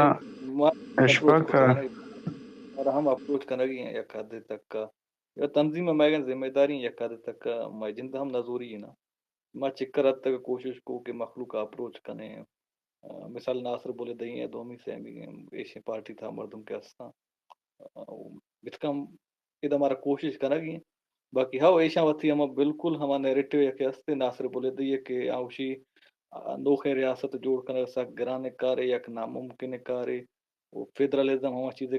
Approach کو اشفاق اور ہم اپروچ کرنے گے یک حد تک کا یا تنظیم میں ذمہ داری یک حد تک کا میں جن ہم نظوری ہے نا میں چکر حد تک کوشش کو کہ مخلوق اپروچ کرنے مثال ناصر بولے دئی ہے دومی سے ایشین پارٹی تھا مردم کے ہستا بتکم ادھر ہمارا کوشش کرنا گی باقی ہاں ایشا وتی ہم بالکل ہمارا نیریٹو یا کہ ہستے ناصر بولے دئی کہ اوشی نوخے ریاست جوڑ کر سک گرانے کارے یک ناممکن کارے وہ فیڈرلزم ہما چیزیں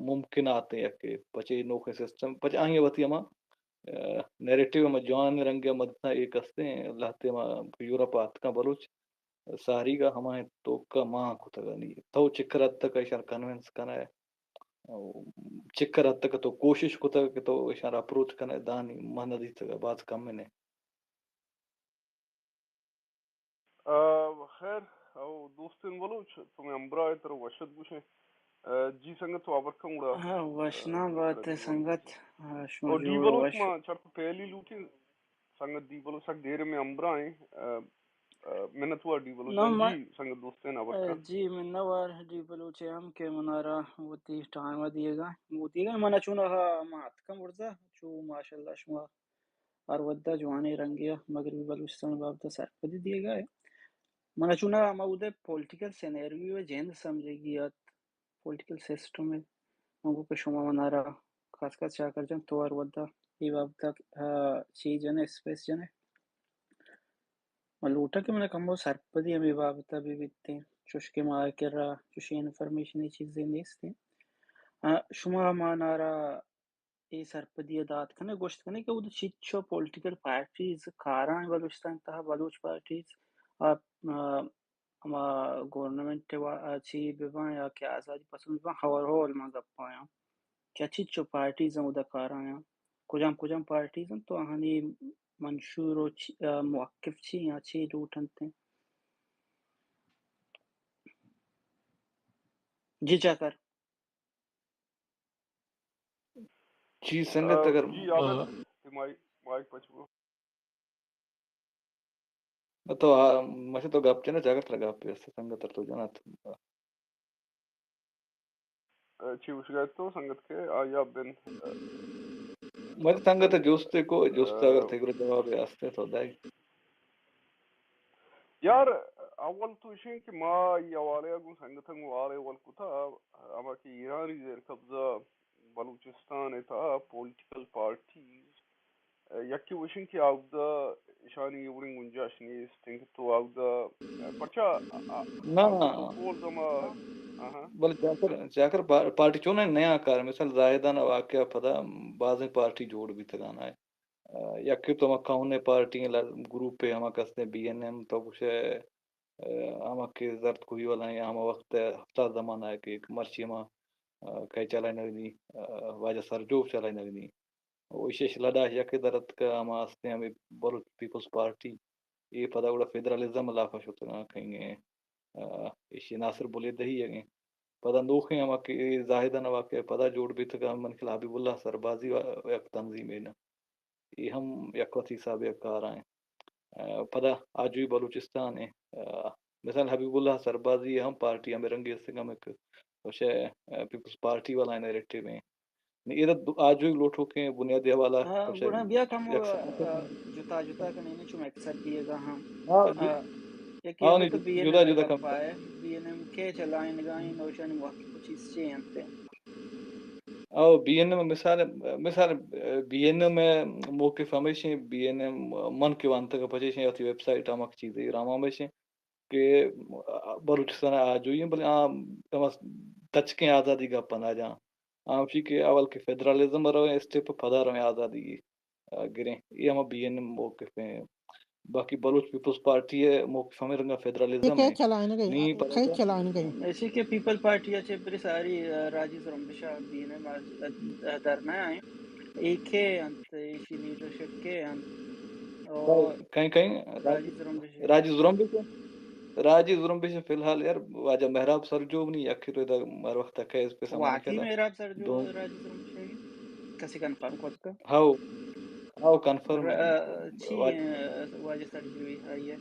ممکن آتے ہیں کہ پچے نوکے سسٹم پچ آئیں وتی ہما نیریٹو ہم جوان رنگ مدتا ایک ہستے ہیں لاتے یورپ آت کا بلوچ ساری کا ہمیں تو کا ماں کو تگا نہیں تو چکر حد تک اشار کنونس کرنا ہے چکر حد تک تو کوشش کو تک تو اشار اپروچ کرنا ہے دانی من دی تک بات کم میں خیر او دوستن بلوچ تمہیں امبرا تر وشد بوشے جی سنگت وابر کم اڑا وشنا بات سنگت اور دی شمجوڑ بلوچ وش ما چرت پہلی لوٹی سنگت دی بلوچ سک دیر میں امبرا ہیں منت ہوا دی بلوچ جی سنگت دوستن ابر کا جی من نوار دی بلوچ ہم کے منارا وتی ٹائم دیے گا موتی گا منا چونا مات کم ورزا چو ماشاءاللہ شما اور ودا جوانی رنگیا مغربی بلوچستان باب سر پدی دیے گا منا چونا مودے پولیٹیکل سینیریو جند سمجھے گی پولیٹیکل سسٹم میں مگو پہ شما منارا خاص خاص چاہ کر جن تو اور ودا یہ باب تک چیز جنے اسپیس جنے ملوٹا کہ میں کمبو سرپدی ہمیں بابتا بھی بیتے چوش کے ماہ کر رہا چوشی انفرمیشن چیزیں نیستے شما مانارا ای سرپدی داد کنے گوشت کنے کہ وہ چیچو پولیٹیکل پارٹیز کاران بلوچستان تہا بلوچ پارٹیز اما گورنمنٹ چی بیوان یا کہ آزادی پسند بیوان خور ہول ما گپ پایا کیا چیچو پارٹیز ہیں ادا کاران کجام پارٹیز ہیں تو آہنی منشور و موقف چی یا چی روٹنتے جی چاکر جی سنگت اگر جی عابد مائک پچھو تو مجھے تو گپ چنا جاگت لگا پہ سنگت تو جنا چی وش گئے تو سنگت کے آیا بن مجھے سنگت جوستے کو جوستے اگر تھے جواب آستے تو دائی یار اول تو شيء کہ ما یوالے گو سنگتن والے ول کتا اما کہ ایرانی زیر قبضہ بلوچستان تھا پولیٹیکل پارٹیز یکی وشن کہ آو دا شانی ورنگ گنجاش نیس تنک تو آو دا پرچا نا آو دا تو کول دما بل جاکر پارٹی چونا نیا کار مثال زاہدانہ واقعہ پدا بعض پارٹی جوڑ بھی تگانا ہے یکی تو مکہ پارٹی گروپ پہ ہما کستے بی این ایم تو کچھ ہما کے زرد کوئی والا ہے ہما وقت ہفتہ زمانہ ہے کہ ایک مرچی ہما کئی چلائے نگنی واجہ سرجوب چلائے نگنی وشیش لڑا یکی درد کا ہما ہستے ہمیں بلوچ پیپلز پارٹی یہ پدا اڑا فیڈرالزم لافا شتنا کہیں گے اسی ناصر بولے دہی ہے پدا نوخیں ہما کہ زاہدانہ واقع پدا جوڑ بھی تھا من خلا حبیب اللہ سربازی ایک تنظیم ہے نا یہ ہم یک وقت حساب کار ہیں پدا آجوی بلوچستان ہے مثال حبیب اللہ سربازی ہم پارٹی ہمیں رنگی سنگم ایک وشے پیپلز پارٹی والا نیریٹو میں ادھر آجوی لوٹو کے بنیادی حوالہ گوڑا بیا کم جتا کا نہیں چم اکثر دیے گا ہم ایک یہ تو بی این ایم جدا میں جدا کم گپا ہے بی این ایم کے چلائیں گائیں نوشانی واقعی کچھ چیز سے انتے او بی این ایم مثال بی این ایم میں موقف ہمیشہ بی این ایم من کے وانت کا پچیش یا ویب سائٹ ہمک چیزیں رام ہمیشہ کہ بلوچستان آجوئی ہیں بلے تچ کے آزادی کا پناہ جہاں آمشی کے اول کے فیڈرالزم رہے اسٹیپ پدا رہے آزادی گریں یہ ہم بی این ایم موقف ہیں باقی بلوچ پیپلز پارٹی ہے موقف ہمیں رنگا فیڈرالزم ہے نہیں پتا ایسی کہ پیپل پارٹی اچھے بری ساری راجی زرمبشا بی این ایم درنا ہے ایک ہے انت ایشی لیڈرشپ کے انت کہیں کہیں راجی زرمبش فی الحال یار واجہ محراب سرجوب نہیں اخر ادھر مر وقت تک ہے اس پہ سامان واقعی محراب سر جو راجی زرمبش ہے کسی کنفرم کو کا ہاؤ کنفرم ہے چی واجہ سر جو ہے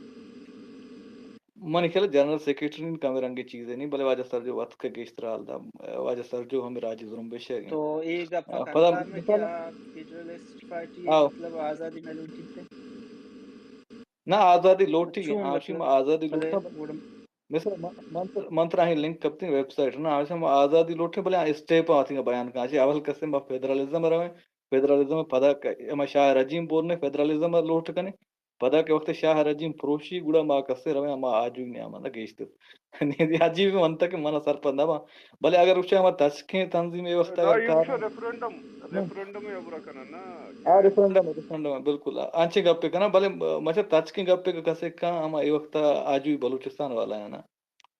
من خیال جنرل سیکرٹری کم رنگ چیزیں نہیں بلے واجہ سر جو وقت کے گیشترال دا واجہ سر جو ہمیں راجی ظلم بے شے تو ایک گپا پتا کنفرم ہے کہ فیڈرلسٹ پارٹی آو مطلب آزادی میں لوٹی تھے نہ آزادی لوٹی چون آشیم مطلب آزادی بھلے لوٹا وڑم مثلا منتر ہی لنک کرتے ہیں ویب سائٹ نا آشیم آزادی لوٹے بلے اسٹیپ آتی ہیں بیان کا آشی اول قسم فیڈرالزم رویں فیڈرالزم پدا اما شاہ رجیم بولنے فیڈرالزم لوٹ کنے پدا کے وقت شاہ رجیم فروشی گڑا ما کسے رویں اما آجو نے اما گیشت نہیں عجیب منتا کہ منا سر پندا بلے اگر اسے ہم تشکیں تنظیم یہ وقت دا اگر یہ کار وشو ریفرنڈم ہے ابرا کنا نا ہاں ریفرنڈم بالکل آنچے گپے کنا بلے مچھا تچکیں گپے کا کسے کہاں ہم یہ وقت آجو بلوچستان والا ہے نا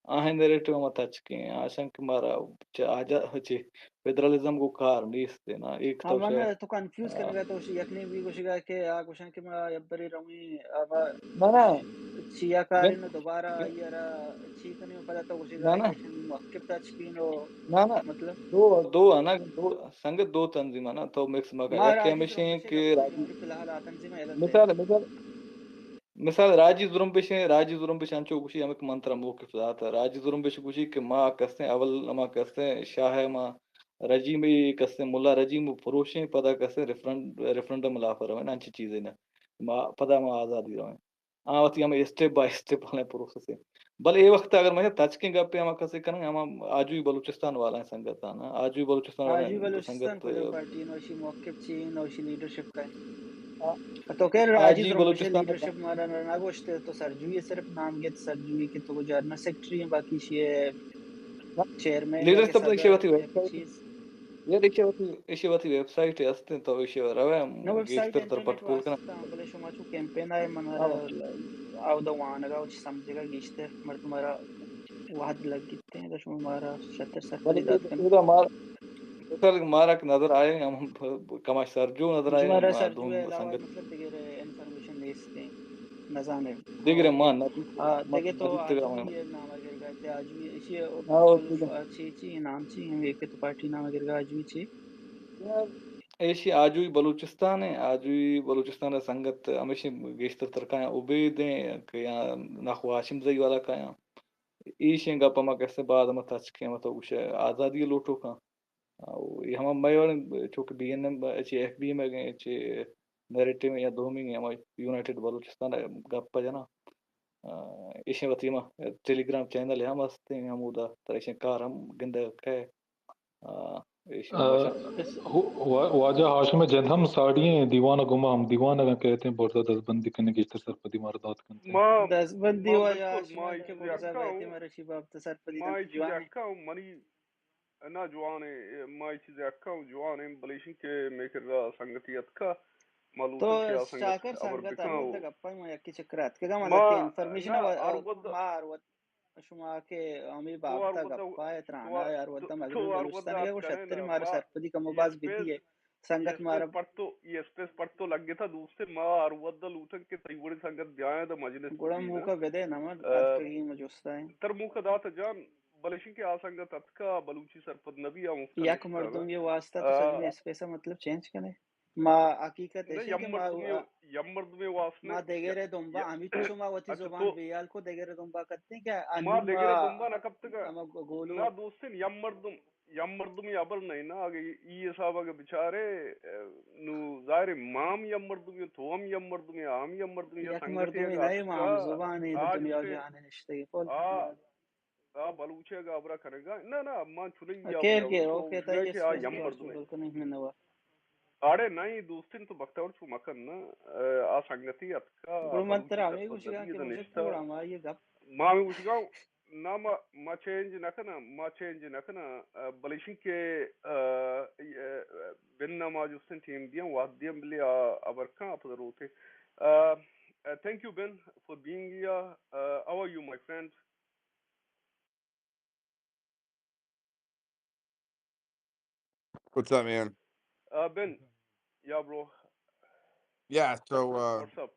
آہیں نیریٹو ہم تچکیں آشان کہ مارا آجا ہچے فیڈرالزم کو کار نیستے نا ایک ہاں تو من شے تو کنفیوز کرے گا تو یکنی بھی کچھ گا کہ آ کچھ کہ میں یبری روی اب نا نا چیا کاری نو دوبارہ یارا چی کنی پتہ تو کچھ گا نا کہ شن موقف ٹچ کینو نا مطلب دو آنا دو سنگت دو تنظیم آنا تو مکس مگا ما یا کہ راجی ہمیشہ ظلم بشے کہ گپ راجی ابری فی الحال تنظیم ایدتے مثال راجی ظلم پیشے راجی ظلم پیش انچو گوشی ہمیں منتر موقف ذات راجی ظلم پیش گوشی کہ ماں کستے اول ما کستے شاہ ماں رجیم کستے ملا رجیم فروشیں پدا کستے ریفرنڈم لا پر رویں انچی چیزیں نا پدا ما آزادی رویں آوتی ہمیں اسٹیپ بائی اسٹیپ ہمیں پروسیس ہے بل یہ وقت اگر میں تچکیں گپے ہم کسے کریں ہم آجوی بلوچستان والا ہیں سنگت آنا آجوی بلوچستان والا آجی ہیں بلوچستان سنگت کجا پارٹی نوشی موقف چی نوشی لیڈرشپ کا تو کہ راجی آجی ظلم بشے بلوچستان لیڈرشپ مارا نہ گوشتے تو سرجوی صرف نام گیت سرجوی کے تو جنرل سیکرٹری ہیں باقی شیئر چیئرمین یا لیڈر کہ سب صدر یا ویب سائٹ چیز یہ دیکھیے ویب سائٹ ہے تو روے نو ویب سائٹ گیشتر انٹرنیٹ پٹ پول واسطہ بلے شما چو کیمپین آئے منارا کنا او دا وانگا وچ سمجھے گا گیشتر مردمارا وحد لگ گیتے ہیں تو شما مارا شتر سرپدی داد کنا مثال مارا نظر آئے ہم کماش سرجو نظر آئے جمارا سرجو دھوم علاوہ سنگت مطلب دیگر انفارمیشن لیستے نظام دیگرے اوکے مان دیکھے تو نزدیک آجوی یہ نام اگر گا تے آجوی اسی بلوف چی چی نام چی ہم ایک تو پارٹی نام اگر گا آجوی چی ایشی آجوی بلوچستان ہے آجوی بلوچستان سنگت ہمیشہ گیشتر ترکایا عبید ہیں کہ نخو ہاشم زئی والا کایا ایشیں گپا ما کیسے بعد ما تچکے ما تو کچھ آزادی لوٹو کا یہ ہم میں چونکہ B N M F B میں گئے نیریٹو میں یا دومی ہم یونائٹڈ بلوچستان گپ جنا ایشیں وتیما ٹیلی گرام چینل ہے ہم ہستے ہیں ہمودا تریشیں کار ہم گندے ہے ایشیں ماشا واجہ ہاشم جندھم ساڑیے دیوان گما ہم دیوان اگر کہتے ہیں بوردا دس بندی کرنے کی سرپدی ماردات کرتے ہیں ما دس بندی ما ہوا یا بالکل ما شما یہ کے چیز بورزا اکا بیتے ہوں میں رشی باب تسر پدی ما دم یہ چیز جوانے اکا ہوں منی نا جوانے ما یہ چیز اکا ہوں جوانے بلیشن کے میکر سنگتیت کا تو مالوٹن کیا سنگت شاکر ابر سنگت بکاؤ ارود دا گپا ما یکی چکرات کہ ما مطلب کہ انفارمیشن نا ارود ما ارود شما کے امی تو بابتا ارود گپا اترانا ارود دا مغربی تو ارود بلوچستان آپ کے کریں شتری نا مارا ما سرپدی کا یہ مباز بھی ہے سنگت مارا یہ اسپیس پڑھ تو لگ گیا تھا دوسرے ما ارود دا لوٹن کے تیوڑی سنگت بیایں دا مجلس گوڑا بھی نا موکا گدے نمد اد کگی مجوستا ہے تر موکا داتا جان بلشن کے آسنگت اتکا بلوچی سرپد نبی مفتن یک نشتا مردم یہ واسطہ تو سجن اس پیسا مطلب چینج کرے ما حقیقت نا ایشی کہ یم مردمی واسنے ما دیگرے دنبا امیچو ما وطی اچھا زبان تو بیال کو دیگرے دنبا کرتے ہیں کہ ما انو دیگر دنبا نہ کب تک اما گولو نہ دوستن یم مردمی ابل نہیں نا آگے یہ صاحب آگے بچارے نو ظاہر مام یم مردمی تو ہم یم مردمی عام یم مردمی یا یک سنگتی مردمی ہے نہیں ما کا ہم زبان ہے آج دنیا اسے جہانے نشتے فول بلوچے گا ابرا کرے گا نہ مان چلیں یا کیر بیا کیر تو اوکے گیا تائی کہ اس پیس یم تو مردمی ارچو بلکہ نہیں نوا آڑے نہیں دوستن تو بختور چھو مکن نا آ سنگتی اتکا گڑو منتر بلوچی ہمیں سرپد کچھ گا نبی کہ مجھتا دنشتا گڑا ہما یہ گپ ما میں وچ گاؤں نہ ما چینج نہ کنا بلیشن کے بن ما جوستن ٹیم دیا واد دیا بلی ابر کان اپ روتے thank you Ben for being here how are you my friend What's up, man? Ben yeah bro Yeah, so what's up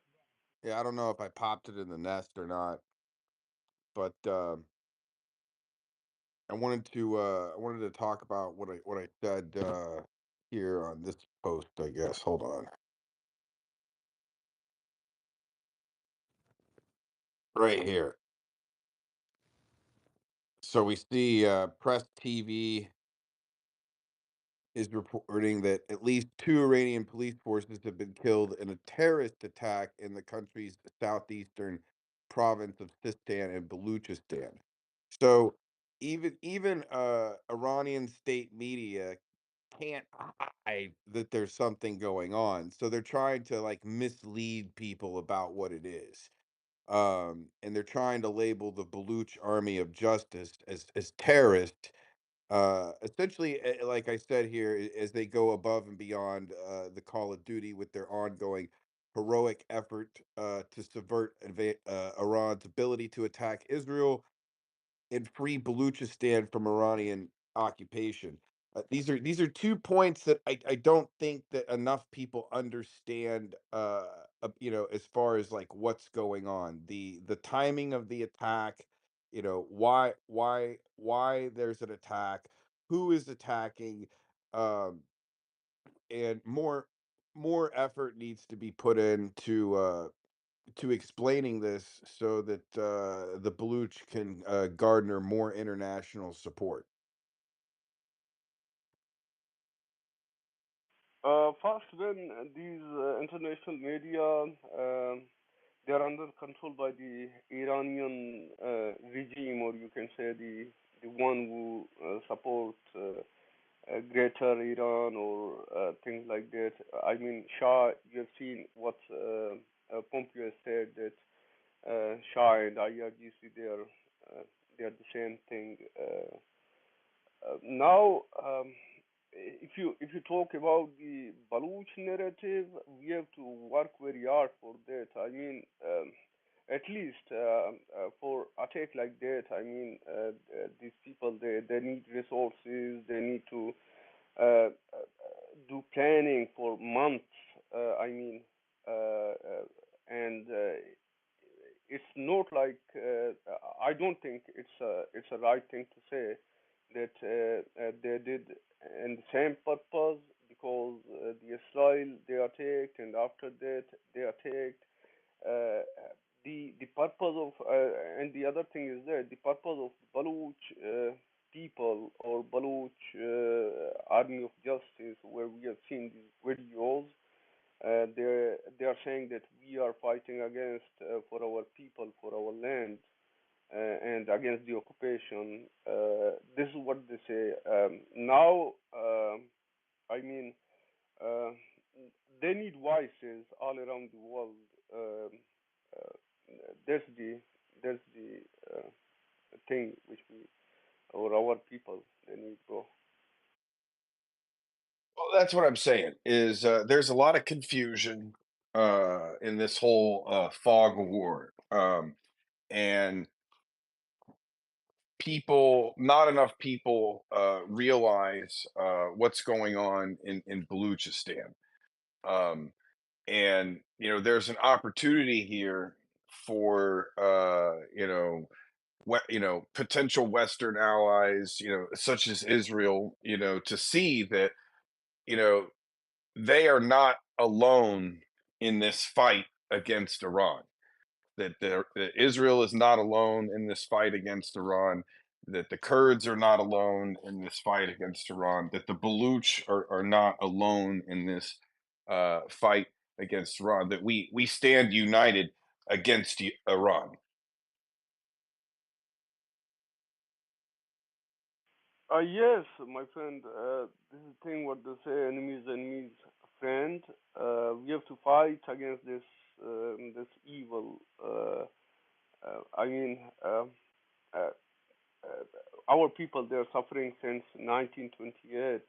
yeah, I don't know if I popped it in the nest or not, but I wanted to talk about what I said here on this post, I guess. Hold on. Right here. So we see Press TV is reporting that at least 2 Iranian police forces have been killed in a terrorist attack in the country's southeastern province of Sistan and Baluchistan. So even Iranian state media can't hide that there's something going on. So they're trying to like mislead people about what it is. And they're trying to label the Baluch Army of Justice as terrorist, essentially, like I said here, as they go above and beyond the call of duty with their ongoing heroic effort to subvert Iran's ability to attack Israel and free Baluchistan from Iranian occupation. These are 2 points that I don't think that enough people understand. As far as like what's going on, the timing of the attack, why there's an attack, who is attacking, um, and more effort needs to be put into to explaining this so that the Baluch can garner more international support. First, when these international media, they are under control by the Iranian regime, or you can say the one who support Greater Iran or things like that. I mean, Shah, you have seen what Pompeo said that Shah and IRGC, they are the same thing. Now, if you talk about the Baluch narrative, we have to work very hard for that. I mean, at least for attack like that, I mean, these people they need resources. They need to do planning for months. I mean, and it's not like I don't think it's a right thing to say that they did in the same purpose because the Israel they attacked and after that they attacked. Uh, the purpose of and the other thing is that the purpose of Baluch people or Baluch Army of Justice, where we have seen these videos, they are saying that we are fighting against for our people, for our land, and against the occupation. This is what they say. Now, I mean, uh, they need voices all around the world. Um, uh, that's the thing which we or our people they need, bro. Well, that's what I'm saying is there's a lot of confusion in this whole fog of war. And not enough people realize what's going on in Baluchistan. Um, and, there's an opportunity here for, potential Western allies, such as Israel, to see that, you know, they are not alone in this fight against Iran. That Israel is not alone in this fight against Iran. That the Kurds are not alone in this fight against Iran. That the Baluch are not alone in this fight against Iran. That we stand united against Iran. Yes, my friend. This is the thing what they say: enemies, friend. We have to fight against this evil. I mean, uh, our people they are suffering since 1928.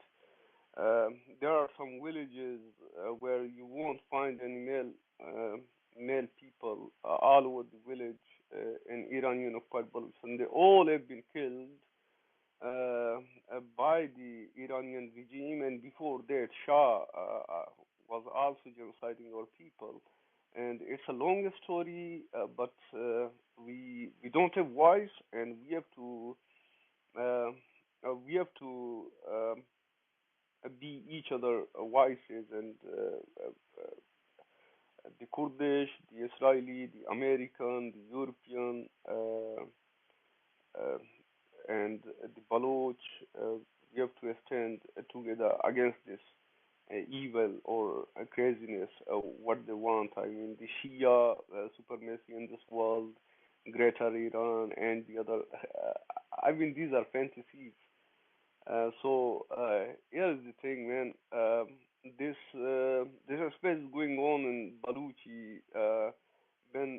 There are some villages where you won't find any male people all over the village in Iranian occupied Balochistan. They all have been killed by the Iranian regime, and before that, Shah was also genociding our people. And it's a long story, but we don't have voice, and uh, we have to be each other voices, and the Kurdish, the Israeli, the American, the European. Uh, and the Baloch, we have to stand together against this evil or craziness, what they want. I mean, the Shia supremacy in this world, Greater Iran, and the other. I mean, these are fantasies. Here's the thing, man. This space is going on in Baluchi. Then,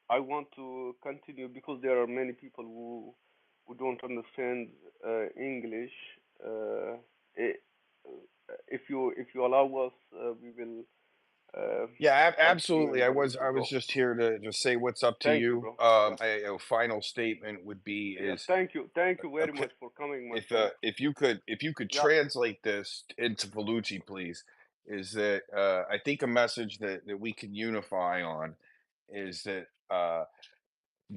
I want to continue because there are many people who don't understand English. Eh, if you allow us, we will. Yeah, Talk to you absolutely. in I was Baluchi, bro. just here to just say what's up to Thank you, you. bro. A final statement would be Yeah. is Thank you very much for coming, my friend. if you could Yeah. translate this into Bluchi, please, is that I think a message that we can unify on is that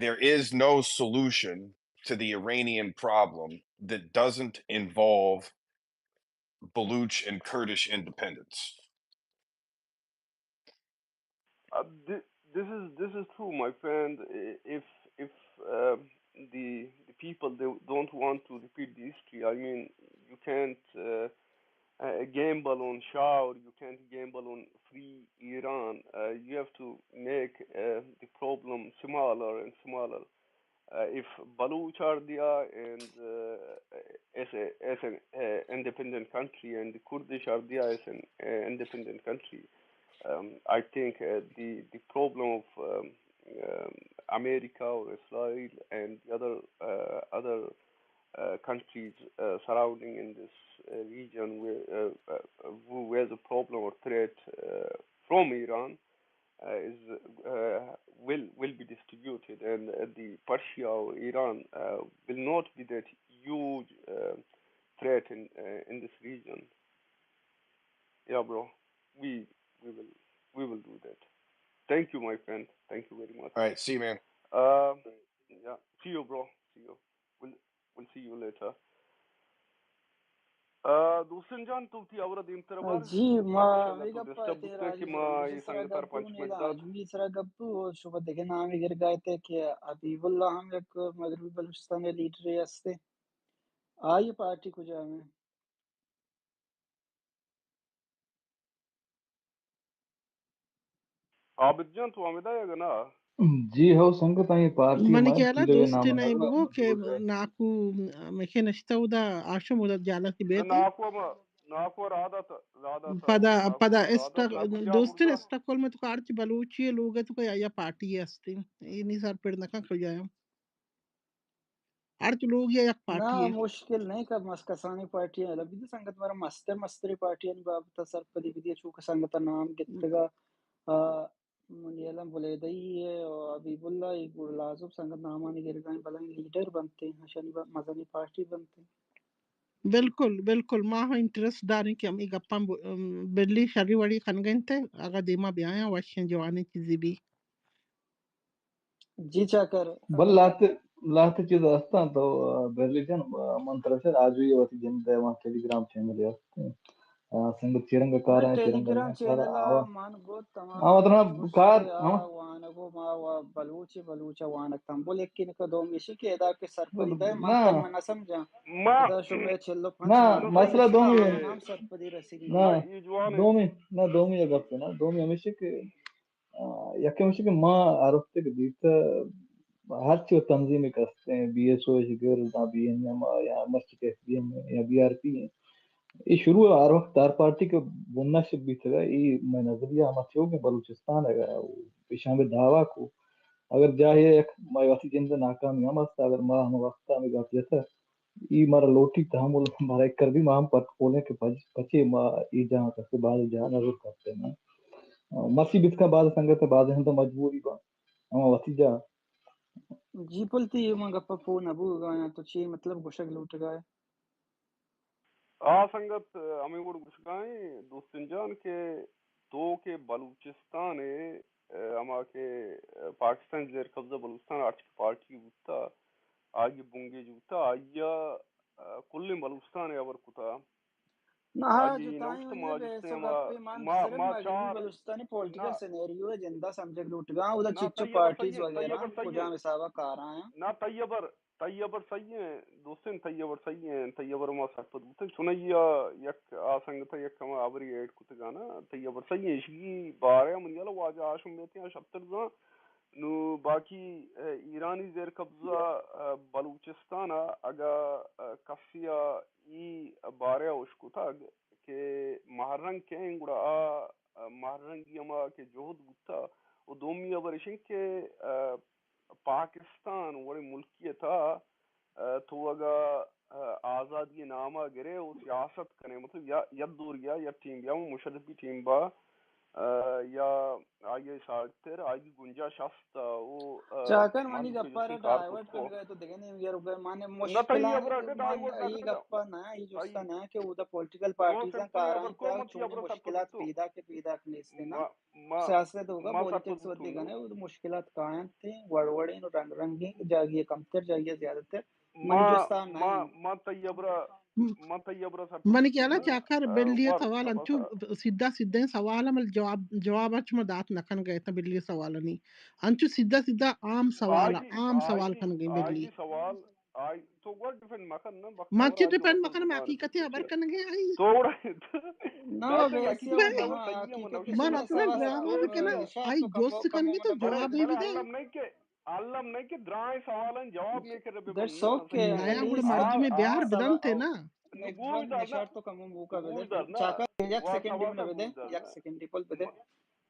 there is no solution to the Iranian problem that doesn't involve Baluch and Kurdish independence. This is true, my friend. If uh, the people they don't want to repeat the history, I mean, you can't gamble on Shah, or you can't gamble on free Iran. You have to make the problem smaller and smaller. If Baluch are there and as an independent country, and the Kurdish are there as an independent country, I think the problem of America or Israel and the other countries surrounding in this region who has a problem or threat from Iran is will be distributed, and the Persia or Iran will not be that huge threat in this region. Yeah, bro. We we will we will do that. Thank you, my friend. Thank you very much. All right, see you, man. Yeah. See you, bro. See you. We'll see you later. دوستان جان تو تی اورا them تربار جی ما تو mega disturb te dutta ki raju ma vijay sara sangatar gabbu panch ne da meddat. ajmi sara gabbu شوف دیگه نامی گرگایته که حبیبالله هم یک مغربی بلوچستان لیڈری هسته آیه پارٹی کجا میں عابد جان تو آمده یا گنا؟ جی هو څنګه تاسو پارټي من ما kela کله dosti نام na نه ibugo ke مجبور naku mekena stauda asho muda jalati beti ناکو رادا تا pada رادا esta ناکو جا dosti برجا. esta kol me to karchi baluchi loga to ya party asti ini sar per na kan kaya arch log ya نا party hai مشکل نہیں کا مسکسانی party ہے لبی سنگت مارا مستر مستری پارٹی ہے بابتا سر پدی بدی چوک سنگت نام گتگا منیلم بلیدئی ہے اور حبیب اللہ ایک لازم سنگت نامانی گرگائیں بلائیں لیڈر بنتے ہیں شنی مذہبی پارٹی بنتے ہیں بالکل ما ho interest dari ki ami gappam belli shari wadi kangente aga dema biaya washin jawani chizibi جی چاکر بل لاته چې داستان ته برلیجن منترشه راځي او چې جن د ما ټلګرام چینل یې څنګه چیرنګ کار میں ہے چیرنګ ٹیلیگرام نه کار چینل او مان گو او تمام ترنا کار خوشتے وانگو ما و بلوچی بلوچا وانک تنبول یکی نکا دوم یشی که ادا که سرپدی ده نه منتن من نسمجا ما ادا شبه چلو پنچ نه مارکو منظم مسله یشی که دومي آمن هم سرپدی رسیدی نه ما ایجوان دومي غفته نه دومي همیشه که یکی همیشه که ما عرفته که دیتا ہر چیز تنظیمیں کرتے ہیں بی ایس او گرل بی این ایم یا مسجد ایف بی ایم یا بی آر پی یہ شروع ہر وقت ہر پارٹی کا بننا شب بھی تھا یہ میں نظریہ ہم اچھے کہ بلوچستان ہے پیشہ میں دعویٰ کو اگر جاہے ایک میں وقتی جن ناکامی ہم ہستا اگر ماں ہم وقتا میں گا جیسا یہ مارا لوٹی تحمل ہمارا ایک کر بھی ماں ہم پر کھولیں کہ پچے ماں یہ جہاں کرتے بعض جہاں نظر کرتے ہیں مرسی بیت کا بعض سنگت بعض ہم تو مجبوری با ہم وقتی جا جی پلتی یہ مانگا پپو نبو گایا تو چی مطلب گوشک لوٹ گئے سنگت ہمیں وہ گشگائیں دوستن جان کے دو کے بلوچستان اما کے پاکستان زیر قبضہ بلوچستان آج کی پارٹی ہوتا آگے بنگے جوتا آیا کل بلوچستان اور کتا ها اجی جتائیں نوشت ہوئے بے ماجتے سو ما گپے مان ما صرف ما مغربی چار بلوچستانی نا پولیٹیکل سینیریو ہے جندہ سمجھے لوٹ گا ادھر نا چچو طیبر پارٹیز صحیح وغیرہ طیبر صحیح کجا مساوا کار ہیں نا طیبر صحیح ہیں دوستن طیبر صحیح ہیں طیبر ما سرپد بوتن سنیا یک آسنگ تھا یک کما ابری ایڈ کت گانا طیبر صحیح ہیں شگی بارے من یلا واجہ آشم بیتے ہیں شتر زاں نو باقی ایرانی زیر قبضہ بلوچستان اگا کفیا ای بارے اشکو تھا کہ مہرنگ کے گڑا مہرنگی اما کے جوہد بوتا وہ دومی ابرشن کے پاکستان وڑی ملکی تھا تو اگا آزادی نامہ گرے وہ سیاست کنے مطلب یا دور یا ٹیم یا مشرفی ٹیم با یا آگے ساکتر آگے گنجائش ہستا وہ چاکن مان منی بکو گپا جسن را کار ڈائیورٹ کت کن کو گئے تو دیکھیں نہیں یہ رکے مانے نہ تھی مشکلان ابرا کے من ڈائیورٹ یہ نہ گپا نہ یہ جوستا آئی نہ کہ وہ دا پولیٹیکل تو پارٹیزاں سمپلی کارائیں ابر کو تا مت چونے ابرا سر مشکلات پدوتو پیدا کنیستے نا ما ما سیاست ہوگا ما سر پولیٹکس پدوتو ودے گا نا وہ مشکلات کائیں تھے وڑوڑیں رنگ رنگیں جاگیے کم تر جاگیے زیادہ تر منی ما جوستا ما نہیں ما طیبرا ما طیبرا سر من پدوتو کیا نا چاکر بلی ور سوال انچو سبسا سیدھا سیدھا سوال مل جواب اچ دات نکن گئے تھا بلی سوال نہیں انچو سیدھا عام سوال عام سوال کن گئی بلی آجی سوال آج تو ور ڈیفنڈ مکن نا بختور مچ آج ڈپینڈ وطن مکن میں زبان حقیقت ابر کن گے آئی توڑا نو نا تو ویسے حقیقت وہ میں نہ وہ صحیح ہے حقیقت منوشی من صورت صورت اصلا سوا ڈرامہ بھی کنا نشاط آئی تو دوست کن کمو گے تو منہ بڑے جواب بندے بھی بڑے دے علم نہیں کہ درائیں سوالن جواب میں کر ربے دیٹس بننا اوکے صحیح ہے نیا گوڑ لیسٹ مرد میں آ بیار بدن تھے آ نا نگوی دار نا نشاط تو کمو منہ کا بدے نگوی دار نا چاکا یک وا سیکنڈ سوال میں کا بدے گوی دار یک نا سیکنڈ پول بدے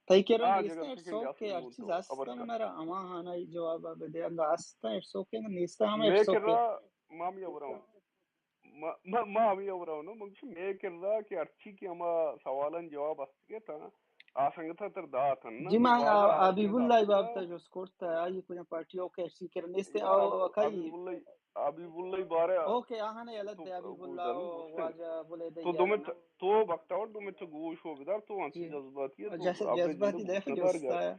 تائی کرن آ لیسٹ جگہ اٹس سیکنڈ اوکے یاسن ہر گون چیز تو آستا ابر کا منارا اما ہانا جواب بدے انگا آستا اٹس اوکے نیستا ہم میں اٹس کر اوکے رہا مامی ابراؤں ما ابھی ابراؤں نا مجھے میں کر رہا کہ ارچی کی اما سوالن جواب اسکے تھا آسنگ تھا تر دا تھا نا جی نو میں واجہ حبیب آشم دا اللہ کتا بابتا جو سکورتا ہے آئی کچھ پارٹیوں کے ایسی کرن نیستے یار او کئی حبیب اللہ بارے اوکے آہانے یلد تو دے حبیب گوش اللہ دار نا دوستن واجہ بولے دے تو یارنا تو وقت اور دو میں تو گوش ہو بدار تو انسی جی جذباتی ہے تو جیسے ابے جندہ جذباتی گوش دیکھ نہ جو دار گا استا ہے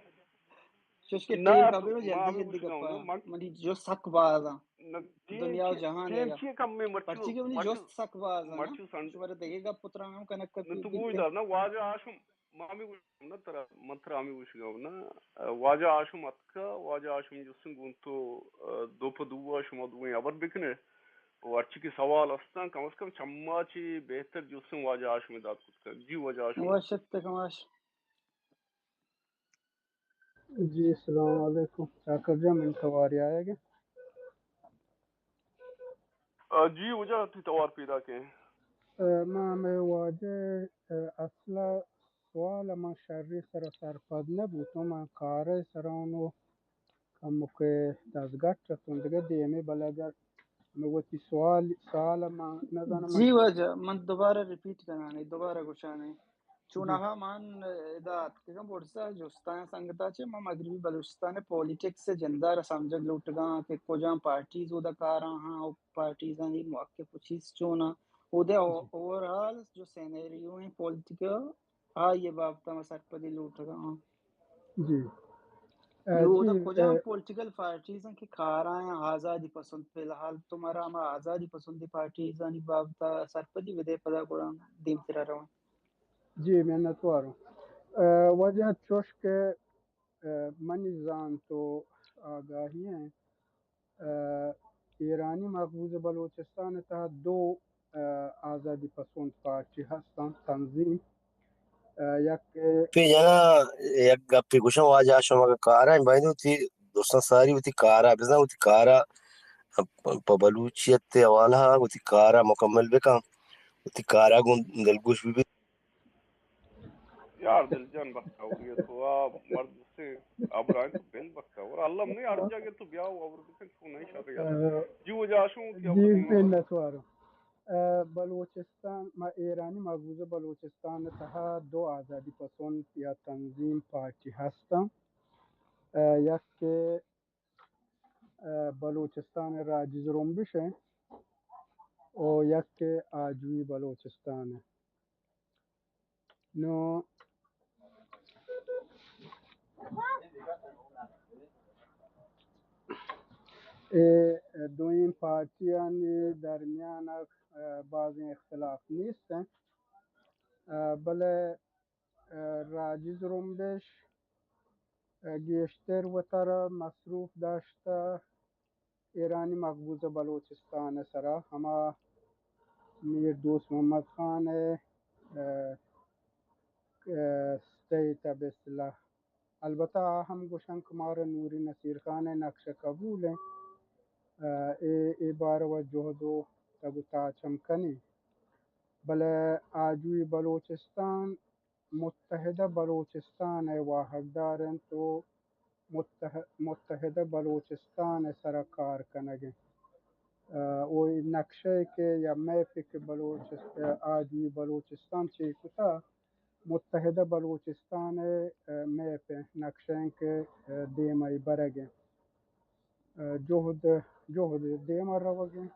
چوش کے نہ ٹیم تو کبھی میں ماں جلدی بھی جلدی گوش گاؤں گپا نا منی جو سک بازا دنیا و جہان ہے ٹیم گا چیئے کم میں پرچی کے منی جو سک بازا نا شوارے دیکھے گا پتران ہم کنک نہ کپی تو گوش بیتے دار نا واجہ آشم مامی گوش نا ترا متر آمی گوش گاؤں نا واجہ آشم اتکا واجہ آشم جسن گون تو دو پا دو آشم دوئیں ابر بکنے وہ اچھی کی سوال استان کم از کم چمّا چی بہتر جسن واجہ آشم داد کت کر جی واجہ آشم واشت تکماش جی السلام علیکم چاکر جا من تواری آئے گا جی وجہ تھی توار پیدا کے میں واجه اصلا سوال ما شرری سر سرپد نبود من کاره سرانو کمو که دزگت چطون دیگه دیمی بلگر میگوتی سوال ما نزانم من جی وجہ من دوبارہ ریپیٹ کرانے دوبارہ گوشانے جی چونہا من ادات کم بورسا جوستان سنگتا چھے ما مغربی بلوچستان پولیٹکس سے جندہ سمجھگ لوٹ گا کہ کجاں پارٹیز او دا کارا ہاں پارٹیز آنی موقع پچیز چونا او دے جی اوورال جو سینیریو ہیں پولیٹیکل یہ بابتا ما سرپدی لوٹ گا جی نو جی دا کجاں پولیٹیکل پارٹیز ہیں کہ کھارا ہیں آزادی پسند فی الحال تمہارا ہم آزادی پسندی پارٹیز آنی بابتا سرپدی ودے پدا گوڑا دیم تیرا روان جی منتوارم وجہ چوش کے منی زان تو آگاهی ہیں ایرانی مقبوض بلوچستان تحت دو آزادی پسند پارٹی هستند تنظیم یک پی جنا یک گپی گوشم واجہ شما کا کارا بائیں ہوتی دوستان ساری ہوتی کارا بزنا ہوتی کارا پا بلوچیت تے اوالا ہوتی کارا مکمل بکا ہوتی کارا گون دلگوش بھی یار دل جان بکا اور یہ تو آپ مرد سے اب رائے تو بین بکا اور اللہ نہیں ہر جگہ تو بیاو اور بکن تو نہیں شاہ یار جو وجہ آشوں کی ابر جی دیں ابر منتوارم بلوچستان ایرانی مقبوض بلوچستان تحت دو آزادی پسند یا تنظیم پارٹی هستند یک که بلوچستان راجز جنبشه و یک که آجوی بلوچستانه نو دو این پارتیان درمیان بعض اختلاف نیستن بله راجز رومبش گیشتر و تر مصروف داشته ایرانی مقبوض بلوچستان سرا ہما میر دوست محمد خان سٹیٹ به اصطلاح البته هم گوشن کمار نوری نصیر خان نقش قبول ای بار و جهد و تگو تاچم کنی بله آجوی بلوچستان متحده بلوچستان واحد دارن تو متحده بلوچستان سر کار کنگے وہ نقشے کے یا میپ کے بلوچستان آجوی بلوچستان چی کتا متحده بلوچستان میپ نقشیں کے دیمائی برگیں جهد دیما روگیں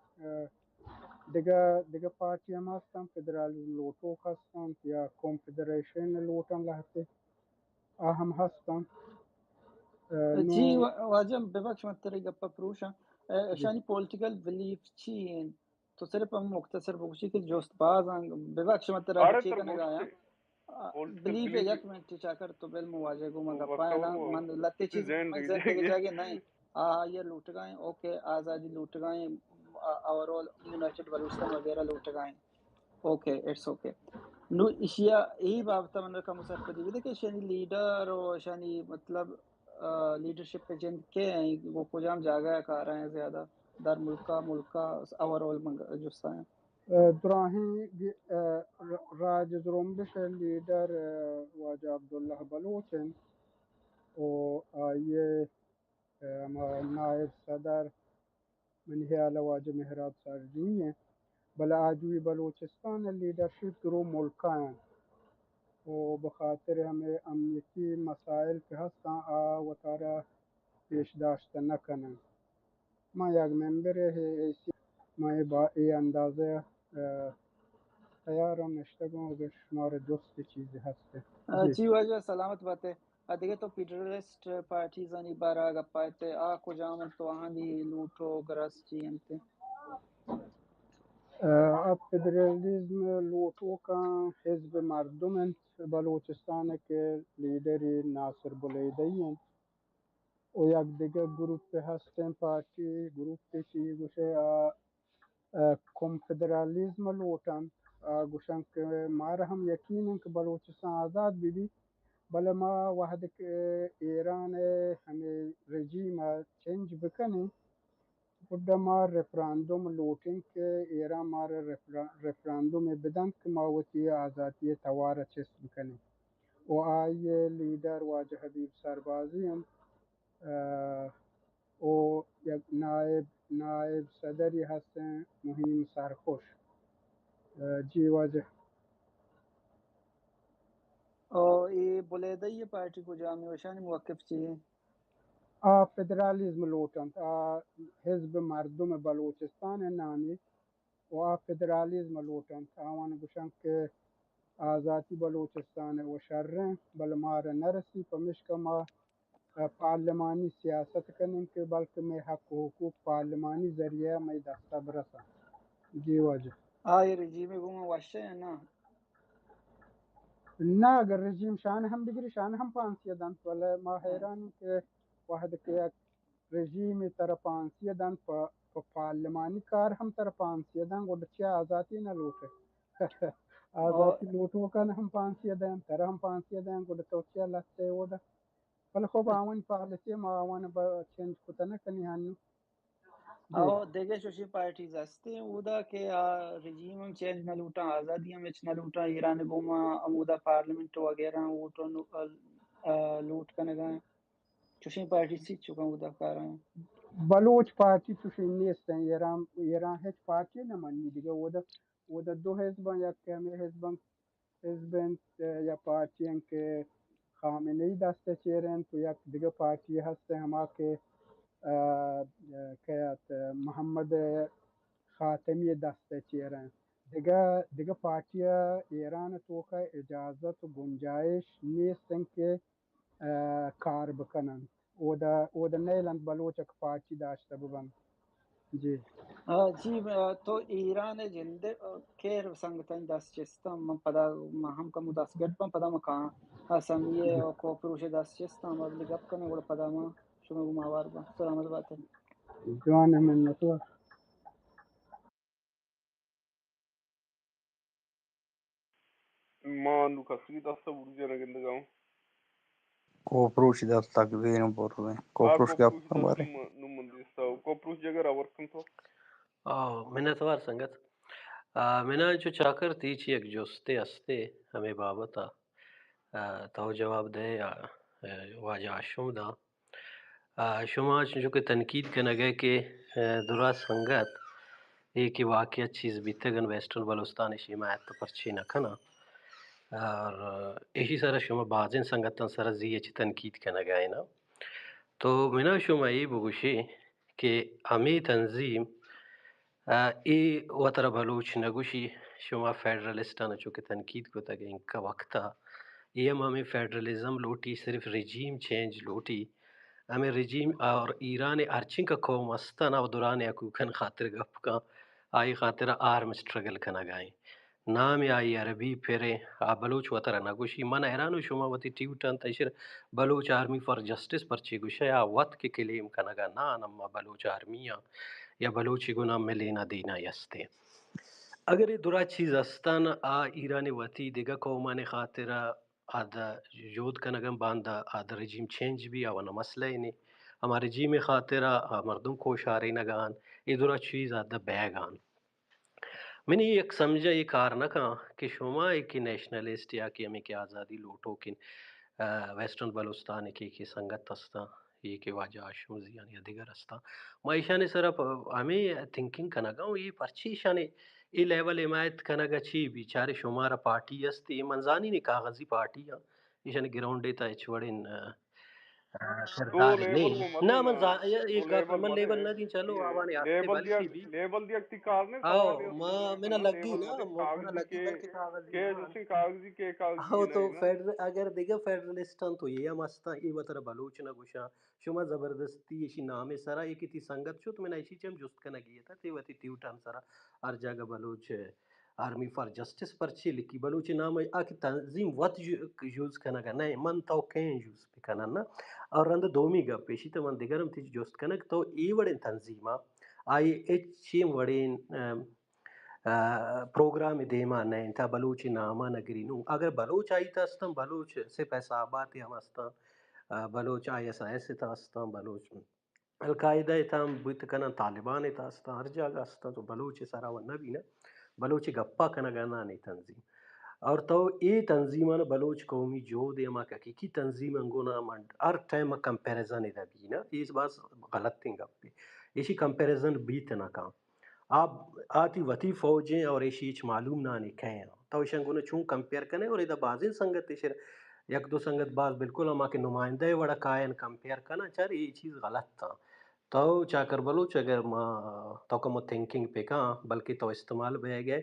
دیگه پارتی هم هستن فدرال لوتوک هستن یا کنفدریشن لوتن لحظه هم هستن جی نو واجم ببخش مت تری گپا پروشا شانی پولیٹیکل بلیف چی تو صرف ہم مختصر بگوشی کہ جوست باز ببخش مت ترا آره چی تر کنے گایا گوشته پولیټیکل بلیف بلیف یک منٹ چاکر تو بل مواجه گو ما گپا ہے نا وقتو من لتے چیز زین میں زین تک ریجے جاگے نہیں یہ لوٹ گئے اوکے آزادی لوٹ گئے اوورال یونائٹڈ بلوچستان وغیرہ لوٹ گئے اوکے اٹس اوکے نو اشیا یہی بابتا من کا مسرپدی بھی کہ شانی لیڈر اور شانی مطلب لیڈرشپ پہ جن کے ہیں وہ کجام جاگہ کھا رہے ہیں زیادہ در ملکہ اوورال جسا ہیں دراهی راج زرومبش لیڈر واجہ عبداللہ بلوچن و آئیے نائب صدر منہیال واجہ محراب سارجوی ہیں بلا آجوی بلوچستان لیڈرشپ درو ملکہ ہیں و بخاطر ہمیں امنیتی مسائل کے ہستاں و تارا پیش داشت نکنن ما یک ممبر ہے ایسی ما با ای اندازه تیارم نشتگم اگر شمار دوست چیزی ہستے جی جی واجہ سلامت بات ہے دیکھے تو پیٹرسٹ پارٹیز انی بارا گپائے کجام تو آہاں دی لوٹو گرس چی انتے اب فیڈرلزم لوٹو کا حزب مردم بلوچستان کے لیڈری ناصر بلیدی ہیں و یک دیگه گروپ هستن پارتی گروپ چی گوشه کنفدرالیزم لوٹن گوشن که ما را هم یقینن که بلوچستان آزاد بھی بله ما وحد که ایران همه رژیم چنج بکنی خود ما رفراندوم لوٹیں کہ ایران مارا رفراندوم بدن کہ ماوتی آزادی توار چس بکنی و آئیے لیڈر واجہ حبیب سربازی ہم و یک نائب صدری هستن مهم سرخوش جی واجہ اور یہ بلیدہ یہ پارٹی کجام ہے وشانی موقف چی ہے فدرالیزم لوٹن حزب مردم بلوچستان نامی و فدرالیزم لوٹن آوان گوشن کہ آزادی بلوچستان و شریں بل مار نرسی پمشک ما پارلمانی سیاست کنن کہ بلکہ میں حق و حقوق پارلمانی ذریعہ میں دستہ برسا جی وجہ یہ رجیم گوما واشے ہے نا نہ اگر رژیم شان ہم بگری شان ہم پانسی دن ولی ما حیران کہ واحد کہ رژیم تر پانسی دن پارلمانی کار ہم تر پانسی دن گوڑ چیا آزادی نہ لوٹے اور آزادی لوٹو کن ہم پانسی دن تر ہم پانسی دن گوڑ تو چیا لگتے وڑا ولی خوب آوان پالیسی ما آوان با چینج کتنا کنی ہنو جی دیگه شوشی پارٹیز ہستے اودا کہ رجیم ہم چینج نہ لوٹا آزادی ہم اچ نہ لوٹا ایران گوما اودا پارلیمنٹ وغیرہ ووٹو لوٹ کنے گئے شوشی پارٹی سی چکا اودا کار ہیں بلوچ پارٹی چوشی نیستن ایران ہیچ پارٹی نہ منی دیگه ودا دو حزبان یا کمی حزبن یا پارٹی ہیں کہ خامنه‌ای دسته چیرن تو یک دیگه پارتی هسته ہما کہ محمد خاتمی دسته چیرن دیگه پارتی ایران تو کا اجازت و گنجائش نیستن که کار بکنن او دا نیلند بلوچک پارتی داشته ببن جی جی تو ایران جنده کیر سنگتن دست چستم من پدا هم کمو دست گرد من پدا مکان سمیه و کوپروش دست چستم و بلی گپ کنه گوڑا پدا ما شما گو ماوار با سلامت باته جوان منتو ما نو کسری دست بودی نگندگاو کوپروش دست تقدیر برده کوپروش گپ کوپروش دست باره نو مندیستا کوپروش جگر آورکن تو منتوار سنگت منا جو چاکر تیچی یک جوستے استے ہمیں بابتا تو جواب دے واجہ شم دا شما جو کہ تنقید کے نگے کہ درا سنگت ایک واقعہ چیز بیتگن ویسٹرن بلوستان حمایت پرچی نکنا اور یہی سارا شما بازن سنگتن سارا زی اچھی تنقید کے نگے نا تو منا شما ای بگوشی کہ ہمیں تنظیم ای وطر بلوچ نگوشی شما فیڈرلسٹان چونکہ تنقید کو تک ان کا وقتا یہ ہمیں فیڈرلزم لوٹی صرف رجیم چینج لوٹی ہمیں رجیم اور ایران ارچنگ کا قوم استنا و دوران اکوکن خاطر گپ کا آئی خاطر آرم اسٹرگل کنا گائیں نام آئی عربی پھرے بلوچ وطر نگوشی من ایرانو شما وتی ٹیوٹن تشر بلوچ آرمی فار جسٹس پرچی گوشا یا وط کے کلیم کنگا نا نما بلوچ آرمیاں یا بلوچی گنا میں لینا دینا یستے اگر یہ درا چیز استان ایران وتی دیگا قومان خاطر آدھا جود کنگم باندھا آدھا رجیم چینج بھی آوانا مسئلہ ہی نہیں ہمارے رجیم خاطر مردم کو شارے نگان یہ درا چیز آدھا بیگان میں نے ایک سمجھا یہ کار نہ کہا کہ شما ایک نیشنلسٹ یا کہ ہمیں کہ آزادی لوٹو کن ویسٹرن بلوستان کی سنگت ہستا یہ کہ واجہ آشم زیان یا دیگر ہستا معیشہ نے صرف ہمیں تھنکنگ کنگا یہ پرچی شانے یہ لیول حمایت کنگا چی بیچارے شمارا پارٹی ہستی منزانی نے کاغذی پارٹی یہ شانے گراؤنڈ دیتا ہے چھوڑن تو کردار لیبل نہیں کو نہ مدینا تو ایک لیبل من مدے لیبل نہ دیں چلو آوانے آستے لیبل بلشی بھی دیا تی کارنے آو سوال اس ما دنیا منا کنا لگی لیبل نا مدے منا کاغذی لگی بلکہ کاغذی کے مان جسے کاغذی ہو ہے تو نا فیڈرل اگر دیگه فیڈرلستان تو یہ مستا ای وتر بلوچ نہ گوشا شما زبردستی ایشی نام سرا ایک تی سنگت شو تو میں ایشی چم جست کنا گیا تھا تی وتی ٹیوٹان سرا ہر جگہ بلوچ آرمی فار جسٹس پرچی لکھی بلوچ نام آ کی تنظیم وت یوز کنا گا نہیں من تو کین یوز کنا نا اور رند دومی گپ پیشی تو من دیگرم تی جست کنا تو ای وڑن تنظیمہ آئی ایچ چیم وڑین پروگرام دیما نہیں تھا بلوچی نامہ نگری نو اگر بلوچ آئی تا استم بلوچ سے پیسہ آباتی ہم استا بلوچ آئی ایس آئی سے تا استم بلوچ القاعدہ تام بیت کنا طالبان تا استا ہر جگہ استا تو بلوچ سارا و نبی نا بلوچ گپا کنا گنا نہیں تنظیم اور تو ای تنظیمان بلوچ قومی جو دے ما کی تنظیم انگونا منڈ ہر ٹائم کمپیریزن ادا بھی نا اس بات غلط تھنگ گپ اسی کمپیریزن بیت نہ کام آپ آتی وتی فوجیں اور ایشیچ معلوم نہ کہیں تو شنگونے چون کمپیئر کرنے اور ادھا بازین سنگت شر یک دو سنگت باز بالکل ہما کے نمائندہ وڑا کائن کمپیئر کرنا چاہ یہ چیز غلط تھا تو چا کر بلوچ اگر ما تو کم تھنکنگ پہ کہاں بلکہ تو استعمال بہ گئے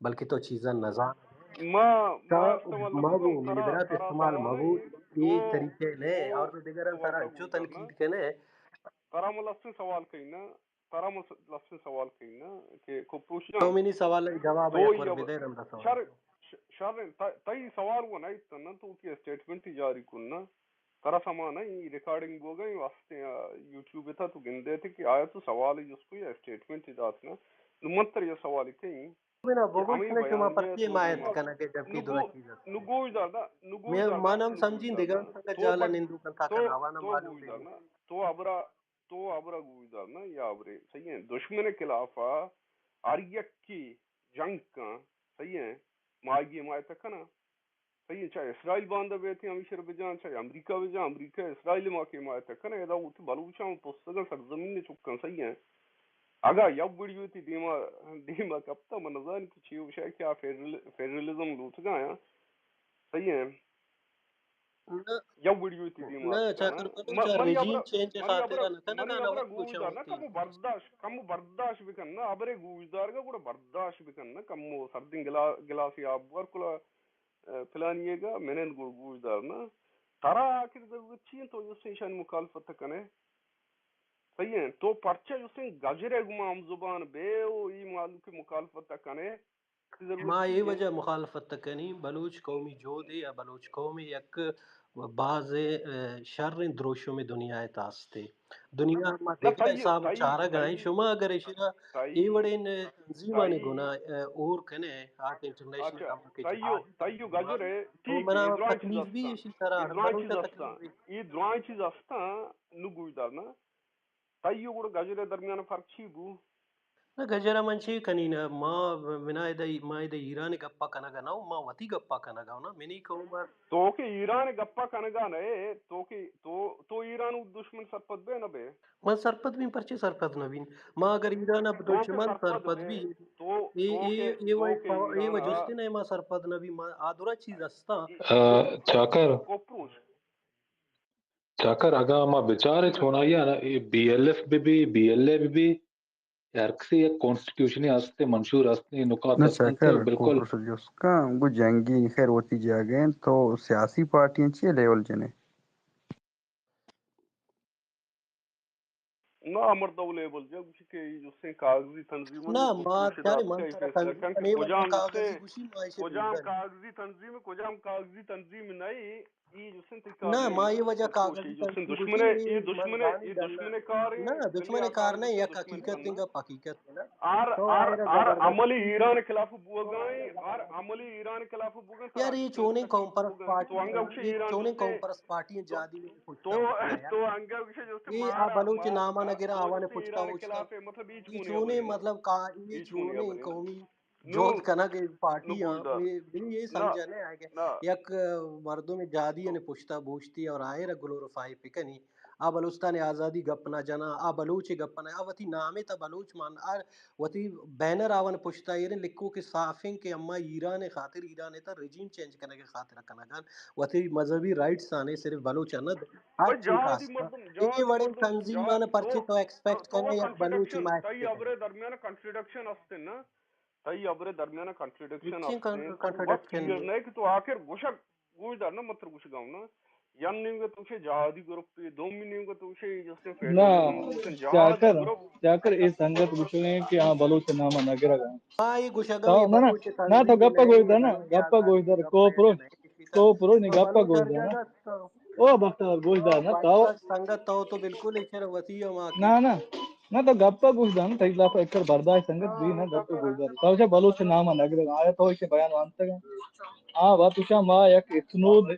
بلکہ تو چیزاں نظام ما کا استعمال لکو مغو میدرات ترا استعمال سوال مغو تو یہ طریقے نے تو اور دیگر تو سارا ابرا جو گوزدار نا تنقید کے نے ترا ملفظ سوال کہنا ترا ملفظ سوال کہنا کہ کو تو پوچھنا منی سوال جواب تو یک ور یہ بدے رم دا سوال شر شر تئی سوال وہ نہیں تنا تو کی اسٹیٹمنٹ جاری کرنا ترا سمانا یہ ریکارڈنگ ہو گئی واسطے یوٹیوب تھا تو گندے تھے کہ آیا تو سوال ہے جس کو یہ اسٹیٹمنٹ جات نا نمتر یہ سوال کہیں مینا کہ بوگوش ہمیں نے شما بیانیہ پرچی تو حمایت دیما کنا کے جبکہ نگو درا چیز ہے نگوش میں دارنا مانم نگوش سمجھین دیگا دارنا سنگا تو جالا پٹ نندو کن تھا تو کن آوانا تو معلوم گوش نہیں دارنا تو ابرا گوش دارنا یا ابرے صحیح ہے دشمن خلاف اریک کی جنگ کا صحیح ہے ماگی حمایت کنا صحیح ہے چاہے اسرائیل باندھا بیٹھے ہمیشہ بجان چاہے امریکہ بجان امریکہ اسرائیل ماں کی حمایت کنا ادا ہوتی بلوچاں پستگا سرزمین نے چکن صحیح ہے اگا یب ویڈیو تھی دیما کپتا منظان کی چیو شاہ کیا فیڈرلزم لوٹ گیا صحیح ہے یب ویڈیو تھی دیما نہ کنا چاکر بلو چا رجیم چینج خاطر نہ کنا منی گانا ابرا وقت گوش گوشا دار نا ہوتی کم برداشت بکن نا ابرے گوش دار کا گوڑا برداشت بکن نا کم سردین گلاسی آب ور کلا پلانیے گا میں نے گوش دار نا ترا آخر ضرورت چین تو جو سیشان مخالفت کنے صحیح ہے تو پرچہ جو سے گجرے گمام زبان بے او ای معلوم کی مخالفت کنے ضرورت ما تھی یہ ہے وجہ مخالفت تکنی بلوچ قومی جو دے یا بلوچ قومی یک بعض شر دروشوں میں دنیا تاستے دنیا ما نہ دیکھا حساب چارہ گائیں شما اگر اشنا ای وڑے تنظیمانے گنا اور کنے آٹ انٹرنیشنل اچھا ہوا کے تائیو جہاد تائیو گجرے تو ٹھیک ہے منا یہ درائیں چیز تکلیف بھی ہستان اسی طرح یہ درائیں چیز بلوچا ہستان تکلیف بھی یہ درائیں چیز ہستان نگوی دارنا تائیو گوڑ گجرے درمیان فرق چھی بو نہ گجرا منچی کنی نا ما منا ما ایران گپا کنگا نو ما وتی گپا کنگا نا منی کو تو کہ ایران گپا کنگا نئے تو کہ تو ایران دشمن سرپت بے نہ بے من سرپد بین پرچے سرپد نبین ما اگر ایران اب تو کہ دشمن سرپد سرپد بے بھی تو کہ یہ ایران وجستے نہیں ما سرپد نبی ما آدورا چیز استا چاکر اگا ما بچارے چھوڑایا نا B L F B L A بھی یارکسی ایک کانسٹیٹیوشنی ہستے منشور ہستے نکات نہ ہستن تے چاکر بالکل کوپروسل جوس کا گو جنگی خیر ہوتی جاگیں تو سیاسی پارٹیاں چیئے لیول جنے نہ امردو لیبل جب کہ جو سے کاغذی تنظیموں نہ میں ما کپرو چارے شدات من کا سارا فیصلہ کن تنظیم کہ نہیں وجہ کجام سے کاغذی گوشی معاشی کجام دیگر کاغذی تنظیم نہیں یہ جو سن نہ کار ما نہیں یہ نا وجہ کپروش کاغذی جو سن تنظیم گوشی یہ مرزانی ڈالنا دشمن کار نہ ہیں بلی دشمن کار کاغذی نہیں تو یک دشمن حقیقت کرنا دیں گا حقیقت ہے نا آر تو آر آئرہ آر زبردست عملی ایران خلاف بوگائیں آر عملی ایران خلاف بوگائیں یار تراک یہ چنگ چونے تکلیف کمپرس بوگائیں تو پارٹی انگا وشے یہ ایران چونے جستے کمپرس پارٹی تو جادی میں تو پوچھتا ہوتا ہے تو انگا وشے جستے یہ آ مارا بلوچ مار نامہ نگرہ تو آوانے جستے پوچھتا ایران ہوتا خلاف ہے مطلب ایچ یہ مونی چونے ابری نا مطلب یہ ایچ مونی چونے ابری نا قومی نو جوت کنک نو پارٹیاں گوشدار میں یہ نہ سمجھنے ہے کہ نہ یک مردوں میں جادی نے پوچھتا بوچھتی اور آئے رہ گلورفائی پکنی آ بلوچستان آزادی گپنا جنا آ بلوچ گپنا آ وتی نامے تا بلوچ مان آ وتی بینر آون پوچھتا یہ لکھو کہ صافیں کہ اما ایران خاطر ایران تا رجیم چینج کرنے کے خاطر رکھنا گان وتی مذہبی رائٹس آنے صرف بلوچ نہ ہر بھائی چیز کاستا یہ بڑے تنظیم مان پرچے تو ایکسپیکٹ کرنے یک بلوچی کنٹرڈکشن مائک تائی پکنی ابرے درمیان کنٹرڈکشن استے نا تائی ابرے درمیان کنٹرڈکشن وچیں استے تو وقت کنٹرڈکشن کلیئر نہیں کہ تو آخر گوشک گوش دار نا مطلب گوش گاؤں نا یم نہیں گا تو جہادی گروپ پہ دوم نہیں گا تو جس نے نہ فیڈرلزم جس جہادی گروپ چاکر یہ سنگت گوشویں کہ ہاں بلوچ نامہ نگرہ گا ہاں یہ گوشگا یہ تو بلوچ نہ تو تنظیم گپا نہیں گوش یہ دار نا بلوچ گپا گوش آزادی دار گپا یا نہیں کسی کا نہیں تو گپا بلوچ گوش ہر دار نا جگہ تو او بختار گوش دار نا تو بائیکا سنگت تو بالکل ایک وسیع ماں کے نہ تو گپا گوش دار نا تیز لاپا ایک برداشت سنگت بھی نا گپا گوش دار تو بلوچ نامہ نگرہ گا آیا تو اسے بیان وانتا گا ہاں بات اسا ما یک اتنود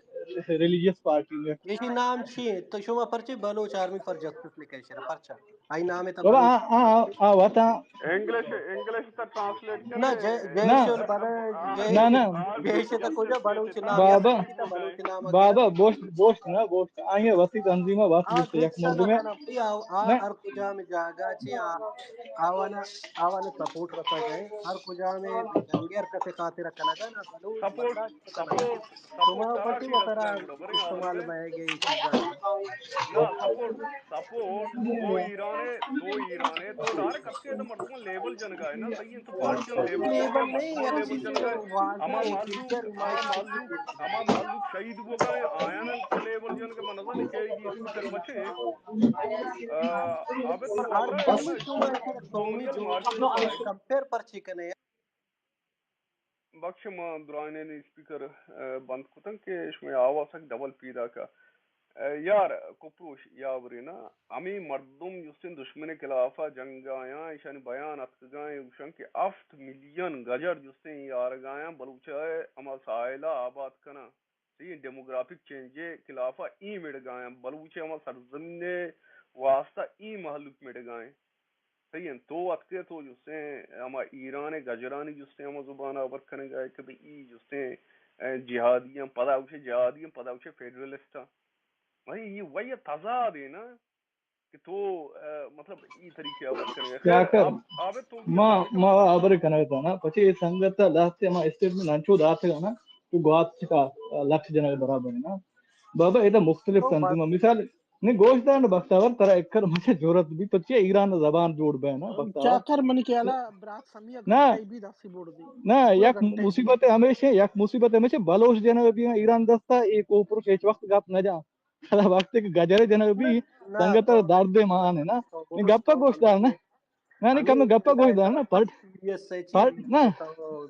ریلیجیس پارٹی میں یہ نام چیئے تو شما پرچے بلوچ آرمی فار جسٹس لکھے شرا پرچا آئی نام ہے تا بابا بلوچ واتا انگلش تا ٹرانسلیٹ نہ کنے نہ جیش البلا نہ نہ آرمی جیش آف تا کجا جسٹس بلوچ کہتے نام یا بابا ٹرانسلیٹ پرچی تا بوگائیں بلوچ نام گرا بابا گوشت نا گوشت آئیں وسیع تنظیمہ واسط جس یک گشتا مرد نہ میں کنا بھئی نہ ہر کجا میں جاگا چے آوانا سپورٹ رکھا گئے ہر کجا میں جنگیر کسے خاطر رکھنا گا نا بلوچ سپورٹ مسئلہ چکا کنا گا سپورٹ سپورٹ شما ترا پرچے کی وہ رس طرح لینگڑ بری آوری استعمال میں میں گئے یہ چیزاں نہ سپورٹ تو ایرانے تو دار کتے دا مردوں لیبل جن گئے نا صحیح تو پارٹیوں لیبل جن گئے لیبل نہیں مردوں یک لیبل چیز جن گئے واضح ہے کلیئر اما معلوم شہید ہو گئے آیان چھ لیبل جن کے منظر نہیں کہ گی اسپیکر بچے اب اور تو ہر ابرا ہے نا بلوچ شما ایسے قومی شمولیت جو مارکیٹ شما بائے کمپیر پرچے کنے بخش ما درائنے نے اسپیکر بند کتن کہ اس میں آواز ڈبل پیدا کا یار کپوش یا برینا امی مردم یوسن دشمن خلافہ جنگ آیا ایشان بیان اتگائیں اوشن کے 8 ملین گجر جوسن یار گایا بلوچائے اما سائلہ آباد کنا سی ڈیموگرافک چینجے خلافہ ای مڑ گایا بلوچے اما سرزمین واسطہ ای محلوک مڑ گائیں صحیح ہے تو وقت تو جسے اما ایران گجرانی جسے اما زبان آور کرنے گئے کہ ای جسے جہادیاں پدا اوشے جہادیاں پدا اوشے فیڈرلسٹا بھائی یہ وہی تضاد ہے نا کہ تو مطلب ای طریقے آباد کریں گے کیا خیر کر اب تو بھی ما ہمارے ما آبر کنا نا پچھی سنگت لاسٹ ما اسٹیٹمنٹ انچو دات نا تو گوات کا لکھ جنا برابر ہے نا بابا یہ مختلف تنظیمہ مثال نہیں گوشت دان بختاور طرح ایک کر مجھے ضرورت بھی تو چیئے ایران زبان جوڑ بے نا بختاور چاکر من کے علا برات سمیہ نہ گھنٹے بھی داسی بوڑ دی نہ پورا یک گھنٹے مصیبت ہمیشہ یک مصیبت ہمیشہ بلوچ جنا بھی ایران دستا ایک اوپر ایک وقت گپ نہ جا ada waktu ke gajare jana bi na sangatar to darde maan hai na to ni burus gappa to gosh dar na amigo na ni kam amigo gappa gosh dar esa na part serious sai chi part video na to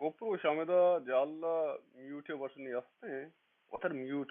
Kopro Shameda Jalla mute version yaste. Water mute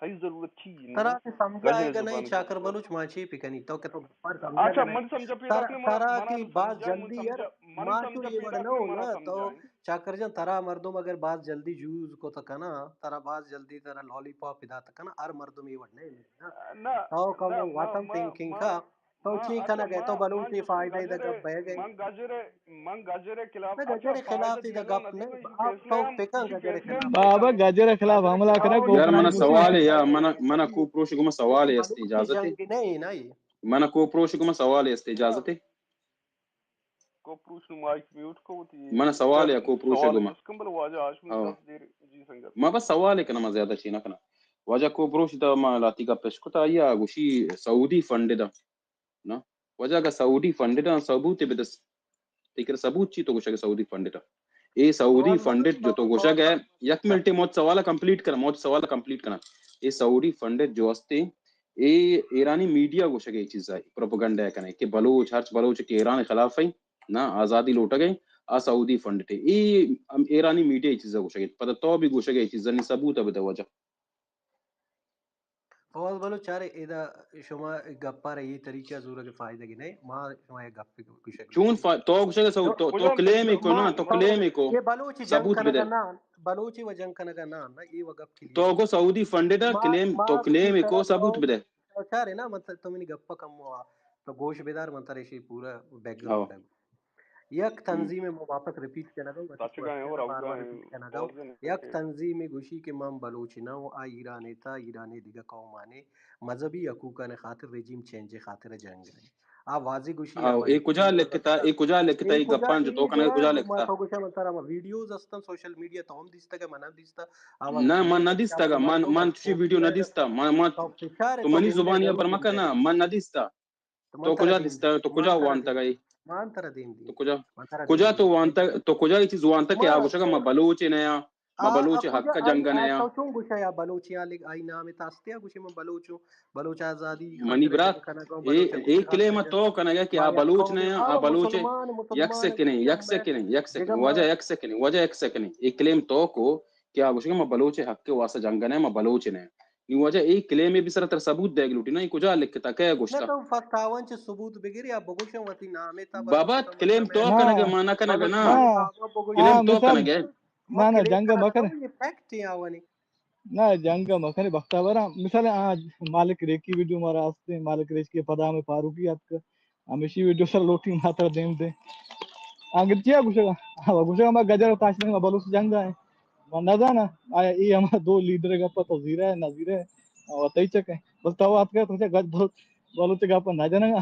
تئی ضرورت تھی ترا نا سے سمجھائے گجر گا نہیں زبان چاکر گوشتا بلوچ ماچی پکنی تو کہ تو پر سمجھا اچھا گا نہیں من سمجھا پیدا اپنے ترا منا کی نو بات سمجھا من جلدی یار سمجھا من ماچو سمجھا یہ پیدا وڑ اپنے نو منا نا تو سمجھائیں چاکر جان ترا مردم اگر بات جلدی یوز کو تو کنا ترا بات جلدی ترا لالی پاپ ادا تو کنا ہر مردم یہ وڑ نہیں نا نہ تو نہ کم واتم تھنکنگ کا تو ماں چی اچھا کنا گئے تو ماں بلوچی جو سن فائدہ گجر دا گپ بہ گئی من گجر خلاف نہ اچھا گجر فائدہ خلاف دا دیا گا گپ ندی کو نہیں آپ تو پکن گجر خلاف بابا گجر خلاف گجر حملہ خلاف کرا تو کو یار یہ منا پنائی گجر گوشی سوال خلاف ہے یا فائدہ منا صحیح کو پروشگما سوال ہے است بلوچی اجازت ہے جنگ نہیں نا یہ منا کو پروشگما سوال ہے است اجازت ہے کو پروش مائک میوٹ کو تی منا سوال ہے کو سوال پروشگما جس کمبل واجہ آج میں او 10 دیر جی سنگت ما بس سوال ہے کنا ما زیادہ چینا کنا وجہ کو پروش دا ما لاتی کا پشکتا یا گوشی سعودی فنڈ دا نا وجہ کا سعودی فنڈ دا ثبوت بدس تکر ثبوت چی تو گوشا سعودی فنڈ دا اے سعودی فواز فنڈ جو تو گوشا گیا یک بلوچ منٹ موت سوالا کمپلیٹ کرنا موت سوالا کمپلیٹ کرنا اے سعودی فنڈ جو استے اے ایرانی میڈیا گوشا گیا چیز ہے پروپیگنڈا ہے کنا کہ بلوچ ہرچ بلوچ کے ایران خلاف ہے نا آزادی لوٹا گئے آ سعودی فنڈ تے ای ایرانی میڈیا چیز گوشا گیا پتہ تو بھی گوشا گیا چیز نے ثبوت ابدا وجہ فواز بلوچ چارے ادا شما گپا رہی طریقہ زورا کے فائدہ کی نہیں ماں شما یہ گپ کچھ چون تو گوشا گیا تو کلیم کو نا تو کلیم کو یہ بلوچی جنگ ثبوت کنگا بدے نان بلوچی و جنگ کنگا نان نا یہ وگپ کلیئر تو کو سعودی فنڈ دا کلیم تو ماں گوشی کلیم کو طرف ثبوت بدے چارے نا مطلب تمہیں گپا کم ہوا تو گوش بیدار منتا ریشی پورا بیک ہاں گراؤنڈ ہے یک تنظیم میں واپس ریپیٹ کرنا گا وقت تاچ گئے اور کوشچن اب بار بار گئے ریپیٹ کرنا گا پوز نے یک تنظیم گوشی کے مم بلوچ نہ آ ایرانے تا ایرانے دیگا قومانے مذہبی حقوقہ نے خاطر رجیم چینج خاطر جنگ ہے آ واضح گوشی ہاں آوا ایک کجا لکھتا ایک کجا لکھتا ایک گپان جو تو کنا کجا لکھتا تو گوشا منترا ویڈیوز استن سوشل میڈیا تو ہم دیستا کہ من دیستا آوا نہ من ویڈیو ندیستا گا من تشی ویڈیو ندیستا من تو فشار تو تو منی دیم دے زبان یا ضرور دیم برمکا دے نا من ندیستا تو تو منترا کجا دیم دیستا تو کجا وانتا گئی منترا دیم تو دیم کجا منترا دیم کجا دیم تو وانتا تو کجا چیز وانتا کہ آگوشا گا ما بلوچ نیا ما بلوچ حق کا جنگ نیا تو چون گوشا یا بلوچیاں لگ آئی نام تاستیا گوشی من بلوچوں بلوچ آزادی منی خاطر برات جنگ کنا گا بلوچ حقوق ایک خاطر کلمہ جنگ تو کنا گیا کہ آ ما یا بلوچ قوم نیا آ آوا بلوچ یک مسلمان سیکنڈ یک گوشی سیکنڈ یک سیکنڈ دیگا وجہ یک سیکنڈ وجہ یک سیکنڈ ایک کلیم تو کو کیا آگوشا گا ما بلوچ حق کے واسطہ جنگ نیا ما بلوچ نیا یہ وجہ ایک کلیم بھی سر تر ثبوت دے گلوٹی نا یہ کجا لکھتا کہ نہ گوشتا تو فتاون چ ثبوت بگیری اب بگوشن وتی نام تا بابا بلوچ کا کلیم مطلب تو ہے نہ کنا گیا مانا کنا گا نا بلوچ نہ مانی آوا کلیم تو مثال کنا گیا نہ کلیم جنگ کنا مکر گا یہ فیکٹ ہے آوانی نہ جنگ مکر بختاورا مثال مالک ریکی ویڈیو مارا استے مالک ریش کے پدا میں فاروقی ات ہمیشہ ویڈیو سر لوٹی ماتر دیم دے اگر کیا گوشا ما گجر تاش میں بلوچ جنگ ہے نہ جانا یہ ہمارا دو لیڈر کا پتہ زیرہ ہے نظیر ہے اور تئی چکے بس تو بات کر تو گج بلوچ کا نہ جانا گا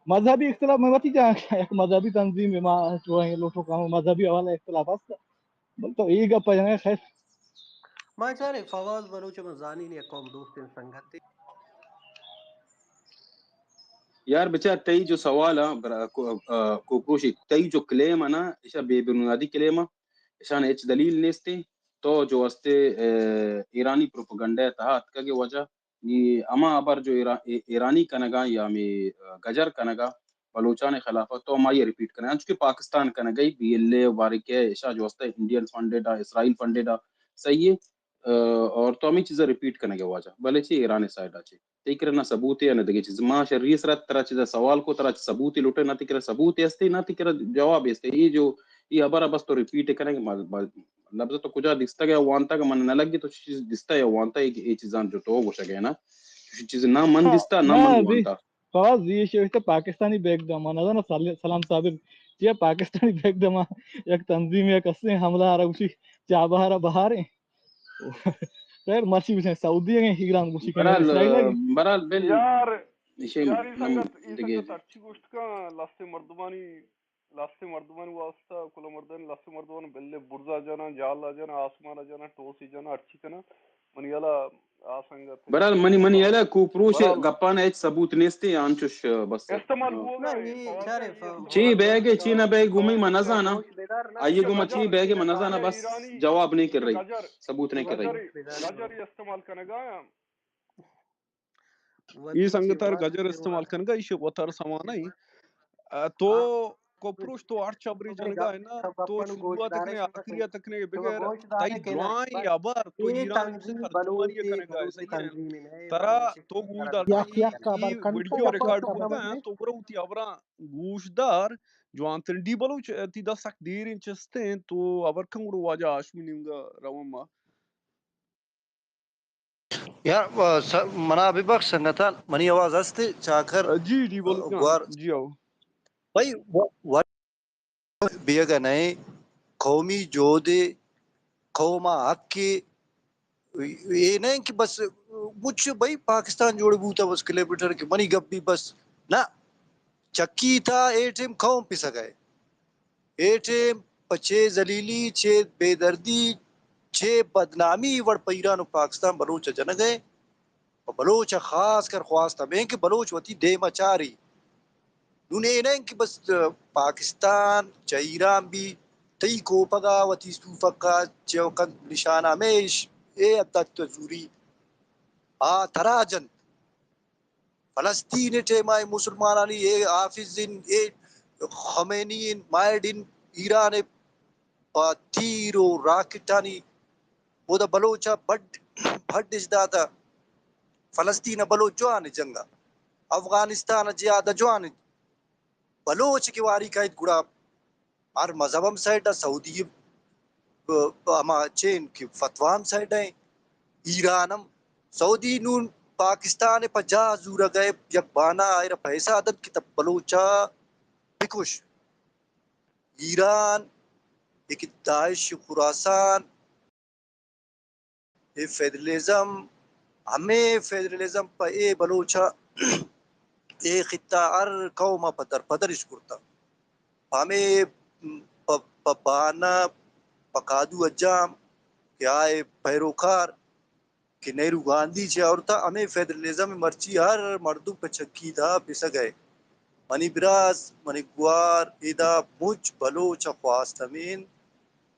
مذہبی اختلاف میں متی جا ایک مذہبی تنظیم میں لوٹو کا مذہبی حوالہ اختلاف ہے بولتا یہ گپ ہے خیر ما چارے فواز بلوچ مزانی نے قوم دوست سنگت یار بچہ تئی جو سوال ہے کوکروشی تئی جو کلیم ہے نا ایسا بے بنیادی کلیم ہے ایسا نے اچ دلیل نیستے تو جو استے ایرانی پروپگنڈا تحت کا وجہ یہ اما ابر جو ایرانی کنگا یا میں گجر کنگا بلوچان خلافت تو ما یہ ریپیٹ کریں چونکہ پاکستان کنگا بی ایل اے بارک ہے ایسا جو استے انڈین فنڈڈ اسرائیل فنڈڈ صحیح ہے اور تو ہمیں چیزیں ریپیٹ کرنے کے وجہ بلے چی ایرانی سائڈ آچے تیکر نہ ثبوت ہے نہ دگے چیز ما شریس رات طرح چیز سوال کو طرح ثبوت لوٹے نہ تکر ثبوت استے نہ تکر جواب استے یہ جو یہ ابر بس تو ریپیٹ کریں گے لفظ تو کجا دستا گیا وانتا کا من نہ لگی تو چیز دستا ہے وانتا ہے کہ یہ چیزاں جو تو ہو سکے نا چیز نہ من دستا نہ من وانتا فواز یہ شیخ پاکستانی بیگ دما نہ سلام صابر یہ پاکستانی بیگ دما ایک تنظیم ایک اسے حملہ آ رہا چا بہارا بہارے خیر مرسی بچ سعودی ہیں ایران گوشی کنگا اسرائیل ہے برال بل یار ایشے یار ای نم دگے سنگت اچھی گوشت کا لاستے مردمانی واسطہ کل مردان لاستے مردمان بلے برزا جانا جالا جانا آسمانا جانا ٹوسی جانا اچھی کنا منیالا آسنگت برال منی یلا کو پروش برال گپانا ایک ثبوت نیستے آنچوش بس استعمال کو نہ ہوگا یہ فواز چارے بھائی یہ استعمال چی کو ہوگا بیگے کیا چی نہ بیگ گمی اچھا منزانا گوش بیدار نہ آئیے اچھا گما چی گجر بیگے ٹھیک ہے منزانا تاکہ بس ایرانی جواب نہیں کر ٹھیک ہے رہی گجر ثبوت نہیں کر رہی گوش بیدار گجر استعمال کرنے گا یہ وتی چی سنگتار وات گجر سے استعمال کرنے گا یہ وتر سمانہ آ تو کوپروش تو آٹھ چبری جنگا ہے نا تو شروعات تک نے آخریہ تک نے بغیر تائی دعائیں یا بار تو ایران سے خرطمانی کرنے گا صحیح ہے ترا تو گوش دار ای ویڈیو ریکارڈ بلگا ہے تو برو تی ابرا گوش دار جو آنتن ڈی بلوچ تی دا سک دیرین چستے تو ابر کنگڑو واجہ آشمی نمگا روما یا منا ابھی بخش سنگتان منی آواز ہستے چاکر جی بلوچ جان گوار جی آو بھائی بیگا نئے قومی جو دے قوما حق کے یہ نہیں کہ بس مجھ بھائی پاکستان جوڑ بوتا بس کلومیٹر کے منی گپ بھی بس نہ چکی تھا اے ٹیم قوم پسا گئے اے ٹیم پچھے زلیلی چھے بے دردی چھے بدنامی وڑ پیرانو پاکستان بلوچ جن گئے بلوچ خاص کر خواستہ میں کہ بلوچ وتی دیما چاری نونے نہیں کہ بس پاکستان چیران بھی تی کو پگا وتی صوفقا چوکن نشانہ میش اے اتت زوری تراجن فلسطین ٹیمائی مسلمانانی اے حافظین اے خمینین مائڈین ایران تیرو راکٹانی وہ دا بلوچا بڑھ داتا فلسطین بلوچ جوان جنگا افغانستان جیادہ جوان بلوچ کی واری قائد گڑا ہر مذہبم سائڈ سعودی اما چین کی فتوان سائڈ ہیں ایرانم سعودی نون پاکستان پجا زورا گئے یک بانا آئر پیسہ عدد کی تب بلوچا بکش ایران ایک داعش خراسان اے فیدرلزم ہمیں فیدرلزم پا اے بلوچا اے خطہ ار قوم پدرش کرتا ہمیں بانا پکادو اجام کہ آئے پیروکار کہ نیرو گاندھی چھے اور تا ہمیں فیدرلزم مرچی ہر مردو پہ چکی دا پسا گئے منی براز منی گوار ایدہ مجھ بلوچا خواست امین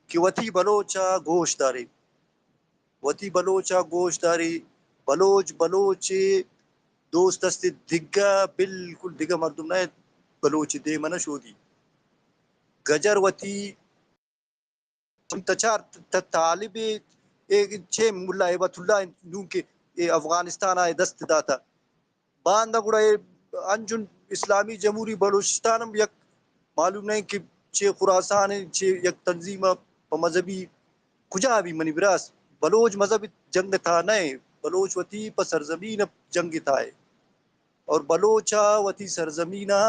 کہ وطی بلوچا گوشت داری وطی بلوچا گوشت داری بلوچ دوست است دگا بالکل دگا مردم نہ بلوچ دے منہ شودی گجر وطی تچار طالب ایک چھ ملا عبت اللہ نون کے افغانستان آئے دست داتا باندہ گڑا انجن اسلامی جمہوری بلوچستان یک معلوم نہیں کہ چھ خراسان چھ یک تنظیم مذہبی کجا بھی منی براس بلوچ مذہب جنگ تھا نہیں بلوچ وتی پر سرزمین جنگ تھا ہے اور بلوچا وتی سرزمینہ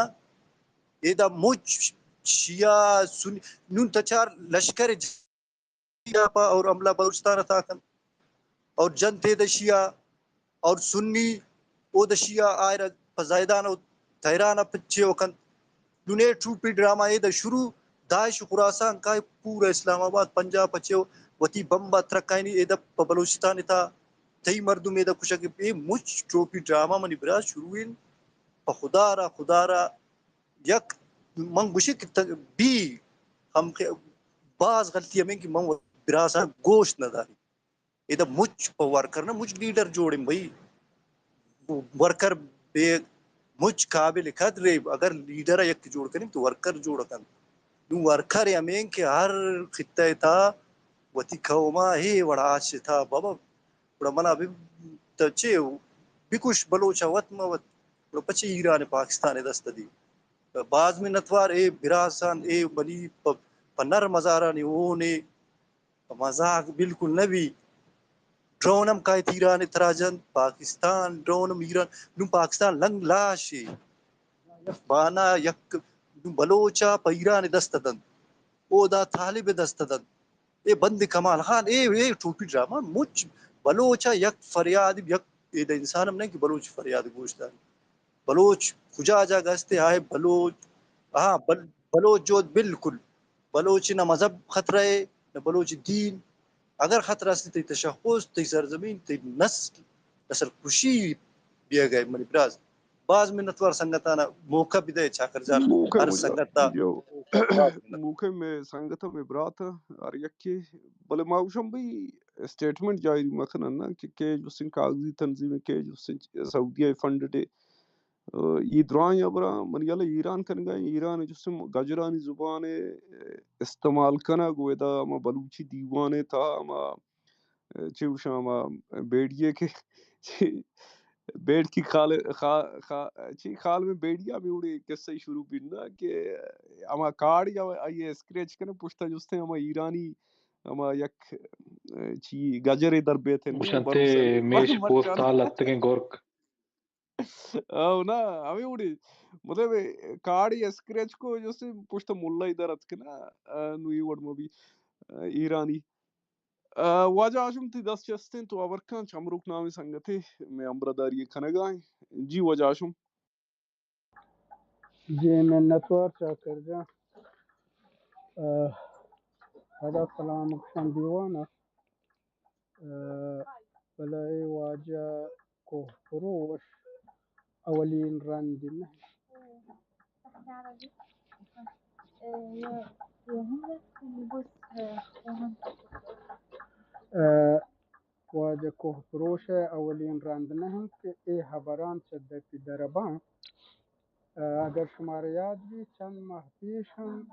ایدہ مجھ شیعہ سنی نون تچار لشکر پا اور عملہ بلوچستان تھا کن اور جنتے دا شیعہ اور سنی او دا شیعہ آئر فزائدان و تیران پچھے وکن نونے ٹروپی ڈرامہ اے دا شروع داعش خراسان کا پورا اسلام آباد پنجاب پچھے وتی بمبا ترکائنی اے دا بلوچستان تھا تئی مردم اے دا کشک اے مجھ ٹروپی ڈرامہ منی برا شروعین پا خدا را یک من گوشک بھی ہم بعض غلطی ہمیں کہ من براسا گوشت نہ داری یہ مجھ پا ورکر نا مجھ لیڈر جوڑیں بھئی ورکر بے مجھ قابل قدر اگر لیڈر یک جوڑ کریں تو ورکر جوڑ کن نو ورکر ہمیں کہ ہر خطہ تھا وتی قوما ہی وڑا آج تھا بابا وڑا منا بھی تچے بکش بلوچا وط موت وڑا پچے ایران پاکستان دست دی بعض میں نتوار اے براسان اے بلی پنر مزارانی اونے مذاق بالکل نبی ڈرونم کا ایران تراجن پاکستان ڈرونم ایران نو پاکستان لنگ لاشی بانا یک بلوچا پا ایران دستدن او دا طالب دستدن اے بند کمال خان اے ٹوپی ڈراما مجھ بلوچا یک فریاد یک اے دا انسانم نہیں کہ بلوچ فریاد گوشت داری بلوچ کجا جا گستے آئے بلوچ ہاں بلوچ جو بالکل بلوچ نہ مذہب خطرہ ہے نہ بلوچ دین اگر خطرہ سے تی تشخص تی سرزمین تی نسل کشی بیا گئے منی براز بعض منتوار سنگتانا موقع بھی دے چاکر جان موقع ہر مجھا سنگتا جو بعض منت موقع میں سنگتا میں برات اور یکی بلے ماوشم بھی اسٹیٹمنٹ جاری مخنا نا کہ جو سن کاغذی تنظیم کے جو سن سعودیہ فنڈ دے ایدران یبرا من یلا ایران کن گئے ایران جسم گجرانی زبان استعمال کنا گویدا اما بلوچی دیوان تھا اما چوشا اما بیڑیے کے بیڑ کی خال چی خال میں بیڑیا بھی اڑے قصہ شروع بنا کہ اما کارڈ یا یہ اسکریچ کنا پوچھتا جستے اما ایرانی اما یک چی گجر در بیتن گے وشانتے بروسن میش مرچان پوستا لتگیں گورک نا ہمیں اڑی مطلب کارڈ یا اسکریچ کو جسے پوچھتا ملا ادھر ات کنا نوی وڑ مو بھی ایرانی واجہ آشم تھی 10 چستیں تو ابرکان چمروک نامی سنگتے میں امبرداری کھنگائیں جی واجہ آشم جی میں نتوار چاکر جا هذا سلام كان ديوانا بلاي واجا كوفروش أولين راندين واجا كوفروش أولين راندنهم که ای خبران شده پی دربان اگر شمار یاد بھی چند ماه پیش هم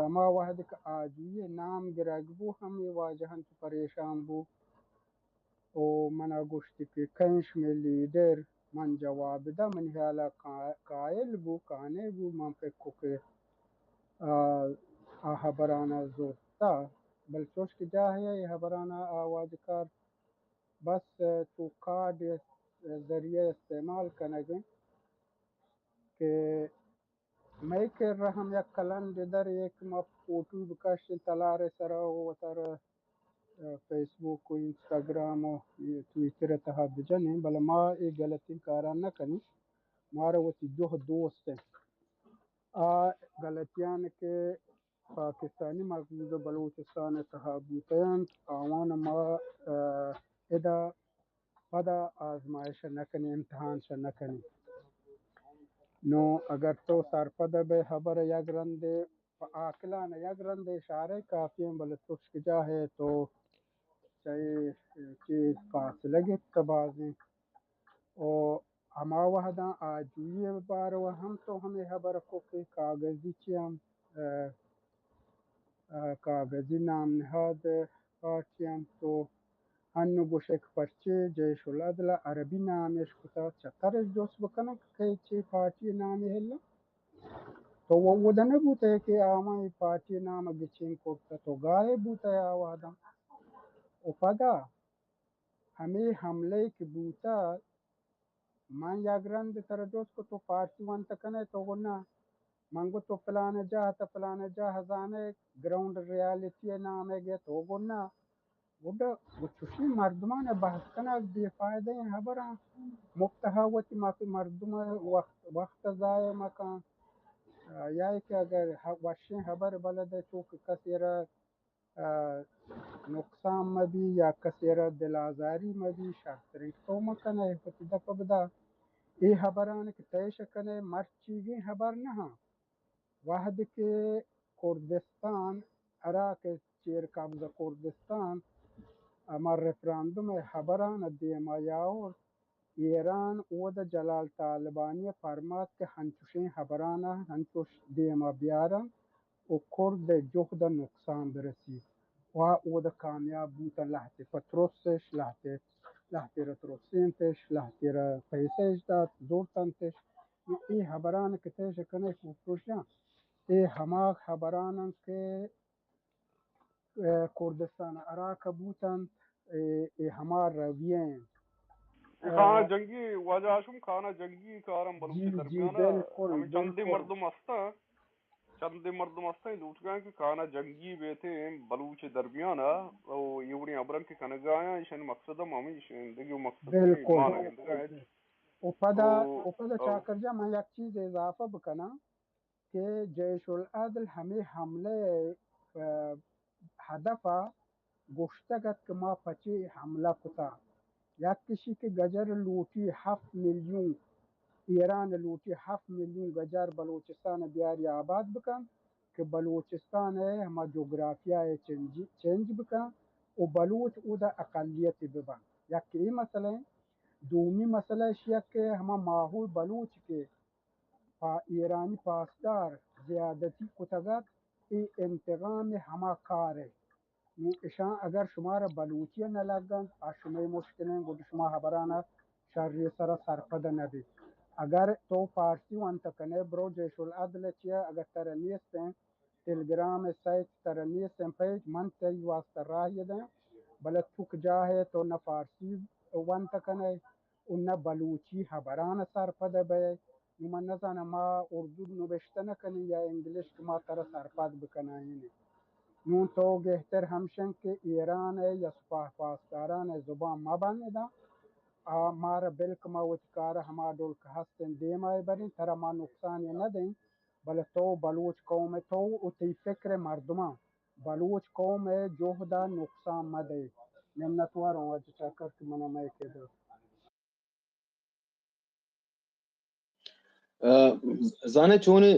ما وحد که آجوی نام گرگبو هم ای واجهان تو پریشان بو و من گوشتی که کنش می لیدر من جواب ده من حالا قائل بو کانه بو من فکر که خبرانا زورتا بل چوش که جاهیه ای خبرانا آواز کار بس تو کارد ذریعه استعمال کنگے کہ میں کر رہا ہم یک کلند در ایک ما فوٹو بکش تلار سرا و تر فیس بک و انسٹاگرام و ٹویٹر تہا بجنے بل ما ای غلطی کارا نہ کنی مارا وہ جو دوست ہیں غلطیان کے پاکستانی مقبوض بلوچستان تہا بوتیان آوان ما ادا پدا آزمائش نکنی امتحان شا نکنی نو اگر تو سرپد بے خبر یک رند عاقلان یک رند اشارے کافی ہیں بلے تشک جاہے تو چاہیے چیز فاصلہ گت تبازیں اور ہما وحداں آجوئی بار و ہم تو ہمیں خبر کو کہ کاغذی چی ہم کاغذی نام نہاد پارٹی ہم تو انو گوشک پرچے جیش العدل عربی نامش کتا چترش دوست بکنم کہ چی پارٹی نامی ہلا تو وہ دنے بوتا ہے کہ آما ای پارٹی نام گچین کرتا تو گائے بوتا ہے آوادا او پدا ہمیں حملے کی بوتا من یک رند تر دوست کو تو پارٹی وانتا کنے تو گنا منگو تو فلانے جا ہزانے گراؤنڈ ریالٹی نام ہے گیا تو گنا وڈا وچوشی مردمان بحث کنا بے فائدہ ہیں خبراں مقتہاوتی ما پی مردم وقت ضائع مکان یا کہ اگر وشیں خبر بلد ہے چوک کسی را نقصان مبی یا کسی را دل آزاری مبی شخص تو مکنے پتی دفع بدا ای خبران کہ تیش کنے مرچی گی خبر نہاں واحد کے کردستان عراق چیر قبضہ کردستان اما ریفرانڈم خبران دیما یاور ایران او دا جلال طالبانی فرمات کے ہنچوشیں خبرانا ہنچوش دیما بیارن او کرد جهد نقصان برسی و او دا کامیاب بوتا لحظه پتروسش لحظه رتروسینتش لحظه را پیسش داد زورتنتش ای خبران که تیش کنه خوشیان ای ہما خبرانن که کردستان عراق بوتن ای ہما رویے ہیں خانہ جنگی واجہ ہاشم خانہ جنگی کارم بلوچ جی درمیان بالکل ہمیں چندی بالکل مردم ہستا لوٹ گئے کہ خانہ جنگی بیتے بلوچ درمیان او یوڑی ابرن کے کنگایا ایشن مقصد ہم ایشن دیگه مقصد بالکل مانا گندگا اوپدا چاکر جا میں یک چیز اضافہ بکنا کہ جیش العدل ہمیں حملے ہدفا گشتگت کہ ما پچی حملہ کتا یک کسی کے گجر لوٹی 7 میلیون ایران لوٹی 7 میلیون گجر بلوچستان بیاری آباد بکن کہ بلوچستان ہے ہما جغرافیہ چینج بکن و بلوچ او دا اقلیت ببن یک ای مسئلہ ہے دومی مسئلہ یہ کہ ہما ماحول بلوچ کے ایرانی پاسدار زیادتی کتگت ای انتقام ہما کار ہے نو اشان اگر شمار بلوچی نہ لگن شمار مشکلیں گو شما خبرانا شرری سر سرپد نبی اگر تو فارسی وانتکنے برو جیش العدل چیا اگر ترنیستیں ٹیلیگرام سائٹ ترنیستیں پیج من تی واسطہ راہ دیں بلد تک جاہے تو نہ فارسی وانتکنے نہ بلوچی خبران سرپد بے من نزانه ما اردو نوشته نکنی یا انگلیش که ما تر سرپد بکناییم نون تو گهتر همشن که ایران یا سپاه پاسداران زبان ما بندن مارا بلک ما وچکار ہما دول که هستن دیمای برین تر ما نقصانی ندین بل تو بلوچ قوم تو اتی فکر مردمان بلوچ قوم جهدا نقصان مده نمنتوارم واجه چاکر که منو مایک دو زانے چونے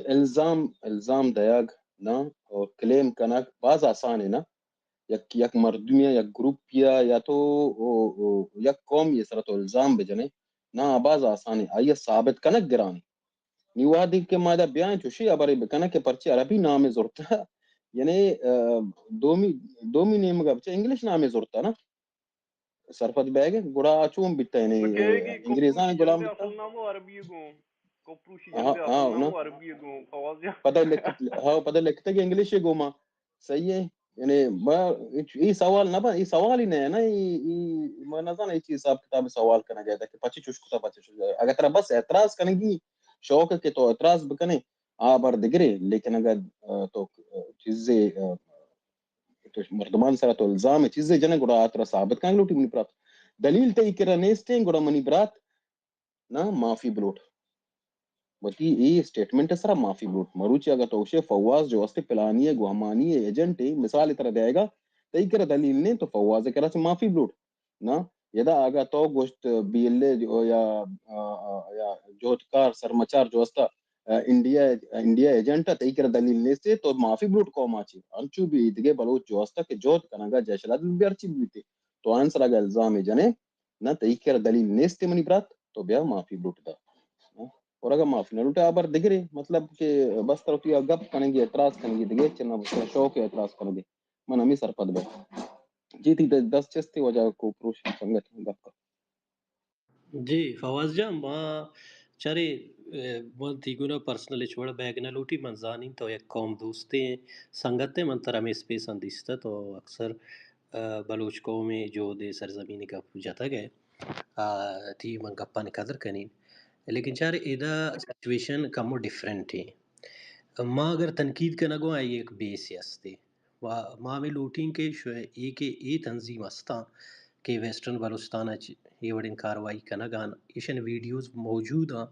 الزام دیاگ نا اور کلیم کنک باز آسان ہے نا یک مردمیہ یک گروپیا یا تو یک قوم یہ سر تو الزام بجنے نا باز آسان ہے آئیے ثابت کنک گرانی نیوادی کے مادہ بیان چوشی اباری بکنک کے پرچی عربی نام زورتا یعنی دومی نیم گا بچے انگلیش نام زورتا نا سرپد بیگ گڑا چون بیتا یعنی انگریزان غلام بیتا اصل نامو عربی گو کوپروشی ہاں جنگے اصل نامو عربی گو فوازیا پتہ لکھتے کہ انگلش گوما صحیح ہے یعنی یہ سوال نہ یہ سوال ہی نہیں ہے نا میں نہ جانا یہ چیز حساب کتاب سوال کرنا جاتا ہے کہ پچی چوش کتا پچی چوش اگر ترا بس اعتراض کرنے کی شوق ہے کہ تو اعتراض بکنے بار دگرے لیکن اگر تو چیزیں تو مردمان سره تو الزام چیزیں جنے گڑا اترا ثابت کانگ لوٹی منی پرات دلیل تے کرا نیستے گڑا منی برات نا معافی بلوٹ وتی ای سٹیٹمنٹ سرا معافی بلوٹ مروچی اگر توشے فواز جو استے پلانی ہے گوہمانی ہے ایجنٹ ہے مثال اترا دے گا تے کرا دلیل نے تو فواز کرا سے معافی بلوٹ نا یدا آگا تو گوشت بی ایل اے یا جوتکار سرمچار جو استا انڈیا ایجنٹ تے کرا دلیل نے سے تو معافی بلوٹ کو ماچی انچو بھی ادگے بلوچ جو استا کہ جوت کنگا جیشلاد بھی ارچی بیتے تو آنسر آگا الزام ہے جنے نا تے کرا دلیل نیستے منی برات تو بیا معافی بلوٹ دا اور اگر معافی نہ لوٹے آبار دگرے مطلب کہ بس طرف یا گپ کریں گے اعتراض کریں گے دگے چلنا شوق ہے اعتراض کریں گے من ہمیں سرپد بے جی تھی 10 چستے وجہ کو پروش سنگت گپ کا جی فواز جان ما چرے من تیگونا پرسنلی چھوڑا بیگ نہ لوٹی من زانی تو یک قوم دوستے ہیں سنگتے من تر ہمیں سپیس اندیستا تو اکثر بلوچ قومی جو دے سرزمینی کا جاتا گئے تھی من گپا نے قدر کنین لیکن چار ایدہ سچویشن کمو ڈیفرنٹ ہے ما اگر تنقید کا نگو آئی ایک بیس یستے ما میں لوٹیں کہ ایک تنظیم استا کہ ویسٹرن بلوچستان یہ وڑین کاروائی کنگان ایشن ویڈیوز موجود ہیں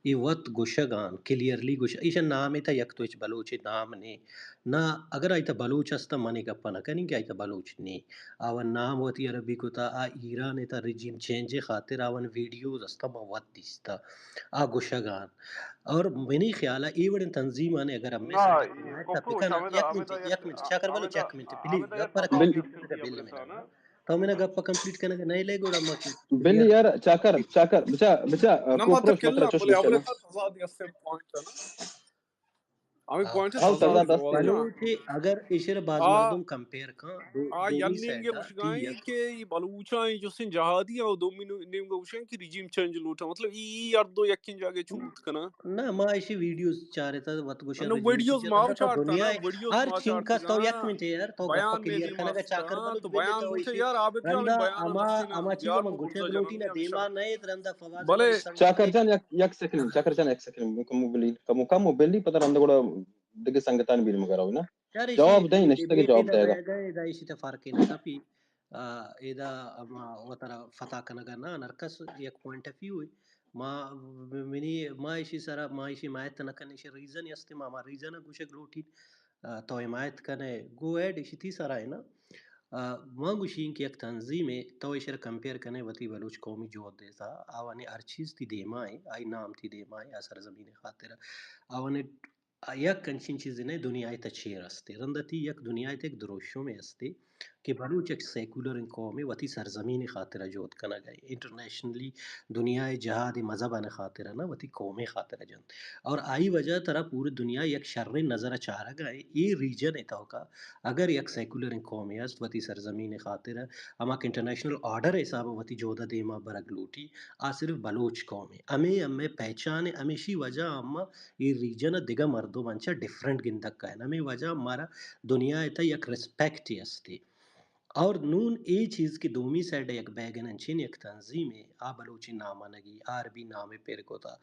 یہ وقت گوشگان کلیئرلی گوش ایشن نام تا یک تو اچ بلوچ نام نے نہ اگر آئیتا بلوچ استا مانے گپا نہ کنیں کہ آئیتا بلوچ نہیں آون نام ہوتی عربی کو تا ایران تا رجیم چینج خاطر آون ویڈیوز استا موت دیستا گوشگان اور منی خیال ہے ایوڑن تنظیم آنے اگر ہم میں نا سنگت حمایت تا کوپروش پکانا یک منٹ چاکر والو چیک منٹ پلیز آمدا گپ یک پر خبر کمپلیٹ یستن کرنے کا دیا بل میں برتانا تو میں نے گپ کمپلیٹ کرنے کا نہیں لے گوڑا ما بلی کلیئر یار چاکر بچا نما کوپروش مطلب تكلا چوش بولي گوشنا أبرتا تزاد يستم بوينت أنا أمي بوينت او تزاد تضاد فواز استے فوازيا بلوچ اگر اشر باز مردم کمپیئر کان دومی يلنيمجا سائڈا تی وشغاين یک كي بلوچاين جوسين جهادي أو دومينو نيمجا وشين كي ريجيم تشنج لوتا مطلب يردو يكين جاگه چوت كنا نہ ما ایسی ویڈیوز چاہ رہتا تھا وقت گوشہ انه رجیم ویڈیوز چیزیں ما تو چاڑتا دنیا نا ہے ویڈیوز ہر ما چاڑتا چنکس تو یک گا منٹ یار تو گپا بیان کلیئر دیم کھانا کا چاکر استا بلو تو بلی بیان تو لوٹے ایسی یار آبت جال رندا بیان اما نستینا اما چیزا یار من بو گوشہ برزا بلوٹی جننی نہ ہمیشہ دیما نہیں رندا فواز بلے بلی سنگت چاکر ہے جان یک سیکنڈ چاکر جان ایک سیکنڈ کمو بلی کمو بلی پتہ رندا گڑا دگے سنگتان بیل مگا نا یار اسی جواب دیں نشتے کے ڈیبیٹ جواب نہ دے گا بیگ ہے دا اسی تفارقی نہ کپی ایدا اما وطرا فتح کنگا نا نرکس یک پوائنٹ آف ویو ہے ما منی ما اسی سرا ما اسی مایت نہ کرنے سے ریزن یستے ما ریزن گوشہ گلوٹی تو حمایت کنے گو ایڈ اسی تھی سارا ہے نا ما گوشین کہ یک تنظیم ہے تو اشر کمپیئر کنے وتی بلوچ قومی جو دیتا آوانے ہر چیز تی دیما ہے آئی نام تی دیما ہے سرزمین خاطر آوانے یک کنچین چیز نے دنیا تا چیر استے رندتی یک دنیا تا ایک دروشوں میں استے کہ بلوچ ایک سیکولر قوم ہے وتی سرزمین خاطر جوت کنا گئے انٹرنیشنلی دنیا جہاد مذہب خاطر نا وتی قوم خاطر جن اور آئی وجہ طرح پوری دنیا یک شر نظر چارہ گئے یہ ریجن ہے کا اگر یک سیکولر قوم ہے وتی سرزمین خاطر اما انٹرنیشنل آرڈر حساب وتی جودہ دیما برگ لوٹی آ صرف بلوچ قوم ہے ہمیں پہچان ہمیشی وجہ اما یہ ریجن دیگا مردوں منچا ڈفرنٹ گندک کا ہے ہمیں وجہ ہمارا دنیا ہے یک ریسپیکٹ ہی استی اور نون ای چیز کی دومی سائڈ یک بیگن انچین یک تنظیم ہے آ بلوچی نامہ نگی عربی نامے پیر کو تا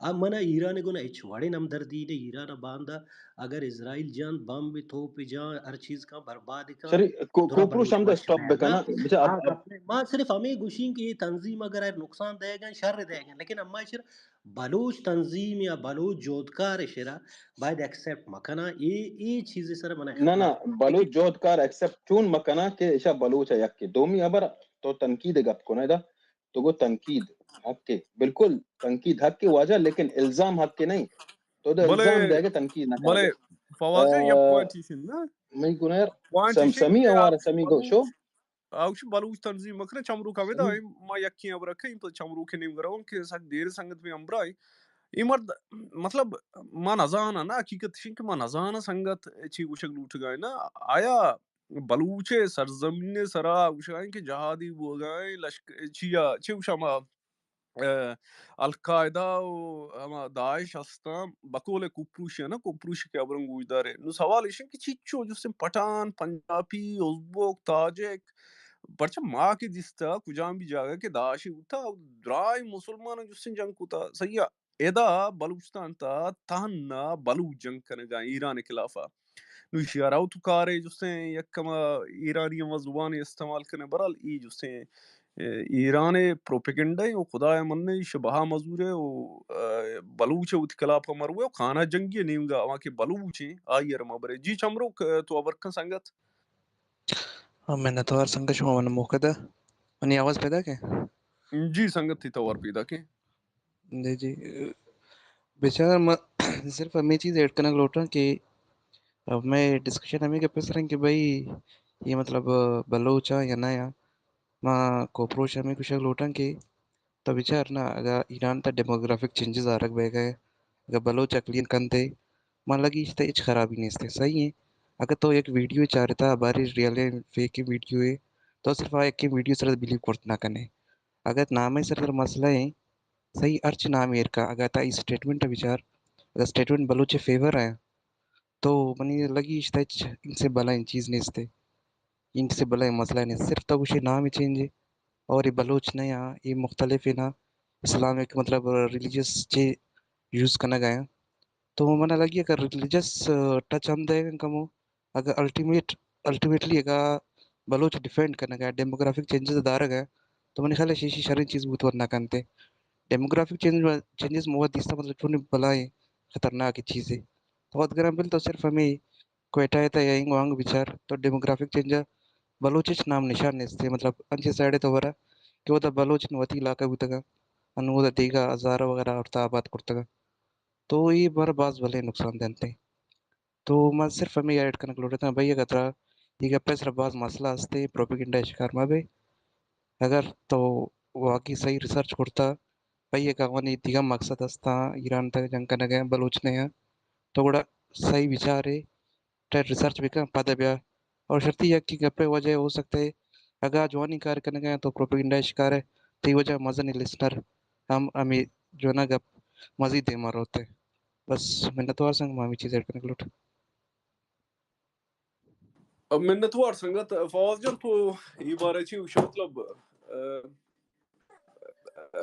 اب منا ایران گونا اچ وڑے نم دردی نے ایران باندھا اگر اسرائیل جان بم بھی تھوپ جان ہر چیز کا برباد کا شری دورا کوپروش بلوچ ہم وش اسٹاپ میں نا بکنا بچا ہاں اب گپنے ماں صرف ہمیں گوشیں کہ یہ تنظیم اگر ہے نقصان دے گا شر دے گا لیکن اما شر بلوچ تنظیم یا بلوچ جودکار شرا باید ایکسیپٹ مکنا یہ چیزیں سر منا نہ نہ اختلاف بلوچ جوت کار ایکسپٹ چون مکنا کہ ایشا بلوچ ہے یک کے دومی ابر تو تنقید گپ کو دا تو وہ تنقید حق کے بالکل تنقید حق کے واجہ لیکن الزام حق کے نہیں تو دا بلے الزام دے گا تنقید نہ کر بلے گے فواز یا پوائنٹ نا میں گنر پوائنٹ سمی کہ ہمارا سمی گو شو بلوچ بلوچ تنظیم مکر چمرو کا ودا ما یکی ابر کہیں تو چمرو کے نیم گراون کہ سک دیر سنگت میں امبرائی یہ مرد مطلب ما نزانا نا حقیقت شین کہ ما نزانا سنگت چی وشک لوٹ گئے نا آیا بلوچے سرزمین سرا وشائیں کہ جہادی وہ گئے لشکر چیا چی وشما القاعدہ و داعش ہستان بقول کوپروش ہے نا کوپروش کے ابرنگ گوجدارے نو سوال ہے کہ چیچو جس پٹھان پنجابی ازبک تاجک پرچہ ماں کے دستا کجام بھی جاگا کہ داعش ہوتا درائی مسلمان جس جنگ کوتا صحیح ادا بلوچستان تا تہنا بلوچ جنگ کرنے گا ایران کے خلافہ نو شیاراو تو کارے جس سے یکما ایرانی زبان استعمال کرنے برال ای جس سے ایران پروپیگنڈا ہے وہ خدا مننے شبہ مزور ہے وہ بلوچ ہے خلاف مروے وہ کھانا جنگی نہیں گا وہاں کے بلوچ ہیں آئی ارما برے جی چمرو تو ابرکن سنگت میں نے تو ہر سنگت شما من موقع دا منی آواز پیدا کے جی سنگت تھی تو اور پیدا کے جی بیچارہ میں صرف ہمیں چیز ایڈ کرنا لوٹ رہا ہوں کہ اب میں ڈسکشن ہمیں کہ پس رہا ہوں کہ بھائی یہ مطلب بلوچا یا نیا ماں کوپروش ہمیں کچھ لوٹ رہا ہوں کہ تو بیچار نا اگر ایران تا ڈیموگرافک چینجز آ رکھ بے گئے اگر بلوچ اقلین کنتے مان لگی اس تے اچ خرابی نہیں استے صحیح ہے اگر تو ایک ویڈیو چاہ رہتا باری ریئل فیک ویڈیو ہے تو صرف ایک کی ویڈیو سر بلیو کرت نہ کنے اگر نام ہے سر مسئلہ ہے صحیح ارچ نام ہے کا اگر تا اسٹیٹمنٹ وچار اگر اسٹیٹمنٹ بلوچ فیور ہے تو منی لگی اس ان سے بلا ان چیز نہیں استے ان سے بلا مسئلہ نہیں صرف تب اسے نام ہی چینج ہے اور یہ بلوچ نیا یہ مختلف ہے نا اسلامک مطلب ریلیجیس چے یوز کرنا گیا تو منع لگی اگر ریلیجس ٹچ ہم دے گا کمو اگر الٹیمیٹلی اگر بلوچ ڈیفینڈ کرنا گیا ڈیموگرافک چینجز دار گیا تو میں نے خیال ہے شیشی شرین چیز بہت نہ کرتے ڈیموگرافک چینجز موت دیستا مطلب چونی بلائیں خطرناک چیزیں تو بہت گرم بل تو صرف ہمیں کوئٹہ ہے یا وانگ بچار تو ڈیموگرافک چینج بلوچ نام نشان نہیں مطلب انچے سائڈ تو ورا کہ وہ بلوچ وتی علاقہ بھی تگا انو دیگا ہزار وغیرہ اور آباد کرتا تو یہ بار بعض بھلے نقصان دہتے تو میں صرف ہمیں ایڈ کرنے لوٹ تھا بھائی اگر یہ پیسر بعض مسئلہ ہستے پروپیگنڈا شکار میں بھی اگر تو واقعی صحیح ریسرچ کرتا بھائی ایک اغوانی دیگا مقصد ہستا ایران تک جنگ کرنے گئے بلوچ نے ہیں تو بڑا صحیح بچار ہے ریسرچ بھی کم پتہ بیا اور شرطی یک کی گپے وجہ ہو سکتے ہے اگر جوانی کار کرنے گئے تو پروپیگنڈا شکار ہے تو یہ وجہ مزن لسنر ہمیں جو نا گپ مزید دے مار ہوتے بس میں نے تو اور سنگ مامی چیز ایڈ کرنے لوٹ اب منتوار سنگت فواز جان تو یہ بارے چی وش مطلب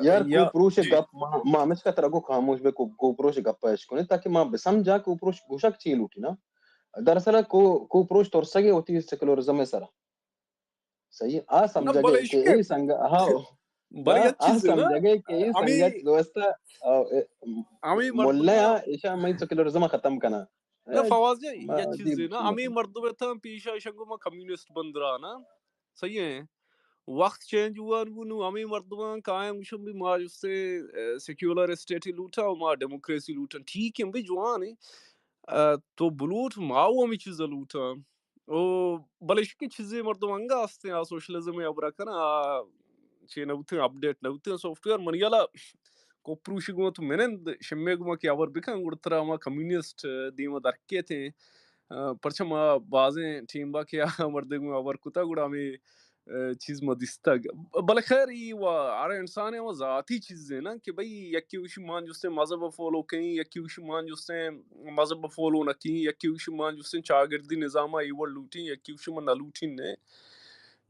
یار یا کوپروش جی گپ ما مس کا ترگو خاموش بے کوپروش گپ پیش کونے تاکہ ما بسمجھا کوپروش گوشک چیل اٹھی نا دراصل کوپروش تورسگے ہوتی سیکولرزم میں سرا صحیح آ نہ سمجھا بلے گے کہ عشق ای سنگ ہاں بلے یہ آ چیز ہے نا سمجھا گے کہ ای امی سنگت دوستا امی مولا مردمہ ایشا میں سیکولرزم ختم کنا نہ فواز جان یہ چیز ہے عجیب نا چیز امی مردمہ تھا پیشا شنگو ما کمیونسٹ بند رہا نا صحیح ہے وقت چینج ہوا نو امی مردمہ قائم شم بھی ما جس سے سیکولر اسٹیٹ لوٹا اور ما ڈیموکریسی لوٹا ٹھیک ہے بھی جوان ہے تو بلوٹ ماو امی چیز لوٹا او بلش کی چیزیں مردم انگا ہستے ہیں سوشلزم ابرا برکنا چی نوتے اپڈیٹ نوتے سافٹ ویئر منیالا کوپروشی گو تو منند شمے گو کی اور بکن گڑترا ما کمیونسٹ دیما درکے تھے پرچم بازیں ٹیم با کیا مردے گو اور کتا گڑا میں چیز مدستا بل خیر یہ وہ آرے انسان ہے وہ ذاتی چیزیں نا کہ بھئی یکی وشی مان جستے مذہب فالو کہیں یکی وشی مان جستے مذہب فالو نہ کہیں یکی وشی مان جستے چاگردی نظامہ ایور لوٹیں یکی وشی من نلوٹیں نے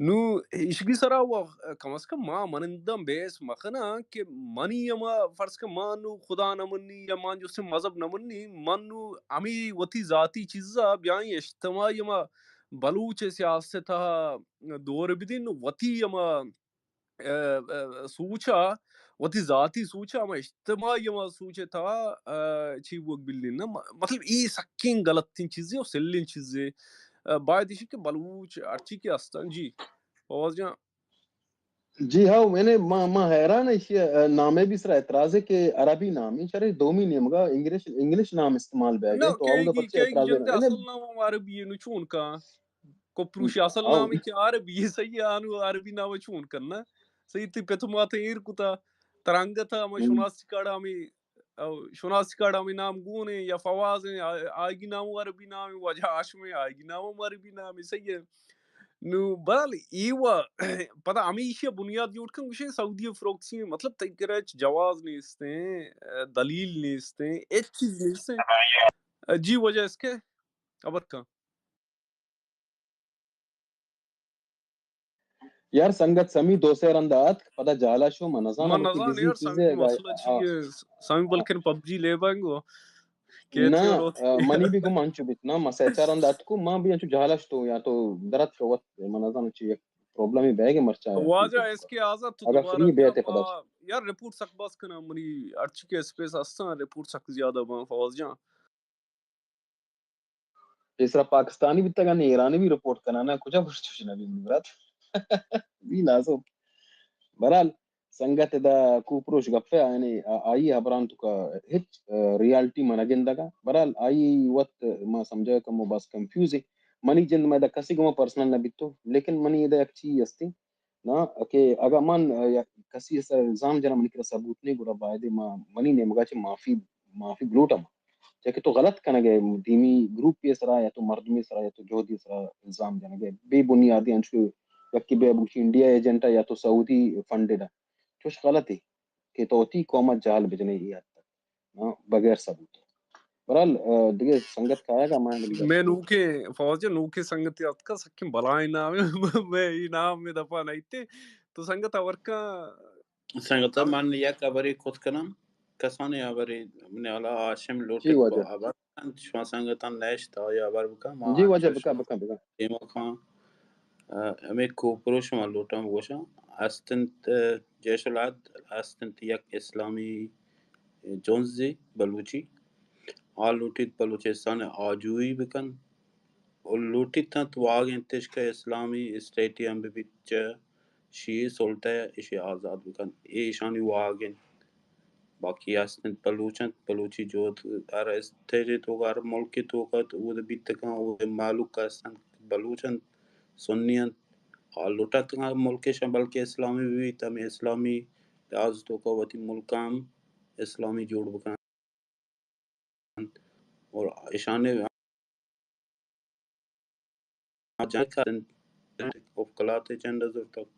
نو اشگی سرا وہ کم از کم ماں منندم بیس مخنا کہ منی یما فرض کہ مانو خدا نمنی یا مان جستے مذہب نمنی منو امی وتی ذاتی چیزا بیائیں اجتماعی یما بلوچ سیاست دور بدین وتی یما سوچا وتی ذاتی سوچا اما اجتماعی یما سوچے تھا چی وہ بلین نا مطلب ای سکین غلط تین چیزیں اور سلین چیزیں باید اسی کہ بلوچ ارچی کے استان جی فواز جان جی ہاں میں نے ماں حیران ہے نامے بھی سر اعتراض ہے کہ عربی نام ہی چرے دومی نیم گا انگلش نام استعمال بہ نہ گئے تو آؤں گا پرچے کہے گی اعتراض جندے ہے اصل نام عربی ہے نچون کا کوپروشی اصل نام ہے کہ عربی ہے صحیح آنو عربی نام چون کرنا صحیح تی پتمات ایر کتا ترانگتا ہمیں شناسی کاڑا ہمیں شناسی کاڑا ہمیں نام گونے یا فواز ہیں آئیگی نام عربی نام وجہ عاشم ہے آئیگی نام عربی نام صحیح ہے نو بل ایوا پتہ ہمیشہ بنیاد جوڑ کن وشے سعودی فروکسی مطلب تکرچ جواز نیستے دلیل نیستے ایک چیز نیستے جی وجہ اس کے ابر کا یار سنگت سمی دو سیر اندات پتہ جالا شو منظانا من وتی نظان بزی یار چیزیں سامی مسئلہ چیئے سامی بلکن پب جی لے بائیں گو نہ کہتے ہیں منی بھی گم انچو بیتنا مسیچار اندات کو ماں بھی انچو جالش تو یا تو درد شوت منظانا چیئے پروبلمی بیگے مرچا ہے واجہ اس کے آزاد تو اگر دوبارہ فری بیا بیتے پتہ یار رپورٹ سک باس کنا منی ارچی کے اسپیس ہستا رپورٹ سک زیادہ بان فواز جان اس طرح پاکستانی بھی تگا نہیں ایرانی بھی رپورٹ کرانا کچھ برچوشنا بھی مرات بھی لازم برحال سنگت دا کوپروش گفے آئینی آئی حبران تو کا ہچ ریالٹی منگن دگا برحال آئی وقت ما سمجھا کہ مو بس کنفیوزی منی جن میں دا کسی گما پرسنل نبی تو لیکن منی دا ایک چیز استی نا کہ اگر من کسی اس الزام جنا منی کرا ثبوت نہیں گرا باید منی نے مگا چھ معافی گلوٹا کہ تو غلط کنا گئے دھیمی گروپ پی سرا یا تو مردمی سرا یا تو جو دی سرا الزام جنا گئے بے بنیادی انشو یکی بے بوشی انڈیا ایجنٹا یا تو سعودی فنڈڈ چوش غلط ہے کہ توتی قومت جہال بجنے ہی حد تک بغیر ثبوت برحال دیگه سنگت کھایا گا میں نوکے فوج نوکے سنگت یاد کا سکیم بلائیں نام میں یہ نام میں دفعہ نہیں تھے تو سنگت اور کا سنگتا من یک ابری خود کنم کسانی ابری من حالا آشم جی لوٹک با واجب ابر شما سنگتا نشت یا ابر بکا ما جی انچو واجب بکا شما بکا بکا ایما خان امی کوپرو شما لوٹم گوشا استنت جیش العد استنت یک اسلامی جونزی بلوچی آل لوٹید بلوچستان آجوئی بکن اور لوٹید تا تو آگین تشک اسلامی اسٹیٹی ہم بیچ شیعی سلطہ اشی آزاد بکن ایشانی واگن باقی استنت بلوچی جو ار استیجی تو ار ملکی تو قد او بیتکن او مالوک کا استن بلوچن سنین حال لوٹت ملکی شن بلکہ اسلامی بھی تم اسلامی لحاظ تو قوتی ملکام اسلامی جوڑ بکن اور اشانے جنگ کردن افقلاتی چند ازر تک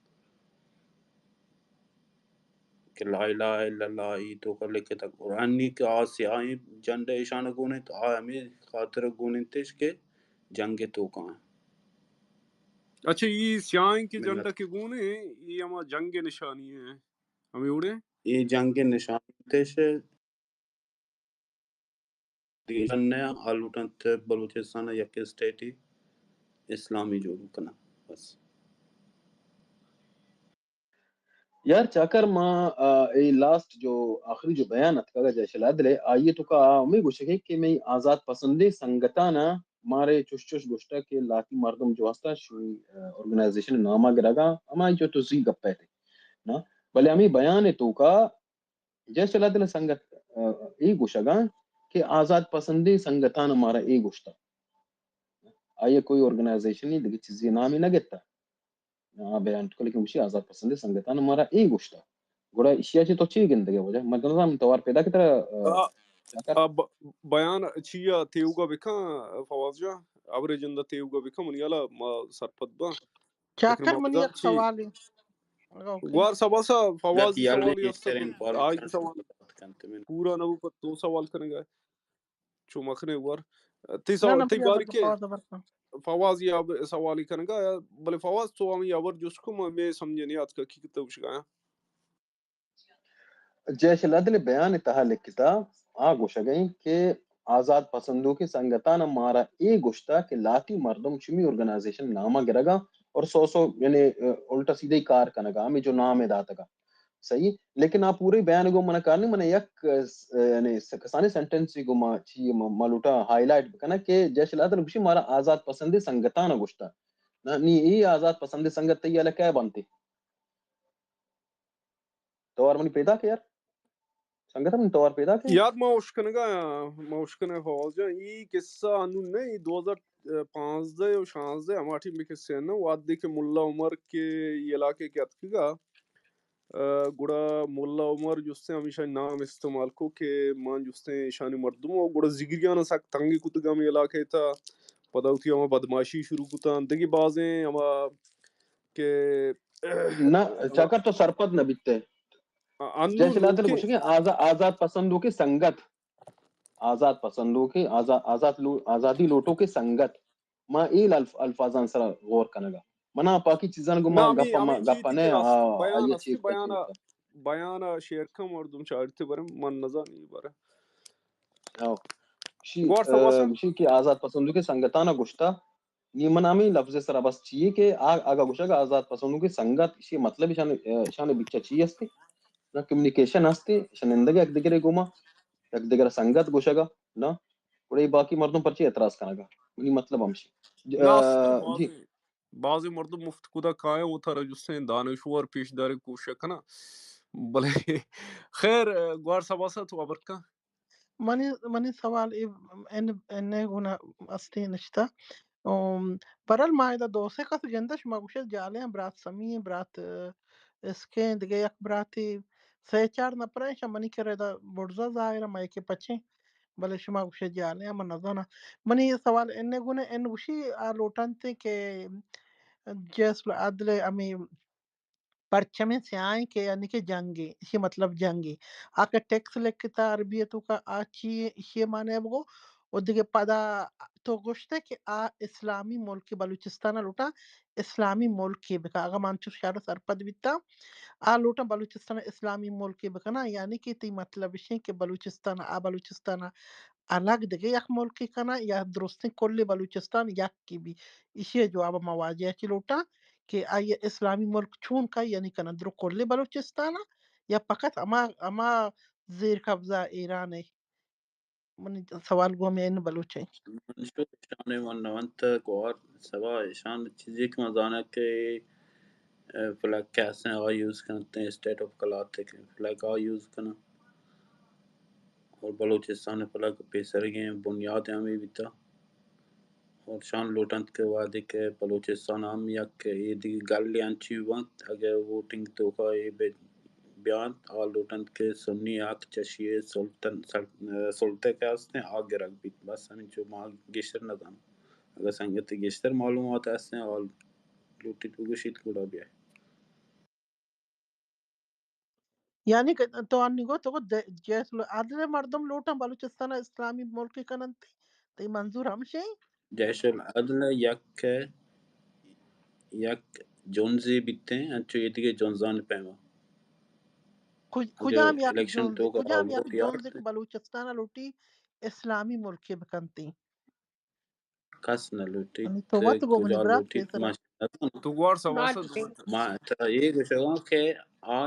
کہ لا الہ الا اللہ ای تو کر لکھے تک اور انی کے آسی آئیں جنڈ اشانہ گونے تو ہمیں خاطر گونے تیش کے جنگ تو کہاں اچھا یہ سیائیں کی جنڈا منت کے گونے یہ ہما جنگ نشانی ہے ہمیں اڑے یہ جنگ نشان تیش دیشن نیا آلوٹن تے بلوچستان یک اسٹیٹی اسلامی جو کنا بس یار چاکر ماں ای لاسٹ جو آخری جو بیان اتکا جیش العدل آئیے تو کا میں گوشے کہ میں آزاد پسندی سنگتانا مارے چوش چوش گوشتا کہ لاتی مردم جو ہستا شوی ارگنائزیشن نامہ گرگا ہمیں جو تو زی گپے تھے نا بلے ہمیں بیان تو کا جیش العدل سنگت ای گوشگا کہ آزاد پسندی سنگتان ہمارا ای گوشتا آیا کوئی organization دیگه چیزی نامی نگتا بیان تکلی که مشی آزاد پسند سنگتان مارا ای گوشتا گوڑا اشیا چی تو چی گندگه وجه مدنظام توار پیدا کتر شاکر بيان تشيا تيوغا بكا فوازجا ابرجندا تيوغا بكا من يلا ما سرپت با لكن چاکر ما من بدان یک شي سوال ہے. اوکے غوار سباسا فواز يلا سوال يكتر يستقل آج انفورميشن سوال كنت من پورا نو پر دو سوال کرنے گا چو مخنے ور تی نہ سوال نہ تی بیا باری بتا کے فواز برکا. فواز یا سوالی کرنے گا بلے فواز تو ہم یا ور جس کو میں سمجھے نہیں آت کا کی کتاب شگایا جیش العدل بیان تہا لکھتا گوشا گئی کہ آزاد پسندوں کے سنگتان مارا ای گوشتا کہ لاتی مردم چمی آرگنائزیشن نامہ گرگا اور سو یعنی الٹا سیدھے کار کنگا ہمیں جو نام ہے داتا گا صحیح لیکن آپ پورے بیان گو منع کرنے منع یک یعنی کسانی سینٹنس گو ما چی مالوٹا ہائی لائٹ بکنا کہ جیش العدل گوشی مارا آزاد پسندی سنگتان گوشتا نی ای آزاد پسندی سنگت تی یالا کیا بنتی تو منی پیدا کہ یار سنگتن توار پیدا کہ یاد ما اشکنے فواز جان یہ قصہ انو نہیں 2015 اور 16 ہماٹھی میں قصے ہیں نا وادی کے ملا عمر کے علاقے کے اتکگا گڑا ملا عمر جستے ہمیشہ نام استعمال کو کہ مان جستے شانی مردم و گڑا زگریانا سک تنگی کتگا میں علاقے تھا پدا ہوتی ہما بدماشی شروع کتا دگی بازیں ہما کہ نہ چاکر تو سرپد نہ بیتے انو جیسے لاتل لوکے گوشے کہ آزاد پسندوں کی سنگت آزاد پسندوں کی آزادی لوٹوں کی سنگت ما ایل الفاظان سر غور کنگا منا پاکی چیزان کو ما نامی گپا ہمیں گپا چیتی نے کہ بیان آئیے استی چیز تک ہوتا بیان شیئر کم اور دم چاڑتے برم من نظانی برم شی کی آزاد پسندوں کی سنگتانا گوشتا یہ منامی لفظ سر بس چیئے کہ آگا گوشا کا آزاد پسندوں کی سنگت اسی مطلب شان بچا چیئے استے نا کمیونیکیشن استے شنندگی ایک دگرے گوما ایک دگرے سنگت گوشا گا نا اور باقی مردوں پر چی اعتراض کرنا گا یہ مطلب ہمشی ناستے جی بعضی مردم مفت کدا کائیں ہوتا رہا جس سے دانشور پیش دار کوشک نا بلے خیر گوار سباسا تو ابرکا منی سوال انه گنا استی نشتا برال مايدا دوسه کس گندش مگوشه جالیں برات سمی برات اسکے دیگه یک براتی 3-4 نفرش منی کرے دا برزا ظاهر مایک پچے بله شما گوشه جالیں من نزانا منی سوال انه گونه ان گوشی لوٹانتے کہ جس عدل امی پرچم سیاہیں کہ یعنی کہ جنگی اسی مطلب جنگی آکا ٹیکس لکھتا عربیتو کا آچی اسی معنی بگو و دیگه پدا تو گوشته که اسلامی ملک بلوچستان لوٹا اسلامی ملکی بکا اگا مانچو شهر سرپد بیتا لوٹا بلوچستان اسلامی ملکی بکنا یعنی کہ تی مطلب شین کہ بلوچستان الگ دیگه یک ملکی کنا یا درستی کل بلوچستان یک کی بھی اسی جواب مواجه چی لوٹا کہ آیا اسلامی ملک چون کا یعنی کنا درو کل بلوچستان یا فقط اما زیر قبضہ ایران ہے. من سوال گو میں ان بلوچ ہے. منشور شان ونوانت گوار سوا شان چیزی که مزانه که فلک کیسے یوز کرتے ہیں اسٹیٹ آف کلات کے فلک یوز کرنا اور بلوچستان فلک پیسر گئے بنیاد ہمیں بھی تھا اور شان لوٹنت کے وعدے کے بلوچستان ہم یک یہ دی گل انچی وقت اگر ووٹنگ تو کا یہ بیان آل لوٹنت کے سنی آک چشیے سلطے کے ہستے آگے رکھ بھی بس ہمیں جو ماں گشتر نہ دانا اگر سنگت گشتر معلومات ہستے آل لوٹی تو گشید کوڑا بھی ہے یعنی کہ تو انگو تو جیس عادل مردم لوٹا بلوچستان اسلامی ملک کننتی تی منظور ہم شئی جیش العدل یک جونزی بیتے ہیں انچو یہ دیگه جونزان پیما جو کجام یک الیکشن جونز تو کا کجام یک ووٹ جونز یارت کہ بلوچستان لوٹی اسلامی ملک بکنتی کس نہ لوٹی یعنی تو وقت گو منی کجا برات لوٹی پیسرا تو گوار سباسا Not really. ما یہ گوشگاں کہ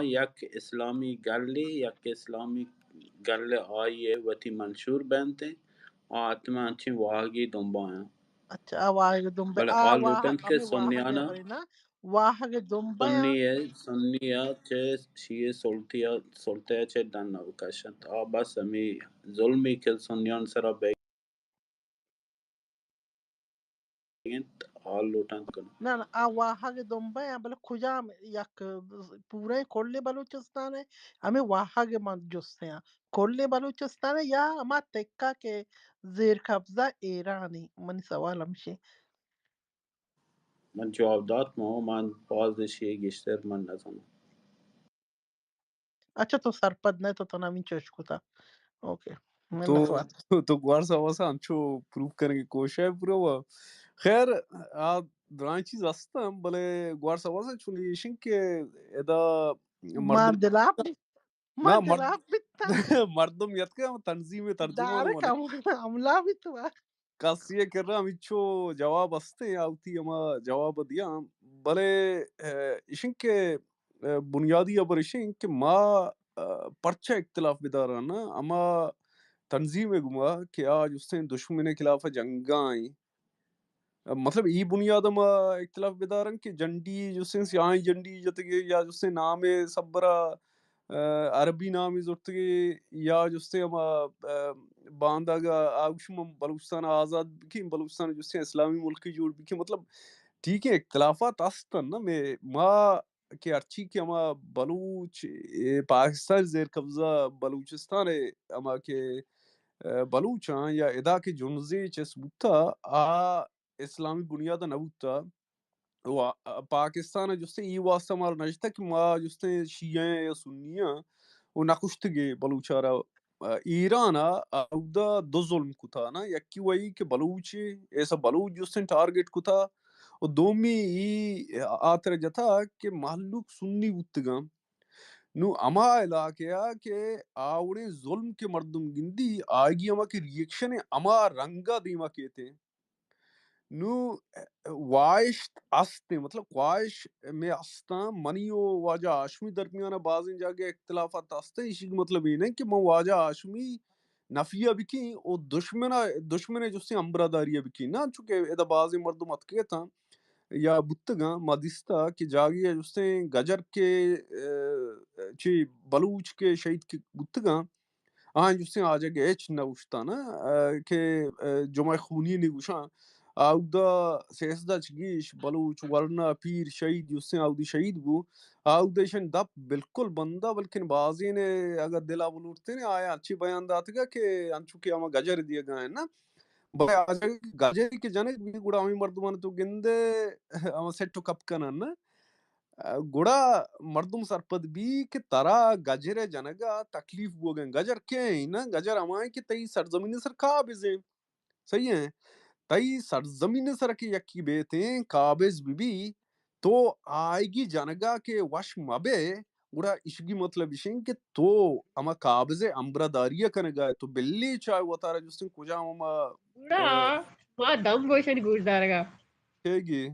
یک اسلامی گلی یک اسلامی گل آئیے وتی منشور بینتے آتما انچی واہگی دنبا ہیں اچھا واہ دمبے بلے واہ لوٹن کے ہمیں واہ گے سنیانا برینا واہ گے دمبیا سنیا چے شیئے سلطیا چے دن اوکاشت بس ہمیں ظلمی کل سنیان سرا حال لوٹان کنه نه نه واحد دنبه بله کجا یک پوره کل بلوچستان ہے ہمیں واحد من جستے ہیں کل بلوچستان ہے یا ہما تکا کے زیر قبضہ ایرانی منی سوال ہمشی من جواب داد ما من باز شیء گشتر من نزنم. اچھا تو سرپد نہیں تو نامین چوشکو تھا اوکے میں تو نسوات تو گوار سواسا انچو پروف کرنے کی کوشش ہے پورا وہ خیر دران چیز هستم بله گوار سواسا چون ایشین که ادا ما مردم دلاب ما نه دلاب بیتا مردم یاد که تنظیم ترجمان داره ماله کم عملا بیتوا کاسیه کر رہا ہمیچو جواب ہستے آوتی اما جواب دیا بلے ایشن کے بنیادی ابر ایشن کہ ما پرچہ اختلاف بدارانا اما تنظیم گما کہ آج اس نے دشمن خلاف جنگائیں مطلب ای بنیاد ما اختلاف بدارن کہ جنڈی جس نے سیاہیں جنڈی جتگے یا جس نے نام صبرا عربی نامی زرتگی یا جس نے اما بانداگا آگشم بلوچستان آزاد بکی بلوچستان جس نے اسلامی ملکی جوڑ بکی مطلب ٹھیک ہے اختلافات استن نا میں ما کہ ارچی کہ اما بلوچ پاکستان زیر قبضہ بلوچستان اما کہ بلوچاں یا ادا کے جنزے چس بوتا آ اسلامی بنیاد نبوتا و پاکستان جستے ای واسطہ مار نجتا کہ ما جستے شیعہ یا سنیاں و نکشتگے بلوچارا ایرانا اودا دو ظلم کتا نا یکی وئی کہ بلوچ ایسا بلوچ جستے ٹارگٹ کتا و دومی ای آتر جتا کہ محلوک سنی بوتگا نو اما علاقہ کہ آوڑے ظلم کے مردم گندی آگی اما کے ریئیکشن اما رنگا دیما کہتے ہیں نو وائش استے مطلب خواہش میں استا منی و واجہ ہاشمی درمیان بعض جاگے اختلافات استے اسی مطلب یہ نہیں کہ میں واجہ ہاشمی نفیہ بکی او دشمن جو سے امبراداریہ بکی نا چونکہ ادا بعض مردم اتکے تھا یا بتگا مادستا کہ جاگی جو سے گجر کے چی بلوچ کے شہید کے بتگا آن جو سے آجا گے ایچ نوشتا نا کہ جمعہ خونی نگوشاں آودا سیسدہ چگیش بلوچ ورنہ پیر شہید جو سے آودی شہید بو آودیشن دب بالکل بندہ بلکن بعضی نے اگر دلا بلوٹتے نے آیا اچھی بیان داتے گا کہ انچو کہ ہما گجر دیا گئے نا بھائی آجا گجر کے جنک بھی گوڑا ہمیں مردمان تو گندے ہما سیٹو کپ کنن نا گوڑا مردم سرپد بھی کہ ترا گجر جنگا تکلیف بو گئے گجر کیا ہیں نا گجر ہمائیں کہ تئی سرزمین سر قابض ہیں صحیح ہیں تئی سرزمین سر کے یکی بیتیں قابض بھی تو آئے گی جنگا کے وش مبے گوڑا اشگی مطلب اشیں کہ تو اما قابض امبرداریہ کنگا تو بلی چاہے وہ تارا جس نے کجا اما ما دم بوشن گوشدارگا ہے گی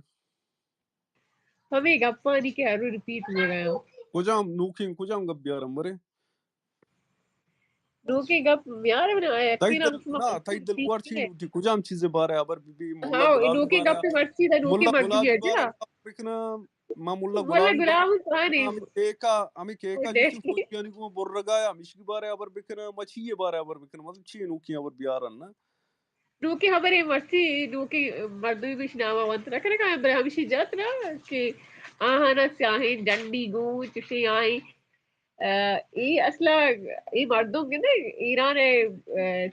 ہمیں گپانی کے ہر ریپیٹ ہو رہے ہیں کجا نوکیں کجا گب بیارم برے روکی گپ یار میں آیا تائی ایکسپیرینس دل میں نا تائی دل گوار چی نوٹی کجام چیزیں بارے آبر بی مولا ہاں گلاب روکی بارے گپ مرچی تھا روکی مولا مرچی گلاب ہے بارے جا بکنا ما مولا ولا گلاب بارے گلام ثاني ہمیں کیکا جسے فوجیانی کو بر رگایا مشکی بارے آبر بکنا مچھی بارے آبر بکنا مطلب چی نوکی آبر بیارن نا روکی خبریں مرچی روکی مردوی بش ناما وانت رکھنے کا ہمشی جات نا کہ آہانا سیاہیں ڈنڈی گو چشی آئیں ای اصلا ای مردوں کے نا ایران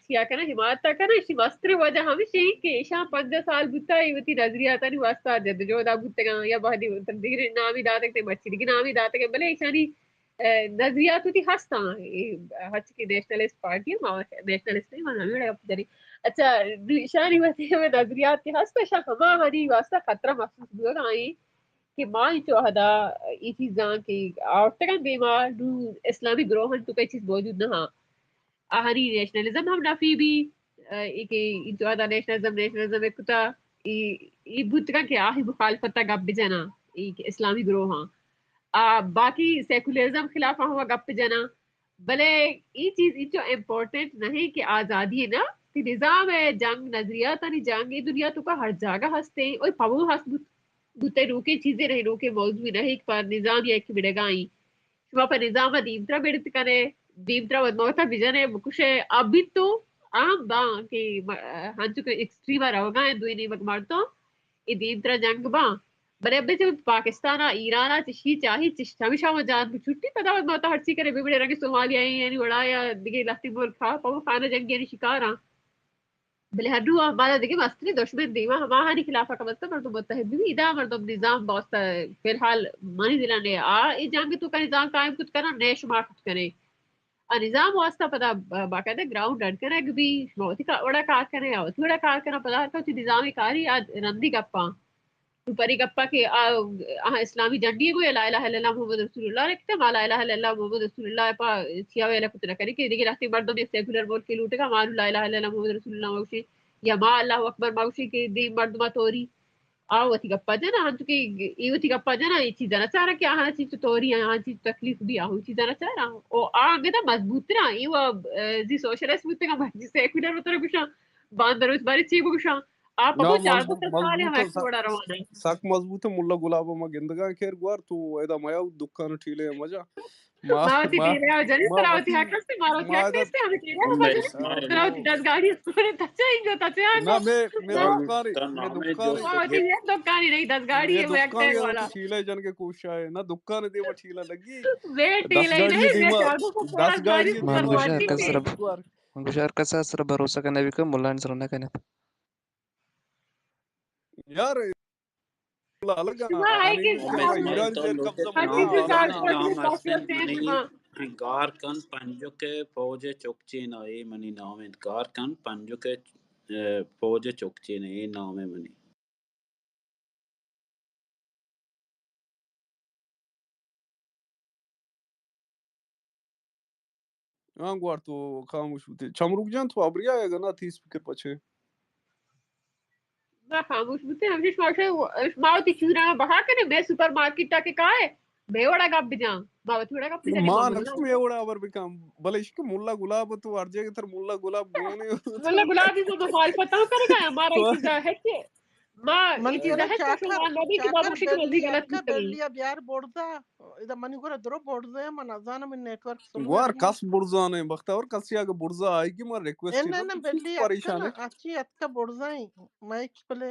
سیا کنا حمایت کنا اسی واسطر وجہ ہمشی کہ ایشا 15 سال بوتا ہے وتی نظریات نہیں واسطہ جد جو دا بوتا یا بہدی تدبیر نامی داتے تے مچھی کی نامی داتے بلے ایشانی نظریات ہوتی ہستا ہچ کی نیشنلسٹ پارٹی نیشنلسٹ نہیں مانا میرے اپ جری اچھا ایشانی ہوتی ہے نظریات کے ہستا شاہ ہما ہری واسطہ خطرہ محسوس ہوا آئی کہ ماں چوہدا یہ چیزاں کہ آورتگان بیمار نو اسلامی گروہن تو کئی چیز موجود نہ آہری نیشنلزم ہم نفی بھی کہ چوہدا نیشنلزم کتا یہ بوتگا کہ آہی مخالفتا گپ جنا اسلامی گروہاں باقی سیکولرزم خلاف ہوا گپ جنا بلے یہ چیز جو امپورٹنٹ نہیں کہ آزادی ہے نا کہ نظام ہے جنگ نظریات جنگ دنیا تو کا ہر جگہ ہستے اور پاو ہس بوتے روکے چیزیں رہے روکے موضوع نہیں پر نظام یا ایک بڑگائی شما پر نظام دیمترا بیڑت کرے دیمترا ودموتا بجنے مکوشے ابھی تو عام با کہ ہنچو کہ ایکسٹریما روگا ہے دوئی نہیں مارتو دیم ترا جنگ با بڑے ابے سے پاکستان ایران چشی چاہی ہمیشہ جان چھٹی پتا مت ہر چیز کرے بڑے رنگ صومالیہ یعنی وڑا یا دیگه لفتی بول کھا پاو خانہ جنگ یعنی شکار بلے ہڈو ہمارا دیکھیں مستری دشمن دیوا ہمارے خلاف کا مطلب مردم متحد بھی ادا مردم نظام بہت فی الحال مانی دلانے یہ جنگ تو کا نظام قائم کچھ کرنا نئے شمار کچھ کرے نظام واسطہ پتا باقاعدہ گراؤنڈ رن کرے بھی بہت ہی بڑا کار کرے اور تھوڑا کار کرنا پتا کا نظامی کاری رندی گپا پری گپا کے اسلامی جنڈی کو لا الہ الا اللہ محمد رسول اللہ رکھتے لا الہ الا اللہ محمد رسول اللہ پا چھیا ویلا کچھ نہ کرے کہ دیکھ راستے مردوں نے سیکولر بول کے لوٹے گا مان لا الہ الا اللہ محمد رسول اللہ موشی یا ما اللہ اکبر موشی کے دی مردما توری وتی گپا جنا ہن کہ یہ وتی گپا جنا یہ چیز نہ چارا کہ ہاں چیز توری ہاں چیز تکلیف بھی ہاں چیز نہ چارا او آگے تا مضبوط رہا یہ دی سوشلسٹ بوتے کا جی سیکولر بوتے کچھ باندر اس بارے چیز کچھ آپ نا کو 400 سال ہے مضبوط ہمیں بڑا روانہ سک مضبوط ملا گلاب ما گندگا خیر گوار تو ایدا مایا دکان ٹھیلے مجا ما ماوتی ما ٹیرے آ جانی ما سراوتی وتی حقل سے ماروتی ما حقل دا سے ہمیں ٹیرے آ میں جانی اسماعیل وہ سراوتی 10 گاڑی سورے تچے ہی تچے نا آگو میں دکانی کا میں نام ہے دکانی دوست ماوتی یہ یہ دکانی نہیں 10 گاڑی میں ہے میں دکان ٹیگ یہ والا تو ٹھیلے جن کے کوشش ہے نا دکان دے ما ٹھیلا لگی میں 10 ٹیلے ہی گاڑی نہیں میں دیما چاہوں کو تھوڑا 10 گاڑی گاڑی سپر دیما منگوشار مارکیٹ ٹھیلا میں كسر گوار منگوشار كسر سر بھروسہ کرنا بھی کم ملان سر نہ کنے یار الگ شما ہے انے کہ میں اور میں کیا اسماعیل ایران تو زیر لوٹے قبضہ کے ہر ملک چیز نام کے ریکارڈ الگ آسن کر نام کے باقی آستن ہوتے ہیں منی شما گار کن پنجو کے فوج چوکچین آئی منی نام ہے گار کن پنجو کے فوج چوکچین یہ نام ہے منی ہاں گوار تو خاموش ہوتے چمرک جان تو ابریا ہے نا تھی سپیکر پچھے میں خاموش بوتے ہیں ہمیں ماوتی چورا بہا کرے میں سپر مارکیٹ تا کے کہا ہے میں وڑا گپ بجاں ماوتی وڑا گپ جانی مان مامل اکس میں اوڑا اور بکم بل عشق ملا گلاب تو ارجے تر ملا گلاب گونے مطلب گلابی کو مخالفت کرے گا ہمارا یہ چیز ہے کہ ماں یہ من چیز کنا ہے کہ چاکر شما نبی کی چاکر بابوشی کی مزید بلی غلط اtka بتگی بلی بیار بوردا اذا من يقول درو بوردا من اذان من نتورك سمو گوار دما کس برزان ہے بختور کسیا کے برزا آئے گی مار ریکویسٹ ہے نا ان تو بلی اtka پریشان نا ہے اچھی اtka بوردا مائک پلے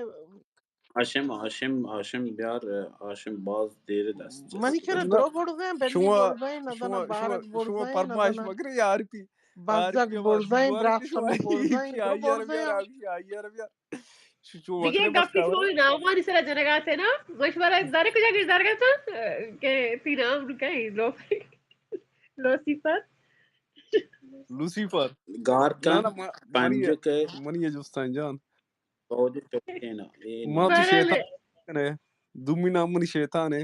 هاشم بیار هاشم باز دیر دست من جست كنا نہ درو بوردا بلی شما بوردا نذانا شما شما بارك شما بوردا فرمائش نذانا مگر یار پی بازك آواز بوردا دیوار برات کے شما سمو بوردا پی درو آئیار بوردا بیار آگی آئیار بیار شو دیگه وکرے بس گپی کور شما نامانی سر جنگات ہے نا مشورہ داره کجا گیش داره گفتن که تی نام رو کهی لوسیفر لوسیفر گار نہ کن نہ پنجو کے منی جستان جان فوج چوکچین یہ ما نام تو ہے برحال شیطان ہے دومی نام منی شیطان ہے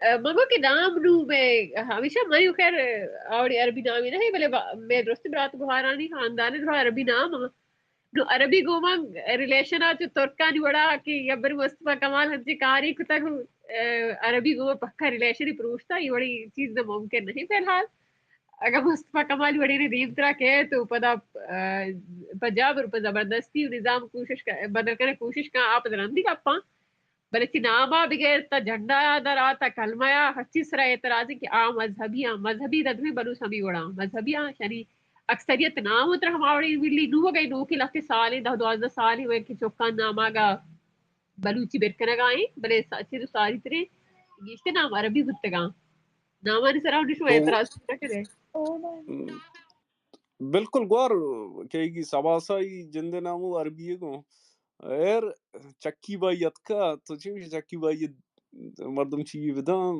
ماما کے نام نو میں ہمیشہ مریو خیر اور عربی نام ہی نہیں بلے میں درست برات بہارانی خاندان ہے عربی نام نو عربی گوما ریلیشن آج ترکانی وڑا کہ یبر مصطفیٰ کمال ہنچی کاری کتا عربی گوما پکا ریلیشن ہی پروشتا یہ بڑی چیز نہ ممکن نہیں فی الحال اگر مصطفیٰ کمال وڑی نے دیم طرح کہے تو پدا پنجاب اور زبردستی نظام کوشش بدل کرنے کوشش کا آپ درندی کا پاں بلکہ ناما بغیر تا جھنڈا در آتا کلمیا ہچی سرا اعتراضی کہ مذہبی ردوی بلو سمی وڑا مذہبیاں یعنی اکثریت نام اتر ہماری ملی نو گئی نو کے لگتے سال 10-12 سال ہوئے کہ چوکا ناما گا بلوچی بیٹکنا گائیں بلے اچھے تو ساری طرح گیشتے نام عربی بتگاں ناما نے سرا انیش میں تو اعتراض نہ کرے بالکل گوار کہ گی سباسائی جندے نامو عربی کو ایر چکی بائی اتکا تو چیوش چکی بائی مردم چی بدام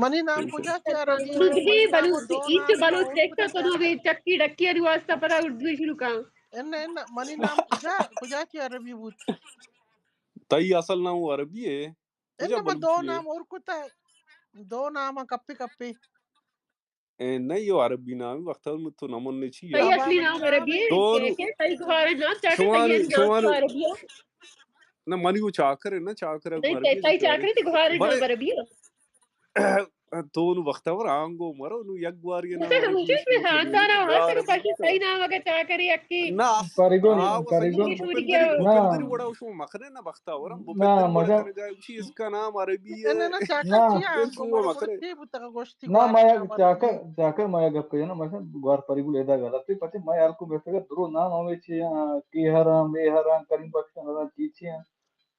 منی نام کجا چی عربی اردو ہے بھی منی نام بلوچ دو اینچ نام بلوچ اور دیکھتا کتا تو چی نو بھی چکی ڈکی اری واسطہ پر اردو شروع کاں ان منی نام کجا چی عربی بود تئی اصل نام عربی ہے کجا ان دو بلوچی ہے نام اور کتا دو نام کپی کپی نہیں یہ عربی نام وقت میں تو نمن نے چی ہے صحیح ابا اصلی منی نام نام عربی ہے دون کہ صحیح گوارا نام چاہتے شمال صحیح نام شمال تو عربی ہے نہ مانی وہ چاکر ہے نا چاکر نہیں مر بھی تائی چاکری تی گوھار بلے نام عربیہ تو نو وقتور آنگو مرو نو یک باری نام عربی مجھے شروع شدی خاندانا دا واسطے عربی پاشا تائی نام اگر چاکری اکی نا Parigon, وہ سنگت Parigon, شوری بوپندری na, وڑا وشو مخنے نا بختاورم na, بوپندری وڑا masha, کنے گائے وشی اس کا نام عربی اننا ہے چاکر na, چیا دل انکو سو مڑو مخنے مڑتی بوتا گوشتی na, گوار maya, نام عربی Chakar maya gapka, masha, guar Parigul eda galati, pati maya alko betaga, duro naam avechi, ki haram, e haram, karim bakshan, haram, chichi,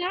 نا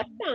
ہستا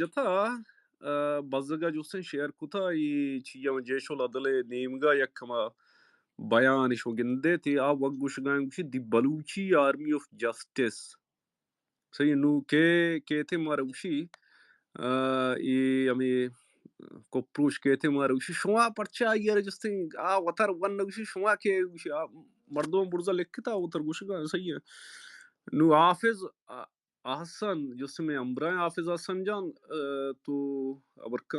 جتا بزگا جوسن شیئر کتا ای چیا جیشو لدلے نیمگا یکما بیان شو گندے تھی آ وگوش گائیں گوشی دی بلوچی آرمی آف جسٹس صحیح نو کے تھے مارا گوشی ای امی کوپروش کے تھے مارا گوشی شما پرچا یہ رجسٹنگ آ وطر ون گوشی شما کے گوشی مردوں برزا لکھتا وطر گوش گا صحیح ہے نو حافظ احسن جس میں امبرائیں حافظ احسن جان تو ابرکا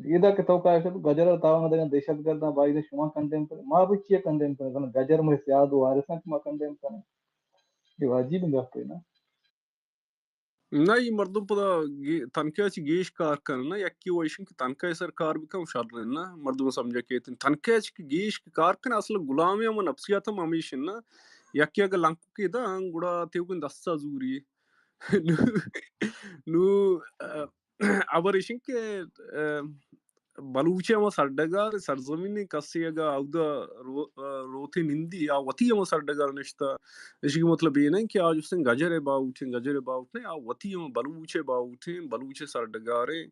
إذا كتوقع شو جزر تاون ده دهشت گرد باید شما کندیم کنه ما بھی چیه کندیم کنه مثلا گجر میں سیاد و وارثان ما کندیم کنه یہ واجب گپ ہے نا نا یہ مردم پدا تنکے چی گیش کار کرنا یکی ویشن کہ تنکے سر کار بکم شر نا مردم سمجھا کہ تنکے چی گیش کار کرنا اصلا غلامی ہم نفسیات ہم ہمیشن نا یکی اگر لنکو کی دا گوڑا تیوکن دستا زوری نو ابریشن کہ بلوچے ہم سرڈگار سرزمین کسی اگا اودا روتی نندی آ وطی ہم سرڈگار نشتا اسی کی مطلب یہ نہیں کہ آج اس نے گجرے باؤٹیں آ وطی ہم بلوچے باؤٹیں بلوچے سرڈگاریں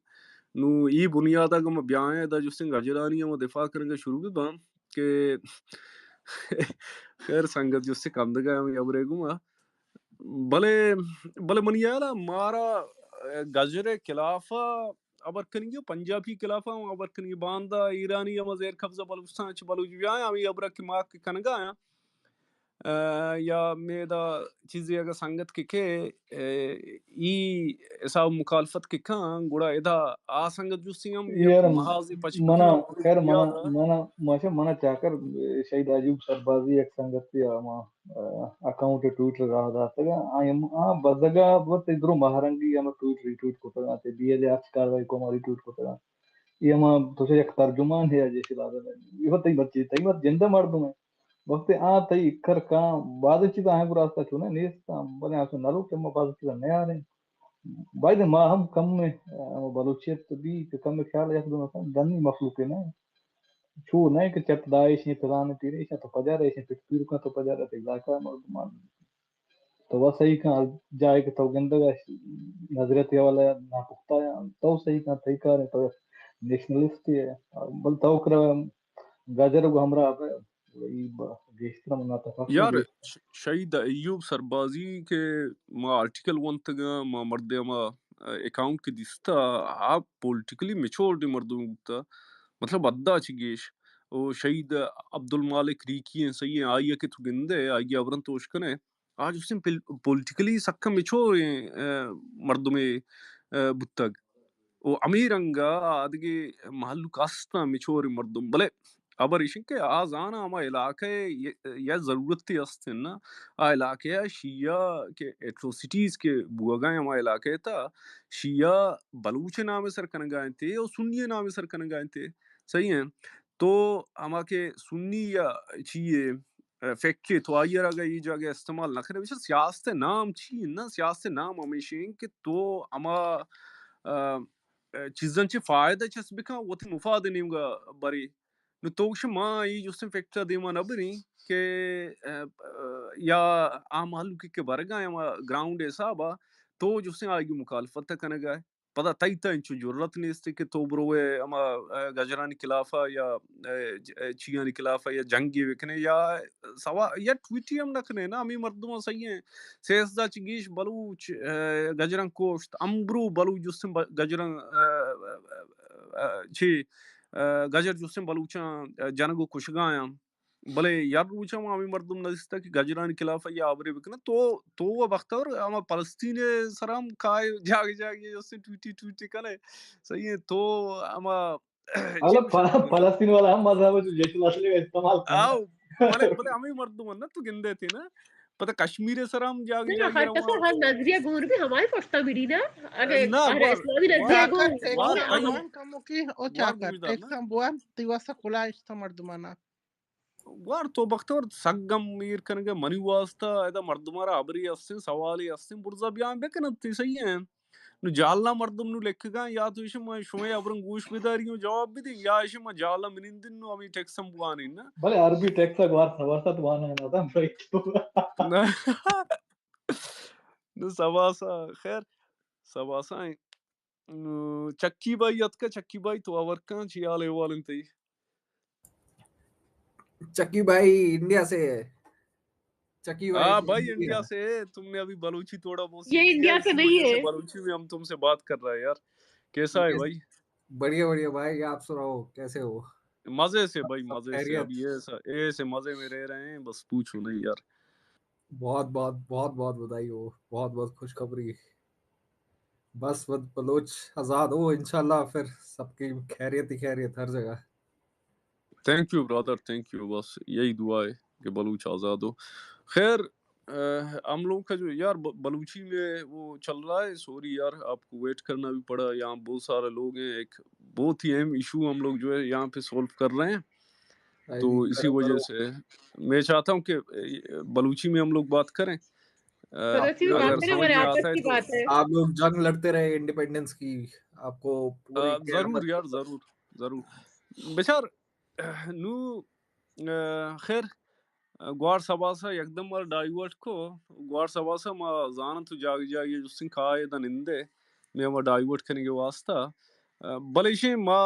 نو یہ بنیاد اگا میں بیان ہے دا جس نے گجرانی ہم دفاع کریں گے شروع بھی بام کہ خیر سنگت جس سے کندگا ہم یبرے گا بلے منیالا مارا گجرے خلافہ ابر کنگی پنجابی خلافہ ابر کنگی باندہ ایرانی ہم زیر قبضہ بلوچستان چ بلوچ بھی آیا ہمیں ابرا کی ماں کے کنگا آیا یا میدا چیزیں اگر سنگت کے ای ایسا مخالفت کے کھان گوڑا ادا آ سنگت جو سی ہم یک یار محاذ پچ منا بکنا بلوچ خیر منا بنیاد منا ماشا منا چاہ کر شہید عجوب سربازی ایک سنگت تھی اکاؤنٹ ٹویٹر رہا دا تگا بزگا بہت ادھر مہارنگی ہم ٹویٹ ریٹویٹ کو تگا تے بی ایل ایچ کاروائی کو ہماری ٹویٹ کو تگا یہ ہم تو ایک ترجمان ہے جیسے لازم ہے یہ بات بچی تھی بات زندہ مردوں میں وقت تئی اکر کا بعض چیزیں ہیں راستہ چونا نیستا بنے آپ نالو کہ بعض چیزیں نہیں آ رہے بعد ما ہم کم میں بلوچیت بھی کہ کم میں خیال رکھ دو دنی مخلوق ہے نا چھو نہیں کہ چپ داعش نے پرانے تیرے تو پجا رہے ہیں پیر کا تو پجا رہے تھے علاقہ مردمان تو وہ صحیح کہاں جائے کہ تو گندگا نظریت والا نہ پختہ ہے تو صحیح کہاں صحیح کہا رہے تو نیشنلسٹ ہے بل تو کرا گاجر کو ہمراہ وہی گیشتر مناتفق یار گیش شہید ایوب سربازی کے ما آرٹیکل ون تگا ما مرد ما اکاؤنٹ کے دستا آپ پولیٹیکلی میچور دی مردوں گتا مطلب ادا چی گیش او شہید عبد المالک ریکی ہیں صحیح ہے آئیے کہ تو گندے آئیے ابرن توش کنے آج اس نے پولیٹیکلی سکا میچور ہیں مردوں میں بتگ او امیرنگا آدگی محلو کاستا میچور مردم بلے ابر ایشن کہ آز آنا ہما علاقہ یا ضرورت تی استن نا آ علاقہ شیعہ کے ایٹروسٹیز کے بوگائیں ہما علاقہ تا شیعہ بلوچ نام سر کنگائیں تھے اور سنی نام سر کنگائیں تھے صحیح ہیں تو ہما کے سنی یا چیئے فیکے تو آئیر اگر یہ جگہ استعمال نہ کرے ویسے سیاست نام چیئے نا سیاست نام ہمیشہ کہ تو ہما چیزن چی فائدہ چس بکا وتی مفاد نیمگا بری نو توش ما ای جوسن فیکٹر دیما نبری کہ یا عام حلقی کے برگا یا گراؤنڈ حسابا تو جوسن آگی مخالفت کنگا پتہ تیتا انچو ضرورت نیستی کہ تو بروے اما گجرانی خلافہ یا چیانی خلافہ یا جنگی وکنے یا سوا یا ٹویٹی ہم نکنے نا امی مردمہ صحیح ہیں سیزدہ چگیش بلوچ گجران کوشت امبرو بلوچ جسم گجران چی گجر جسم بلوچان جنگو کشگایا بلے یار روچا امی مردم نزستا کہ گجران خلافہ یا آبری وکنے تو وہ وقت اور اما فلسطین سرام کھائے جاگی جسے ٹویٹی کنے صحیح ہے تو اما فلسطین والا ہم مذہب جو جیش الاسلی کا استعمال آو کرنا بلے امی مردم نا تو گندے تھے نا پتہ کشمیر سرام جاگی ہر روا ہر نظریہ گور بھی ہمارے پشتا بری نا اگر نا ہر وار اسلامی نظریہ وار چاکر گور وار ٹیکسا تئی بوان کموکی او وار چاکر گوشدار نا ٹیکسا بوان تیواسا کلا اشتا مردمانا وار تو بختور سگم میر کنگے منی واسطہ ایدا مردمارا عبری اسن سوالی اسن برزا بیان بکنتی صحیح ہیں نو جالنا مردم نو لکھ گا یا تو اسے میں شوئے ابرن گوش بیداریوں جواب بھی دیں یا اسے میں جالنا منندن نو امی ٹیکسم بوانی نا بھلے عربی ٹیکسا گوار سوارسا تو آنا ہے نا تھا نو سواسا خیر سواسا ہیں چکی بائی اتکا چکی بائی تو آورکان چی آلے والن تی چکی بھائی انڈیا سے ہے. چکی بھائی بھائی انڈیا سے تم نے ابھی بلوچی تھوڑا بہت یہ سیکھ لیا انڈیا سے اسی نہیں وجہ سے ہے. بلوچی میں ہم تم سے بات کر رہے ہیں یار. کیسا ہے بھائی؟ بڑھیا بڑھیا بھائی, آپ سناؤ کیسے ہو؟ مزے سے بھائی, سب مزے سے. خیریت؟ ابھی ایسے مزے میں رہ رہے ہیں, بس پوچھو نہیں یار. بہت بہت بہت بہت بدائی ہو, بہت بہت خوشخبری. بس بلوچ آزاد ہو انشاءاللہ, پھر سب کی خیریت ہی خیریت ہر جگہ. Thank you Brother, thank you. بس یہی دعا ہے کہ بلوچ آزاد ہو. خیر ہم لوگوں کا جو یار بلوچی میں وہ چل رہا ہے, سوری یار آپ کو ویٹ کرنا بھی پڑا. یہاں بہت سارے لوگ ہیں, ایک بہت ہی اہم ایشو ہم لوگ جو ہے یہاں پہ سولو کر رہے ہیں. تو اسی وجہ سے میں چاہتا ہوں کہ بلوچی میں ہم لوگ بات کریں. بلوچی میں اگر بات کریں, سمجھ ہمارے میں آتا آپس ہے کی تو بات ہے. آپ لوگ جنگ لڑتے رہے انڈیپینڈنس کی, آپ کو پوری ضرور قیادت. یار, ضرور ضرور. بچار نو خیر گوار سباسا یکدم مار ڈائیورٹ کو گوار سباسا ما زانن تو جاگی جسن کھائے دا نندے میں ما ڈائیورٹ کرنے کے واسطہ بلیشے ما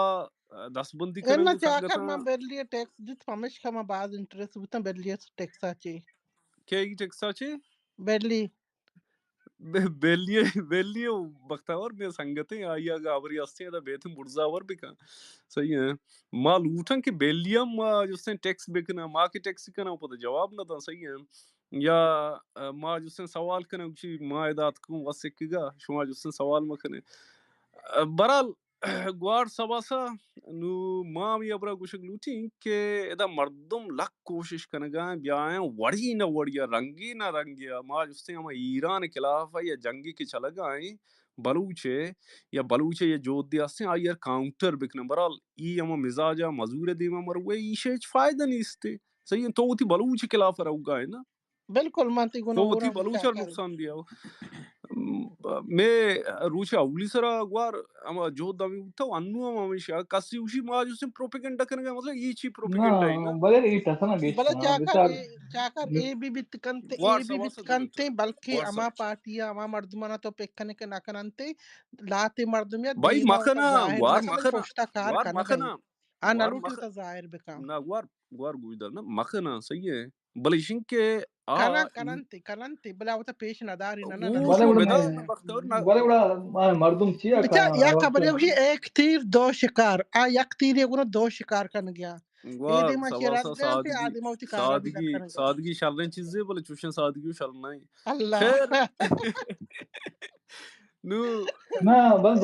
دس بندی اینا کننگو چاکر سنگتا ما برلیے ٹیکس جت ہمیش کا ما بعض انٹرس بوتا برلیے ٹیکسا چی کیا ہی ٹیکسا چے برلی بیلیے بختاور میں سنگتیں آئی آگا آوری ہستے دا بیتن برزاور بکا صحیح ہے. ما لوٹن کہ بیلیم ما جس نے ٹیکس بکنا ما کی ٹیکس کنا پتہ جواب نہ تھا. صحیح ہے. یا ما جس نے سوال کنا اچھی ما ادات کو واسکی گا شما جس نے سوال مکنے برال گوار سباسا نو ما می ابرا گوشک لوٹی کہ ادا مردم لک کوشش کنگا بیائیں وڑی نہ وڑیا رنگی نہ رنگیا. ما جس نے ہم ایران خلاف یا جنگی کے چلگا ہیں بلوچے یا بلوچے یا جود دیاستے ہیں آئی کاؤنٹر بکنا برال ای اما مزاجا مزور دیما مروے ایشیچ فائدہ نہیں استے. صحیح ہے. تو تی بلوچ خلاف رہوگا ہے نا, بالکل مانتی گنا تو تی گورا بلوچ چاکر نقصان دیا. میں روچا اولی سرا گوار اما جود دامی تو انو اما ہمیشہ کسی اوشی ما جو سے پروپیگنڈا کرنے گا مطلب یہ چی پروپیگنڈا ہے نا. بغیر یہ ٹسنا گیش بلا نا مثال چاکر اے بھی بتکنتے گوار اے بھی سواسا دو منٹ بتکنتے بلکہ گوار اما پارٹیا اما مردمانا تو پکنے کے نکننتے لاتے مردمیت بھائی دیما ہوتا مخنا ظاہر گوار لکن مخنا پشتا کار گوار کنگئی مخنا گوار نلوٹی مخ ہوتا ظاہر بکا نہ گوار گوجدار نا مخنا. صحیح ہے. بلیشن کے کننتی بلا ہوتا پیش نداری نہ بڑے اوشو نلوٹی بڑے ہوتا بیدار نہ بختور نہ بڑے بڑا مردم چیا بچا یا کا وقت خبر ہے ایک تیر دو شکار یک تیر یہ دو شکار کن گیا اے گوار دیما شیرات سواسا گیا تے سادگی آدم ہوتی کارا بھی سادگی لکن گیا سادگی شرن چیزیں بولے چوشن سادگی شرن نہیں. خیر اللہ نو نہ بس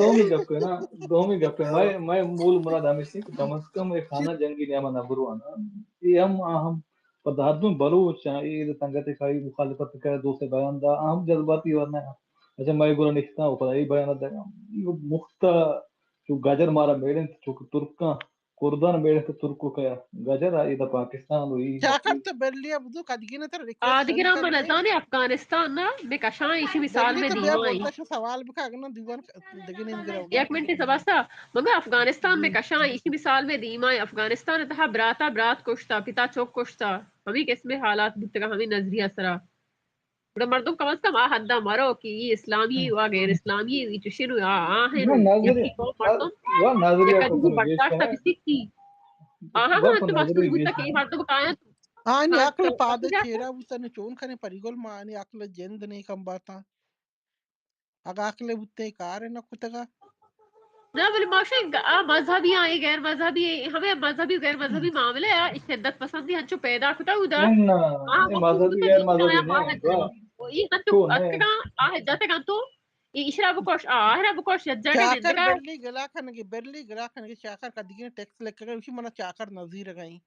دومی گپ ہے میں مول مراد ہمیشہ کہ کم از کم ایک خانہ جنگی نعمہ نہ بروانا یہ ہم پدادم بلوچ یہ سنگت کھائی مخالفت کرے دوسرے بیان دا اہم جذباتی ورنہ اچھا میں گورا نکتا ہوں پر یہ بیان دا یہ مخت جو گاجر مارا میڈن جو ترکاں kurdana beedhata turku kaya gajara ida pakistan ui چاکر برلی ابدو کدگین تر ریکویسٹ دیگر سینڈ من کرنے ازان افغانستان نا میں کشاں اسی مثال برلی میں کے بیا دیوائیں بولتا شو سوال بکا اگنا دیوان دگنی مگر اوگا ایک منٹ سباستا مگر افغانستان میں کشاں اسی مثال میں دیمائیں افغانستان تہا براتا برات کشتا پتا چوک کشتا ہمیں کس میں حالات بتگا ہمیں نظریہ سرا بڑا مردم کم از کم حدہ مرو کہ یہ اسلامی و غیر اسلامی یہ چشنو na آہن nazari یکی قوم مردم wa nazariya یکا ko جی kono jesh برداشت kana بسکی wa ko تو nazari محسوس بودتا jesh کہ یہ مردم کائیں آنی ہاں اکل تو پادا چیرا بوتا نچون کنے پریگول ما آنی اکل جند نہیں کم باتا اگا اکل بوتے کار نا کتگا نہ بولے معاشرے مذہبی آئے غیر مذہبی ہمیں مذہبی غیر مذہبی معاملے شدت پسندی ہنچو پیدا کتا ہودا enna e وقت mazhabi تو gair نہیں mazhabi کرایا ne واحد wa یہ ہنچو to ne اتکا جاتے گا تو یہ اشرا بکوش آہرا بکوش جڑے چاکر نندگا برلی گلا کھنگی برلی گلا کھنگی چاکر کدگین ٹیکس لکھا گئی اسی منا چاکر نظیر گئی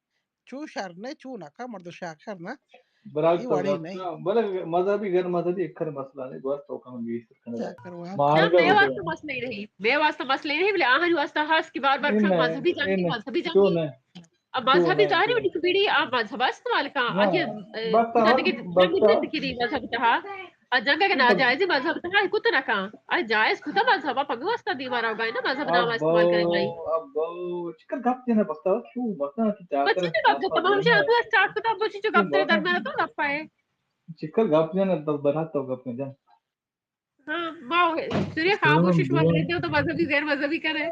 چو شر نے چو نکا مرد شاکر نا برag ای to وڑی نہیں gatka bale mazhabi gair mazhabi ekkar masla ne gor to kam jesh kana چاکر وہاں نہ marga میں ude واسطہ مسئلہ ہی نہیں میں واسطہ مسئلہ ہی نہیں بلے آہن واسطہ خاص کی بار بار in کشم مذہبی in to جنگی ne اب to مذہبی ne ظاہر to ہے کہ بیڑی آپ مذہب استعمال کا na آج bakta خدا har دیکھے جنگ bakta نہیں کی مذہب تہا اور جنگ کے simple ناجائز مذہب تہا کت نہ کہاں آج جائز خدا مذہب آپ اگے واسطہ دیوارا ہوگا نا مذہب نام abbo استعمال کریں گے abbo chikar gap ne bakta chu bakta ki chakar بچی نے کب apa تمام bena شہر تو اسٹارٹ کتا بچی جو chu گپ تیرے bakta درمیان تو گپ پائے chikar gap ne dal banata gap ne ہاں ماں سوریہ Islam خاموشش مت duan رہتے ہو تو مذہبی غیر مذہبی کرے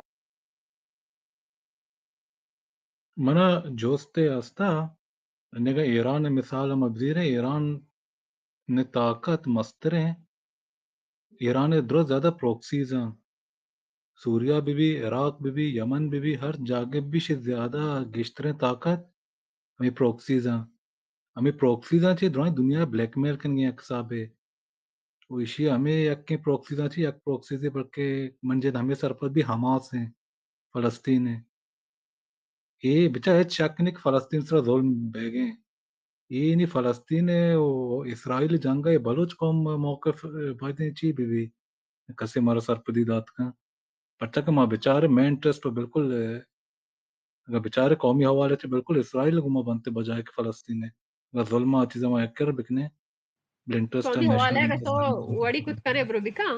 mana joste asta nega Iran misal mabzire Iran ne طاقت مسترے ایران درو زیادہ پروکسیز ہیں سوریا بھی عراق بھی یمن بھی ہر جگہ بھی سے زیادہ گشتریں طاقت ہمیں پروکسیز ہیں چاہیے دونوں دنیا بلیک میل کرنی ایک حساب ہے وہ اسی ہمیں یک کے پروکسیز چاہیے یک پروکسیز بلکہ منجد ہمیں سر پر بھی حماس ہیں فلسطین ہے یہ بچہ ہے شک نہیں کہ فلسطین سے ظلم بہ گئے یہ نہیں فلسطین ہے وہ اسرائیل جنگ ہے بلوچ قوم موقف باتیں چی بھی کسے مارا سرپدی دات کا پتہ کہ ماں بیچارے میں انٹرسٹ تو بالکل اگر بیچارے قومی حوالے سے بالکل اسرائیل گما بنتے بجائے کہ فلسطین ہے اگر ظلم چیزیں وہاں کر بکنے انٹرسٹ قومی حوالے نیشنل کا تو وڑی کچھ کرے برو بکا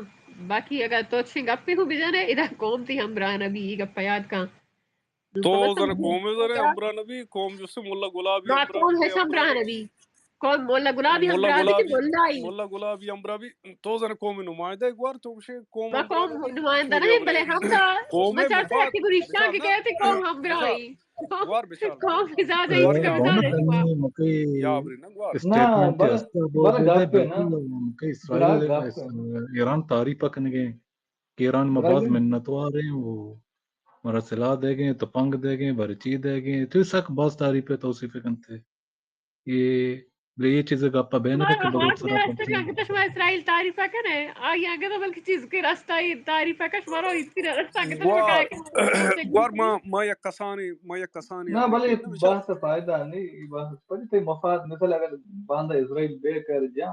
باقی اگر تو چھنگ اپنے ہو بھی جانے ادھر قوم تھی ہم بران ابھی یہ گپ یاد کا تو کم از کم ذرا قوم ذرا امبرا نبی قوم جو سے ملا گلابی نا امبرا کون ہے تے ہم امبرا بران بھی ابھی کون مولا گلابی ہم ملا بران بھی کہ گلابی مولا ہی ملا گلابی امبرا بھی تو ذرا قوم نمائندہ ایک بار تو اسے قوم ما امبرا قوم نبی نمائندہ سوریا نہیں برے بلے ہم دا قوم مچار سے مفاد رکھی گریشتان مثال کے نا کہتے قوم ہم مثال برائی گوار مثال قوم فضاد ہے گوار اس کا کیا فضاد دونوں برے ہے نا شما تنی مکئی یا برے نا گوار na اسٹیٹمنٹ bale ہستا بہت bale زیادہ gap na بالکل مکئی اسرائیل brag gap ایران تعریف کرنے گئے کہ ایران میں brag بعض منتوا رہے ہیں وہ مرسلا دے گئے تو پنگ دے گئے برچی دے گئے تو سک بعض تعریف توصیف کرتے یہ چیزیں گپا بہن کا کہ بلوچ ہاتھ میں سرا راستے پڑتے میں ہیں آگے تو شما اسرائیل تعریفہ کرے آگے آگے تو بلکہ چیز کے راستہ ہی تعریفہ کش مرو اتنی راستہ آگے تو شما گوار کہا کہ گوار ما یک کسانی na ابری bale کہ نا مثال bahas fayda nahi bahas padi te mafad misal agar banda Israel be kar ja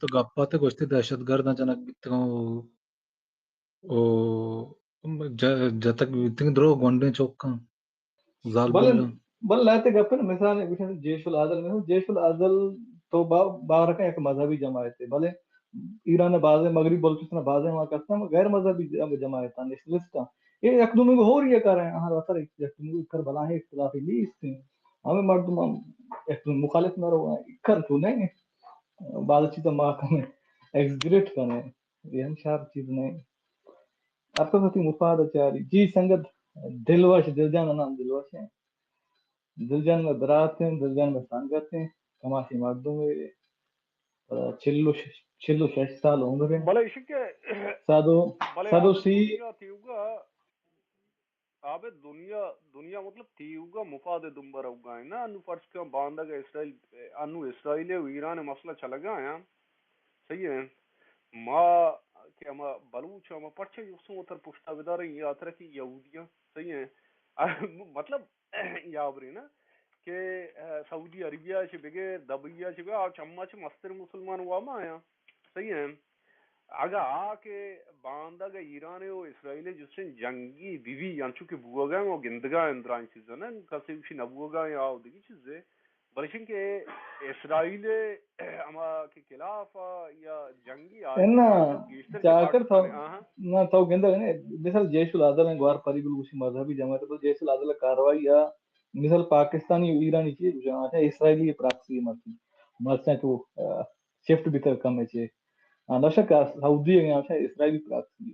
تو گپا تے گوشتی دہشت گرد جنک بیتگو او جتک بیتگو درو گونڈے چوکاں زال بل بلہ بل لاتے گپن مثال جیش العدل میں جیش العدل تو بارکا ایک مذہبی جماعت ہے بھلے ایران باز مغرب بلوچستان باز وہاں کرتا ہے غیر مذہبی جماعت نیشنلسٹ یہ ایک دومی کو ہو رہی ہے کر رہے ہیں ہر اثر ایک دومی کو بلا ہے اختلافی لیست ہیں ہمیں مردم ایک مخالف نہ رہا کر تو نہیں بعض چیزیں ماں کریں ایگزگریٹ کریں یہ ہم شار چیز نہیں آپ کا ساتھی مفاد چاری جی سنگت دلوش دل جان نام دلوش ہے دلجان میں برات ہیں دلجان میں سنگت ہیں کماسی مردوں میں چلو 6 سال عمر ہے بلے اسی کے سادو بلے سادو آدھے سی دنیا تھی ہوگا آبے دنیا مطلب تیوگا مفاد دمبر ہوگا ہے نا انو فرض کا باندھا گا اسرائیل انو اسرائیل و ایران مسئلہ چلا گا ہے صحیح ہے ما کہ اما بلوچ اما پرچے یوسو اتر پشتا بدار یاترا کی یہودیاں صحیح ہے مطلب یابری نا کہ سعودی عربیہ سے بغیر دبیا سے بغیر چما سے مستر مسلمان ہوا ما آیا صحیح ہے اگا آ کے باندھا گا ایران و اسرائیل جس سے جنگی بیوی یعنی چونکہ بوگا وہ گندگا اندران چیزیں نا کسی بھی نبوگا یا دیگی چیزیں بلکہ کہ اسرائیل اما کے خلاف یا جنگی ان آج گیشتر کے چاکر تھا پاکستان ہاں نہ تو گندا نے مثال جیش العدل ہیں گوار پریگل وسی مذہبی جماعت تو جیش العدل کاروائی یا مثال پاکستانی و ایرانی چیز جماعت ہے اسرائیلی پراکسی مرسیں تو شفٹ بھی کر کم ہے نشک سعودی ہے یہاں اسرائیلی پراکسی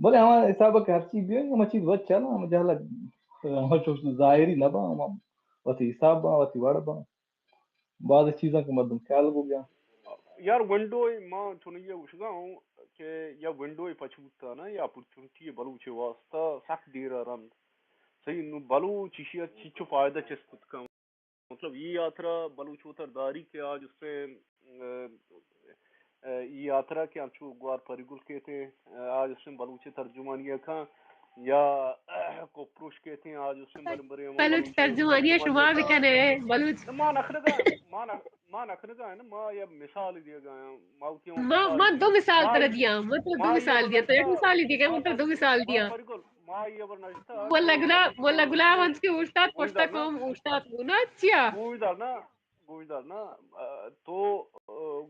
بولے ہمارا حساب ہے ہر چیز بھی ہے ہم چیز بچ چلا ہم جہلا ظاہری نہ با ہم وتی حساب با وتی وڑ با بعض چیزوں کا مردم خیال ہو گیا یار ونڈو ماں چنیے وشگا ہوں کہ یا ونڈو پچھوتا نا یا اپرچونٹی بلوچ واسطہ سخت دیر رند صحیح نو بلوچ یہ چیچو فائدہ چسکت کا مطلب یہ یاترا بلوچ اتر داری کے آج اس سے یہ یاترا کے انچو گوار پریگل کے تھے آج اس میں بلوچ ترجمانیہ کھاں یا کوپروش کے تھے آج اس میں بڑے بلوچ بلوچ ترجمانی ترجمانیہ شما بھی کھاں کنے بلوچ ماں نخنے کا ماں نخنے کا ہے نا ماں یا مثال دیا گیا ماں کی مثال ماں دی دو مثال ماں تر دیا میں تو دو ماں یہ مثال دیا تو ایک برنشتہ مثال ہی دی گئی ماں میں تو دو مثال گوار دیا پریگل ماں یہ برنشتہ کہ مولا بلوچستان غلام میں ہنس کے استاد پوشتا گوشدار نا قوم استاد گونا چیا گوشدار نا تو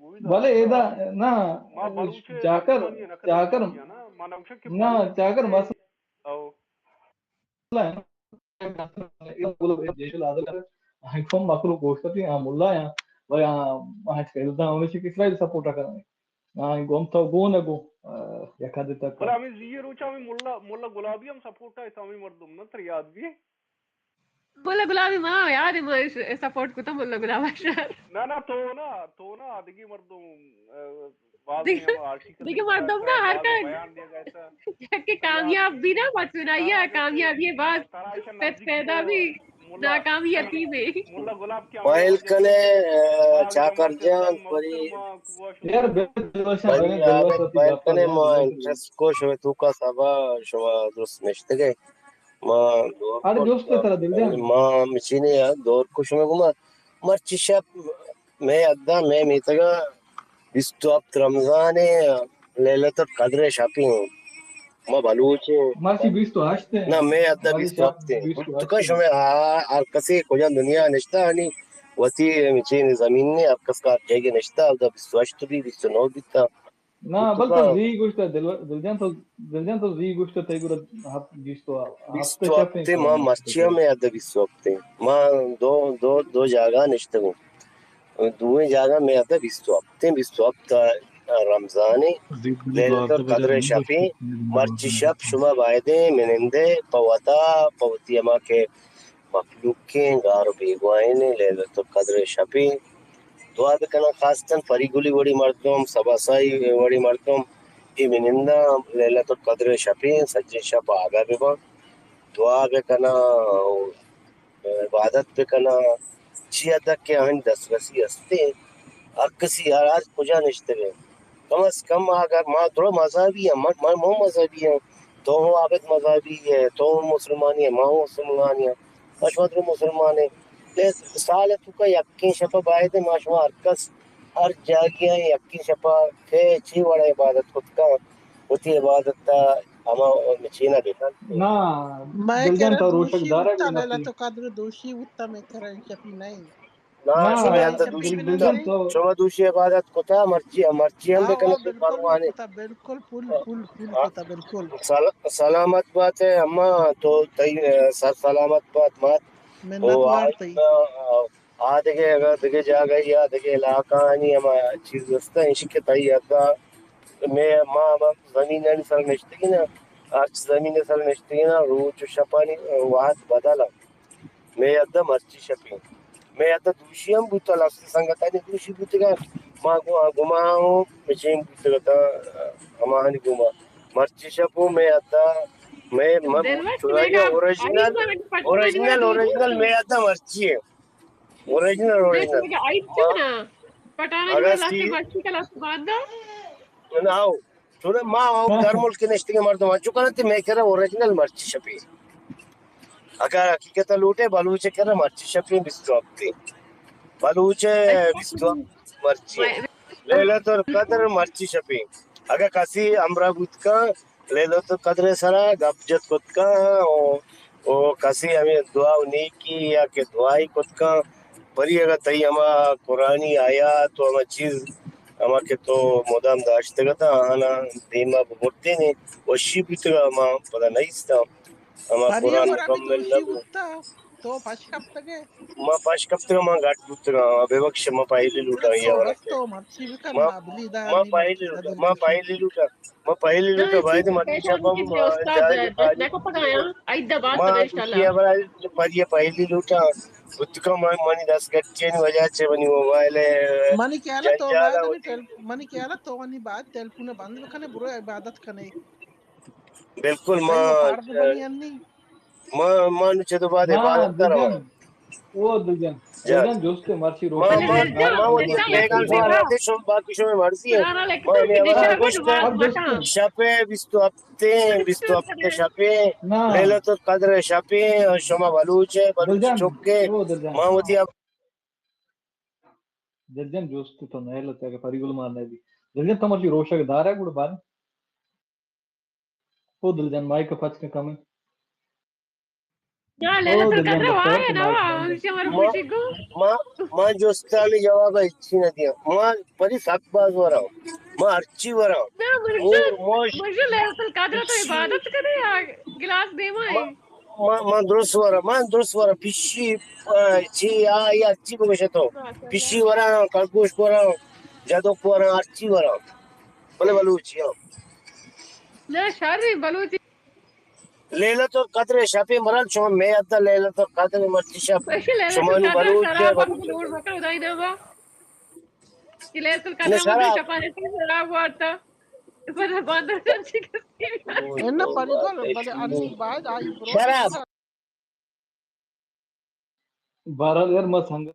گوشدار بھلے کا ادا نہ ماں بلوچ جا کر ترجمانی نقد جا کر دیا نا ماں نوشک کہ نہ جا بلوچ کر سے او مسئلہ ہے نا جیش العدل ہم مخلوق گوشت ہیں ملا ہیں وہ یہاں اسرائیل سپورٹ کریں گوم تو گو نہ گو یا کھا دیتا کا بلا ہمیں زیر روچا ہمیں ملا گلابی ہم سپورٹ ہے تو ہمیں مردم نا تر یاد بھی مولا غلامی ماں یاد ہے میں سپورٹ کو تو مولا غلام اشرف نہ تو نا آدگی مردم بعض میں ہم آرٹیکل دیکھیں لکھا مردم نا تھا ہر بعض کا میں بیان دیا گیا تھا کہ تر یاد کامیاب بھی بھی نا مت سنائیے ترا جیسے کامیابی بعد ترا ایسا نزدیک پیدا تو بھی ملا ناکامیتی میں ملا گلاب کی ہمیں وائل وجہ کنے کہ باغ چاکر جماعت جان اسلامی پری محترمہ قوا یار شدگانو پری آب دلوش ہوتی وائل گپا کنے جان ما دلوش انٹرست کو شوی تو کا سبا شما درست نشته ما دور آڑ کو جوست ترى دل جان ما مچینه یا دور کو شما گما مرچی شب میں ادا میں میتگا بیستو اب رمضان لیلت القدر شاپنگ ما بلوچ ماشي بيستو هاشته نہ میں ادا ماشي بیستو شاب ہفتے بيستو تو کا هاشته شما ہر کسی کجا دنیا نشتا نی وتی مچین زمین نے اب کس کا جگہ نشتا اب بیستو ہشت بھی بیستو نو بیتا نا تو بل کا تو زي قلت دل جان تو زي قلت تيقول بيستو هفته بیستو شابين ہفتے ماں كمان مرچیا میں ادا بیستو ہفتے ماں دو جگہ نشتا ہوں دو جگہ میں ادا بیستو ہفتہ رمضان زيد بلي لیلت بارتا بجا القدر رمضان شپی مرچی شب شما بایدے منندے پوتا پوتی اما کے مخلوق کے گارو بیگوائن لیلت القدر شپی دعا بکنا خاصتاً فریگولی وڑی مردم سباسائی وڑی مردم ای منندہ لیلت القدر شپی سجی شب آگا ببا دعا بکنا عبادت بکنا چی ادک کے آہن دس رسی ہستے اکسی آج کجا نشتے گئے کم از کم اگر ماں تھوڑا مذہبی ہے مو مذہبی ہے تو ہوں عابد مذہبی ہے تو ہوں مسلمانی ہے ماں مسلمانی ہے اشمت مسلمان ہے سال تو کا یقین شفا باید ماشما ارکس ہر جاگیا یقین شفا تھے چھی وڑا عبادت خود کا ہوتی عبادت تا اما مچینہ دیکھا نا میں دل کہہ جان رہا تو روشک دوشی دارا اتا بھی لیلا مسی تو قدر دوشی اتا میں کرن شفی نہیں نا نا شما شمائی اندر شفی دوشی دل کتا جان بنندے تو شما دوشی عبادت کتا مرچی ہم ہاں بکنے واہ تو بالکل پروانے کتا بالکل فل کتا بالکل سلامت بات ہے اما تو سر سلامت بات مات او منت وارتی آدھگے اگر دگے جا گئی یا دگے علاقہ آنی اما چیز دستا انشی کے تائی ادا میں ماں زمین سر نشتگی نا آج زمین سر نشتگی نا روچ شپانی وات بدلا میں ادا مرچی شپی میں ادا دوشی ہم بوتا لفظ سنگتا نہیں دوشی بوتی گا ماں گما ہوں مچین بوتی گا ہمانی گما مرچی شپو میں ادا میں دلوش چورائیے میگا اوریجنل اوریجنل اوریجنل میں آتا مرچی ہے اوریجنل اوریجنل پٹانا جو اگر لاتے مرچی کا لاتے باندھا ناو چورا ما درمول کے نشتے مردم اچو کرتے میں کہہ رہا اوریجنل مرچی شپی اگر حقیقت لوٹے بلوچے کہہ رہا مرچی شپی بستو اپتے بلوچے بستو مرچی لیلت القدر مرچی شپی اگر کسی امرا بود کا لیلت القدر سرا گبجت کت کا او کسی ہمیں دعا نیکی یا کہ دعائی کت کا پری اگر تئی ہما قرآنی آیات تو ہما چیز ہما کہ تو مدام داشتے گا تھا آنا دیما بمرتے نے وشی بیتے گا ہما پدا نئیستا ہما پریہ قرآن ورانی مکمل گوشی نبو بutta تو پش کپتگے ما پاش کبتے گا ما گاٹ بیتے گا بے وقت ما پائلی لوٹا تو یا بس ورکے تو مرچی بکن ما نابلی دا ما نی پائلی مرچی لوٹا صدر ما گوشی پائلی لوٹا ما پائلی لوٹا بھائی تو مرچی شپم استاد جائے جس خالی نے کو پکایا آئندہ بات ما کریں دوسری انشاءاللہ ابرا پر یہ پائلی لوٹا اتکا مانی دس گچے نی وجہ چے بنی موبائل منی کیالا تو جنجالا بعد ہوتی منی کیالا تو ونی بعد تلفون بند بکنے برو عبادت کنے بالکل بھائی وہ فرض بنی انی ما نچے تو بعد نہ عبادت کرو دلجن وہ جان دلجن جوستے مرچی ما روشا ما گا ما وہ مرچی پیغام شپی سوال بارا آتے شو باقی شو میں مرضی ہے قرآن ما لکھتا ہمیں کہ ابرا نشابت گوشت نماز حق مٹا جوستے شپے بستو ہفتے بستو ہفتے شپے نہ لیلت القدر شپے اور شما بلوچ دلجن چکے وہ دلجن ما ہوتی اب دلجن جوستے تو نہیں لگتا کہ پریگل مارنے دی دلجن تو مرچی روشا دار ہے گوڑ بار وہ دلجن مائک پچ کے کمی یا او لیلت دلجن القدر بختور وائے تو نا مائک بند ہے شمر ما بوشی کو ما ما جوستالی جواب اچھی نہ دیا ما پری سات باز ہو رہا ہوں ما ارچی ہو رہا ہوں نا مور موش مرشد لیلت القدر تو پشی عبادت کرے یا گلاس دیوائیں ما درست ورا ما درست ورا پیشی چی یا چی بگوشتو ماشاءاللہ پیشی ورا کلگوش ورا جادو ورا ارچی ورا بلے بلوچی نا شاری بلوچی لیلت القدر شپی مرل شما میں ادا لیلت القدر مرچی شپ مرشد لیلت شمانی القدر بلوچ ہے شراب بلوچ بلوڑ بکر ادائی نبا کہ لیلت نے القدر مدر شراب شپانے سے شراب وارتا اس پر باندر چنچی کسی ان پریگل بلے انی بعد آئی برو شراب نشتا بہرحال یار مت ہنگ